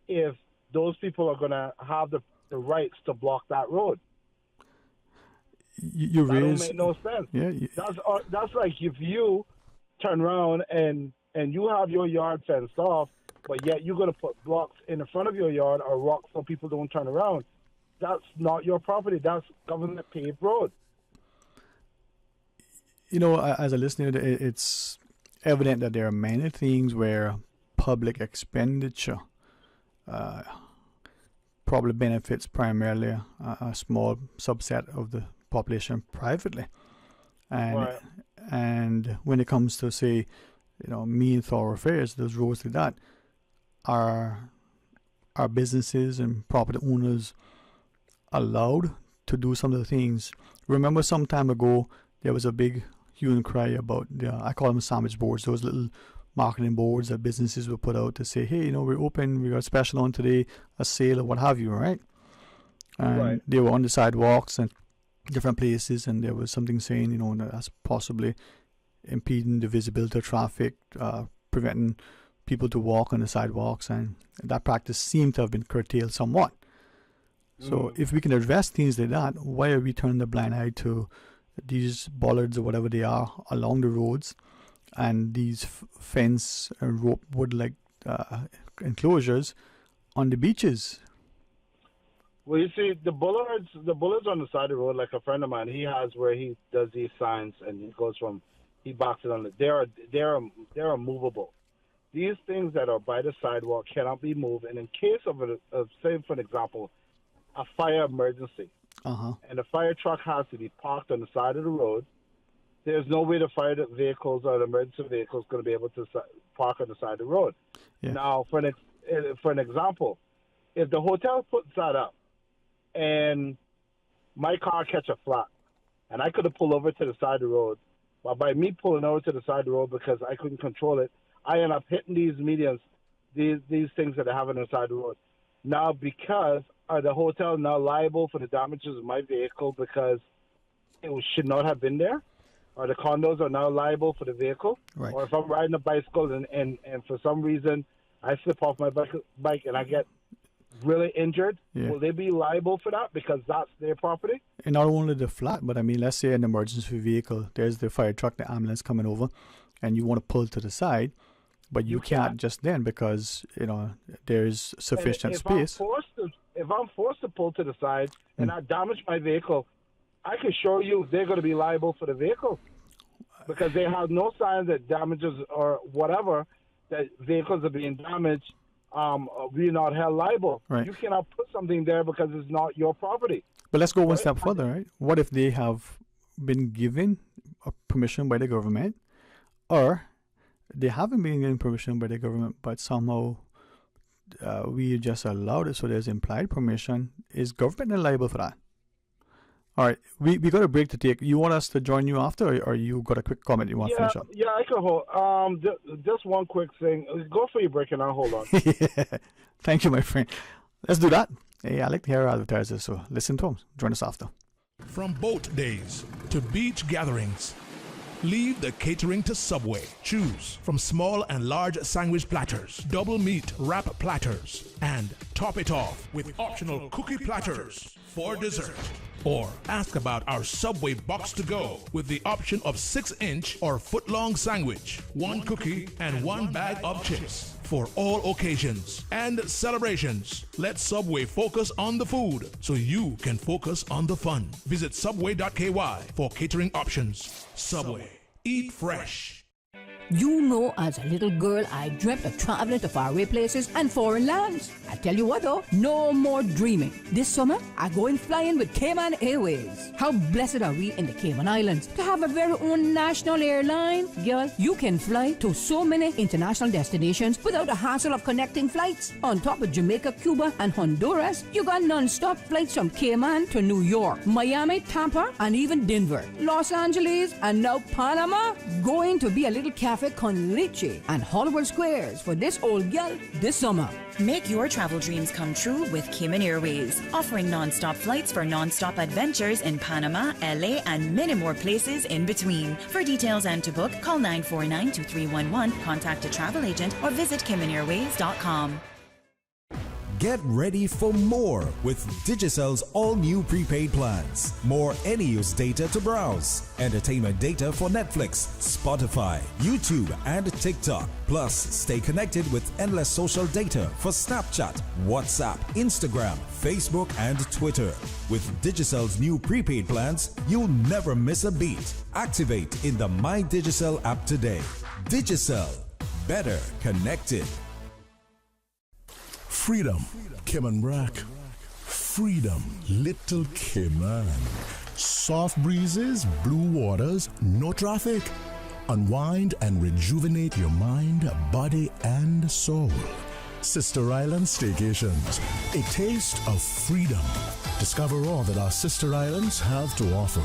if those people are going to have the rights to block that road?
That
don't make no sense.
Yeah,
that's like if you turn around and you have your yard fenced off, but yet you're going to put blocks in the front of your yard or rocks so people don't turn around. That's not your property. That's government paved road.
You know, as a listener, it's evident that there are many things where public expenditure probably benefits primarily a small subset of the population privately, and when it comes to, say, main thoroughfares, those roads like that, are businesses and property owners allowed to do some of the things? Remember some time ago there was a big hue and cry about I call them sandwich boards, those little marketing boards that businesses would put out to say, hey, we're open, we got a special on today, a sale or what have you, right? And they were on the sidewalks and different places, and there was something saying, that's possibly impeding the visibility of traffic, preventing people to walk on the sidewalks, and that practice seemed to have been curtailed somewhat. So if we can address things like that, why are we turning the blind eye to these bollards or whatever they are along the roads, and these fence and rope wood-like enclosures on the beaches?
Well, you see, the bullards on the side of the road, like a friend of mine, he has where he does these signs, and he backs it on they're movable. These things that are by the sidewalk cannot be moved, and in case of say, for example, a fire emergency, and the fire truck has to be parked on the side of the road, there's no way the fire vehicles or the emergency vehicles going to be able to park on the side of the road. Yeah. Now, for an example, if the hotel puts that up and my car catch a flat and I could have pulled over to the side of the road, but by me pulling over to the side of the road because I couldn't control it, I end up hitting these medians, these things that I have on the side of the road. Now, because are the hotel now liable for the damages of my vehicle because it should not have been there? Or the condos are now liable for the vehicle?
Right.
Or if I'm riding a bicycle and for some reason I slip off my bike and I get really injured, will they be liable for that because that's their property?
And not only the flat, but let's say an emergency vehicle, there's the fire truck, the ambulance coming over, and you want to pull to the side, but you can't just then because, there's sufficient space.
If I'm forced to pull to the side and I damage my vehicle, I can show you they're going to be liable for the vehicle because they have no signs that damages or whatever, that vehicles are being damaged, we're not held liable.
Right.
You cannot put something there because it's not your property.
But let's go one step further, right? What if they have been given a permission by the government, or they haven't been given permission by the government, but somehow we just allowed it, so there's implied permission. Is government liable for that? All right, we got a break to take. You want us to join you after, or you got a quick comment you want to finish up?
Yeah, I can hold. Just one quick thing. Go for your break and I'll hold on.
Yeah. Thank you, my friend. Let's do that. Hey, I like to hear advertisers, so listen to them. Join us after.
From boat days to beach gatherings, leave the catering to Subway. Choose from small and large sandwich platters, double meat wrap platters, and top it off with optional cookie platters for dessert. Or ask about our Subway box to go with the option of 6-inch or foot-long sandwich, 1 cookie, and 1 bag of chips for all occasions and celebrations. Let Subway focus on the food so you can focus on the fun. Visit subway.ky for catering options. Subway. Eat fresh.
You know, as a little girl, I dreamt of traveling to faraway places and foreign lands. I tell you what though, no more dreaming. This summer, I'm going flying with Cayman Airways. How blessed are we in the Cayman Islands to have a very own national airline? Girl, you can fly to so many international destinations without the hassle of connecting flights. On top of Jamaica, Cuba, and Honduras, you got non-stop flights from Cayman to New York, Miami, Tampa, and even Denver, Los Angeles, and now Panama. Going to be a little cafe con leche and Hollywood Squares for this old girl this summer.
Make your travel dreams come true with Cayman Airways, offering non-stop flights for non-stop adventures in Panama, LA, and many more places in between. For details and to book, call 949-2311, contact a travel agent, or visit CaymanAirways.com.
Get ready for more with Digicel's all-new prepaid plans. More any-use data to browse. Entertainment data for Netflix, Spotify, YouTube, and TikTok. Plus, stay connected with endless social data for Snapchat, WhatsApp, Instagram, Facebook, and Twitter. With Digicel's new prepaid plans, you'll never miss a beat. Activate in the My Digicel app today. Digicel. Better connected.
Freedom, Cayman Brack. Freedom, Little Cayman. Soft breezes, blue waters, no traffic. Unwind and rejuvenate your mind, body, and soul. Sister Island Staycations, a taste of freedom. Discover all that our sister islands have to offer.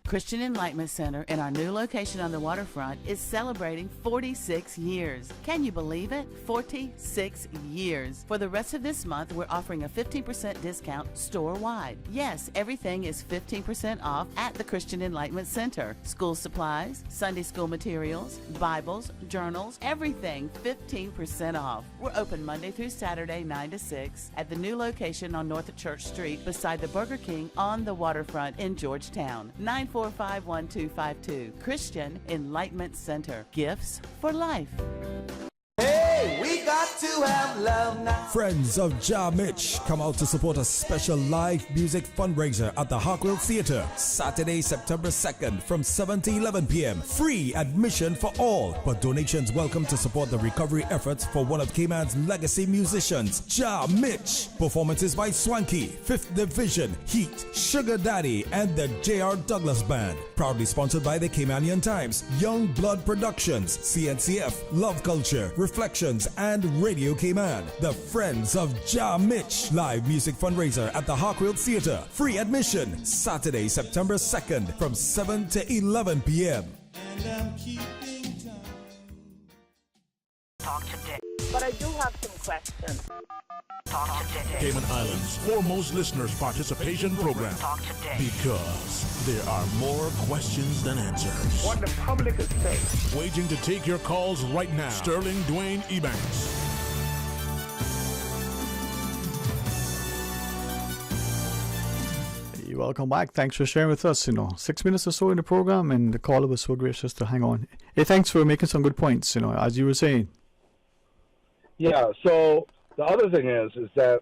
Christian Enlightenment Center in our new location on the waterfront is celebrating 46 years. Can you believe it? 46 years. For the rest of this month, we're offering a 15% discount store-wide. Yes, everything is 15% off at the Christian Enlightenment Center. School supplies, Sunday school materials, Bibles, journals, everything 15% off. We're open Monday through Saturday, 9 to 6 at the new location on North Church Street beside the Burger King on the waterfront in Georgetown. 945-1252. Christian Enlightenment Center. Gifts for life.
Hey, we got to have love now.
Friends of Ja Mitch come out to support a special live music fundraiser at the Hartwell Theatre Saturday, September 2nd from 7 to 11 p.m. Free admission for all, but donations welcome to support the recovery efforts for one of Cayman's legacy musicians, Ja Mitch. Performances by Swanky, 5th Division, Heat, Sugar Daddy, and the J.R. Douglas Band. Proudly sponsored by the Caymanian Times, Young Blood Productions, CNCF, Love Culture, Reflections, and Radio Cayman. The Friends of Ja Mitch live music fundraiser at the Hartwell Theatre. Free admission Saturday, September 2nd from 7 to 11 p.m.
Talk today. But I do have some questions. Talk today.
Cayman Islands' foremost listeners participation program.
Talk today.
Because there are more questions than answers.
What the public is saying.
Waging to take your calls right now. Sterling Dwayne Ebanks.
Welcome back. Thanks for sharing with us. 6 minutes or so in the program, and the caller was so gracious to hang on. Hey, thanks for making some good points, as you were saying.
Yeah, so the other thing is that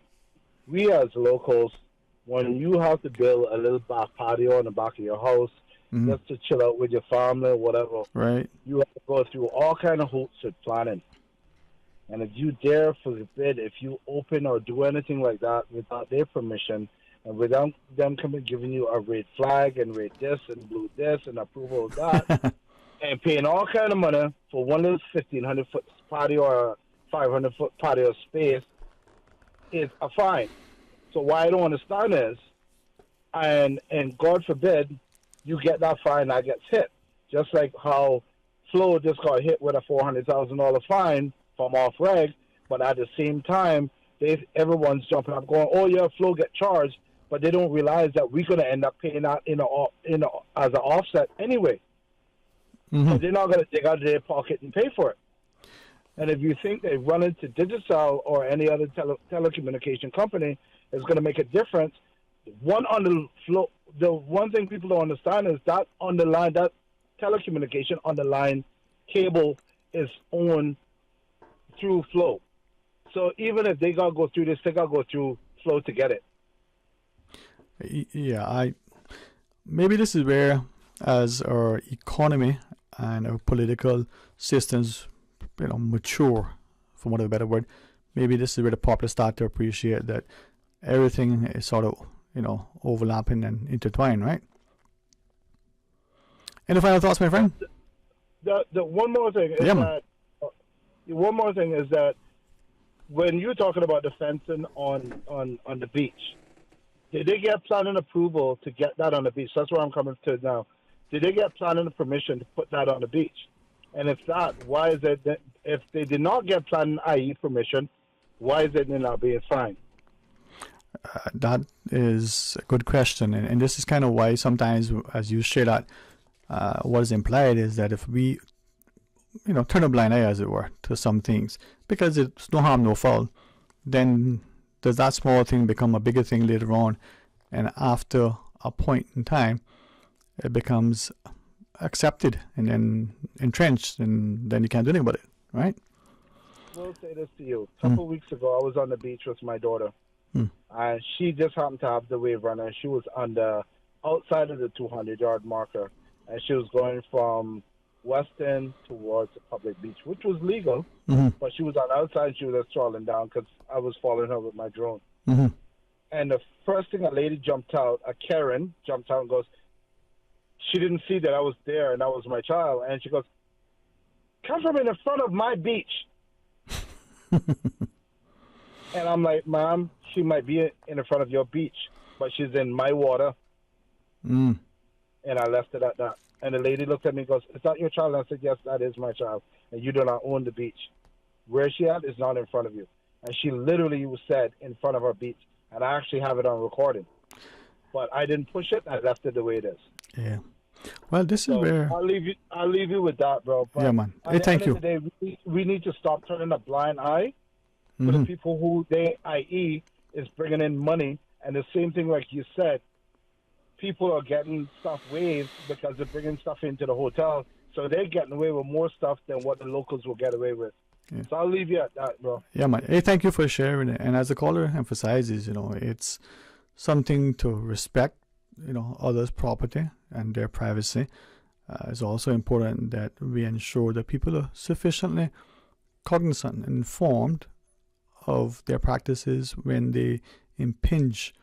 we as locals, when you have to build a little back patio on the back of your house, just to chill out with your family or whatever,
right?
You have to go through all kind of hoops with planning. And if you dare forbid, if you open or do anything like that without their permission, and without them coming giving you a red flag and red this and blue this and approval of that, and paying all kind of money for one little 1,500-foot patio or 500-foot patio space is a fine. So what I don't understand is, and God forbid, you get that fine that gets hit. Just like how Flo just got hit with a $400,000 fine from off-reg, but at the same time, everyone's jumping up going, oh yeah, Flo get charged, but they don't realize that we're going to end up paying that as an offset anyway. Mm-hmm. So they're not going to dig out of their pocket and pay for it. And if you think they run into Digicel or any other telecommunication company is going to make a difference, the one thing people don't understand is that on the line, that telecommunication on the line cable is owned through Flo. So even if they got to go through this, they got to go through Flo to get it.
Yeah, maybe this is where, as our economy and our political systems, mature, for want of a better word, maybe this is where the populace start to appreciate that everything is sort of, overlapping and intertwined, right? Any final thoughts, my friend?
The one more thing is that when you're talking about the fencing on the beach, did they get planning approval to get that on the beach? That's where I'm coming to now. Did they get planning permission to put that on the beach? And if that, why is it that if they did not get planning, i.e. permission, why is it they're not being fined?
That is a good question. And this is kind of why sometimes, as you share that, what is implied is that if we, turn a blind eye, as it were, to some things, because it's no harm, no foul, then does that small thing become a bigger thing later on? And after a point in time, it becomes accepted and then entrenched, and then you can't do anything about it, right?
I will say this to you. A couple of weeks ago, I was on the beach with my daughter, and she just happened to have the wave runner. She was on the outside of the 200-yard marker, and she was going from West End towards the public beach, which was legal, but she was on the outside. She was just strolling down because I was following her with my drone. And the first thing a lady jumped out, a Karen jumped out and goes, she didn't see that I was there and that was my child. And she goes, come from in front of my beach. And I'm like, Mom, she might be in front of your beach, but she's in my water. And I left it at that. And the lady looked at me and goes, is that your child? And I said, yes, that is my child. And you do not own the beach. Where she at is not in front of you. And she literally said in front of our beach. And I actually have it on recording. But I didn't push it. I left it the way it is.
Yeah. Well, this is where...
I'll leave you with that, bro. But
yeah, man. Hey, thank you.
Day, we need to stop turning a blind eye for the people who i.e. is bringing in money. And the same thing like you said, people are getting stuff waived because they're bringing stuff into the hotel. So they're getting away with more stuff than what the locals will get away with. Yeah. So I'll leave you at that, bro.
Yeah, man. Hey, thank you for sharing it. And as the caller emphasizes, it's something to respect, others' property and their privacy. It's also important that we ensure that people are sufficiently cognizant and informed of their practices when they impinge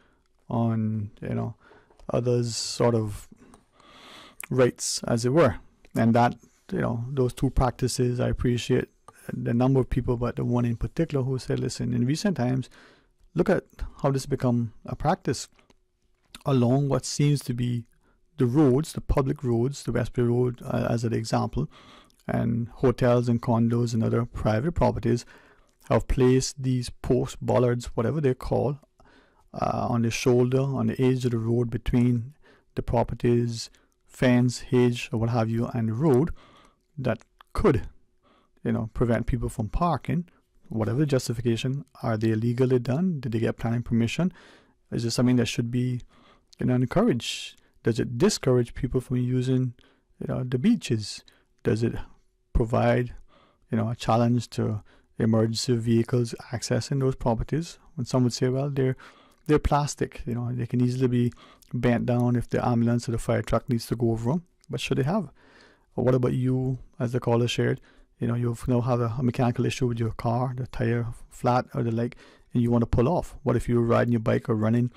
on, others' sort of rights, as it were. And that, those two practices, I appreciate the number of people, but the one in particular who said, listen, in recent times, look at how this become a practice along what seems to be the roads, the public roads, the Westbury Road as an example, and hotels and condos and other private properties have placed these post bollards, whatever they're called, on the shoulder, on the edge of the road between the properties, fence, hedge, or what have you, and the road that could, prevent people from parking. Whatever the justification, are they illegally done? Did they get planning permission? Is it something that should be, encouraged? Does it discourage people from using, the beaches? Does it provide, a challenge to emergency vehicles accessing those properties? When some would say, well, they're plastic, they can easily be bent down if the ambulance or the fire truck needs to go over them. But should they have? Or what about you, as the caller shared? You now have a mechanical issue with your car, the tire flat or the like, and you want to pull off. What if you're riding your bike or running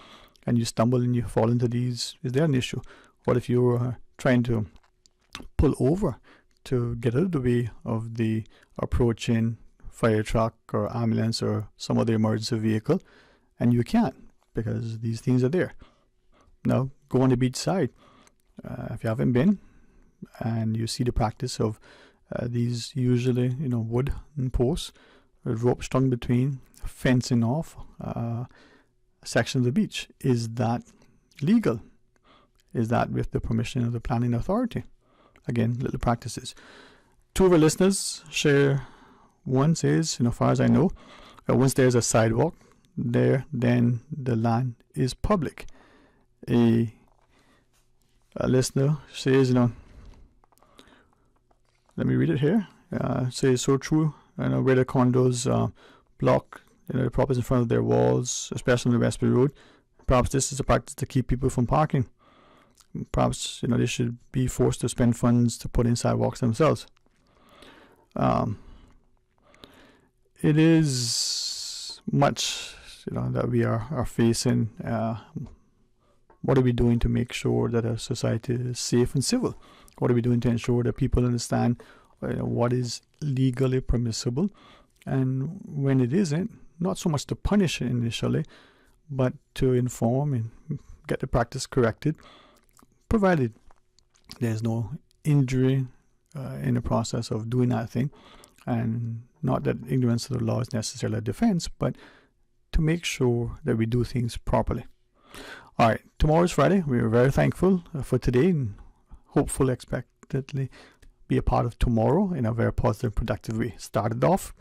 and you stumble and you fall into these? Is there an issue? What if you're trying to pull over to get out of the way of the approaching fire truck or ambulance or some other emergency vehicle, and you can't because these things are there. Now, go on the beach side. If you haven't been, and you see the practice of these usually, wooden posts with rope strung between, fencing off a section of the beach. Is that legal? Is that with the permission of the planning authority? Again, little practices. Two of our listeners share. One says, as far as I know, once there's a sidewalk there, then the land is public. A listener says, let me read it here. Says, so true, where the condos block, the properties in front of their walls, especially on the Westbury Road. Perhaps this is a practice to keep people from parking. Perhaps, they should be forced to spend funds to put in sidewalks themselves. It is much, that we are facing. What are we doing to make sure that our society is safe and civil? What are we doing to ensure that people understand what is legally permissible, and when it isn't, not so much to punish initially, but to inform and get the practice corrected, provided there's no injury in the process of doing that thing. And not that ignorance of the law is necessarily a defense, but to make sure that we do things properly. All right, tomorrow is Friday. We are very thankful for today and hopefully, expectedly be a part of tomorrow in a very positive, productive way. Started off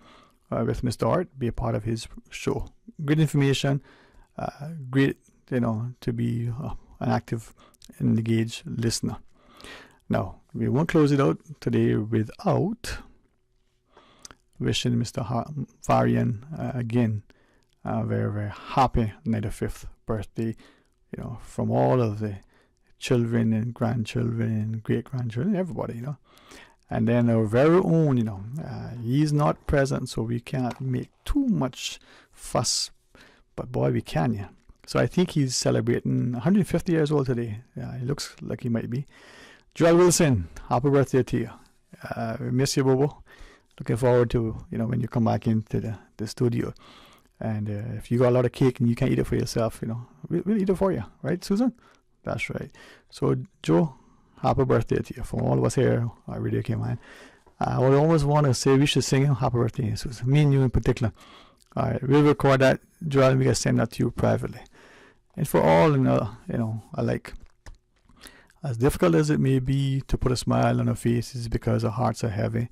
with Mr. Art, be a part of his show. Great information, great, to be an active and engaged listener. Now, we won't close it out today without wishing Mr. Varian again a very, very happy 95th birthday, from all of the children and grandchildren and great-grandchildren, everybody, And then our very own, he's not present, so we can't make too much fuss, but boy, we can, yeah. So I think he's celebrating 150 years old today. Yeah, he looks like he might be. Joel Wilson, happy birthday to you. We miss you, Bobo. Looking forward to, when you come back into the studio. And if you got a lot of cake and you can't eat it for yourself, we'll eat it for you. Right, Susan? That's right. So, Joe, happy birthday to you. From all of us here at Radio Cayman. I would almost want to say we should sing happy birthday, Susan. Me and you in particular. All right, we'll record that, Joel, and we can send that to you privately. And for all, alike, as difficult as it may be to put a smile on our faces because our hearts are heavy,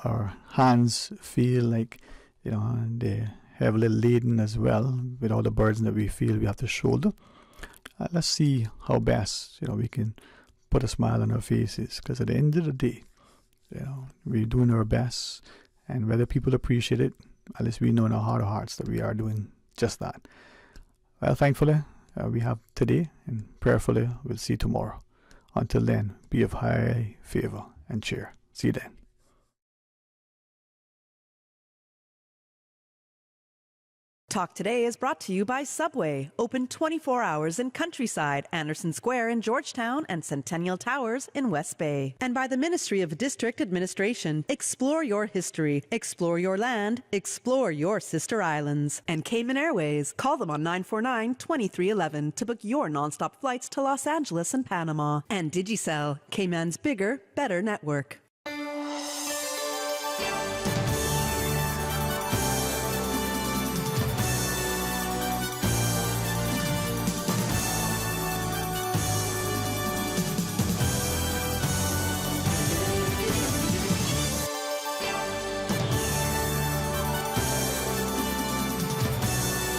our hands feel like, they have a little laden as well with all the burden that we feel we have to shoulder. Let's see how best, we can put a smile on our faces, because at the end of the day, we're doing our best, and whether people appreciate it, at least we know in our heart of hearts that we are doing just that. Well, thankfully, we have today, and prayerfully, we'll see tomorrow. Until then, be of high favor and cheer. See you then.
Talk Today is brought to you by Subway, open 24 hours in Countryside, Anderson Square in Georgetown, and Centennial Towers in West Bay. And by the Ministry of District Administration. Explore your history, explore your land, explore your sister islands. And Cayman Airways. Call them on 949-2311 to book your nonstop flights to Los Angeles and Panama. And Digicel, Cayman's bigger, better network.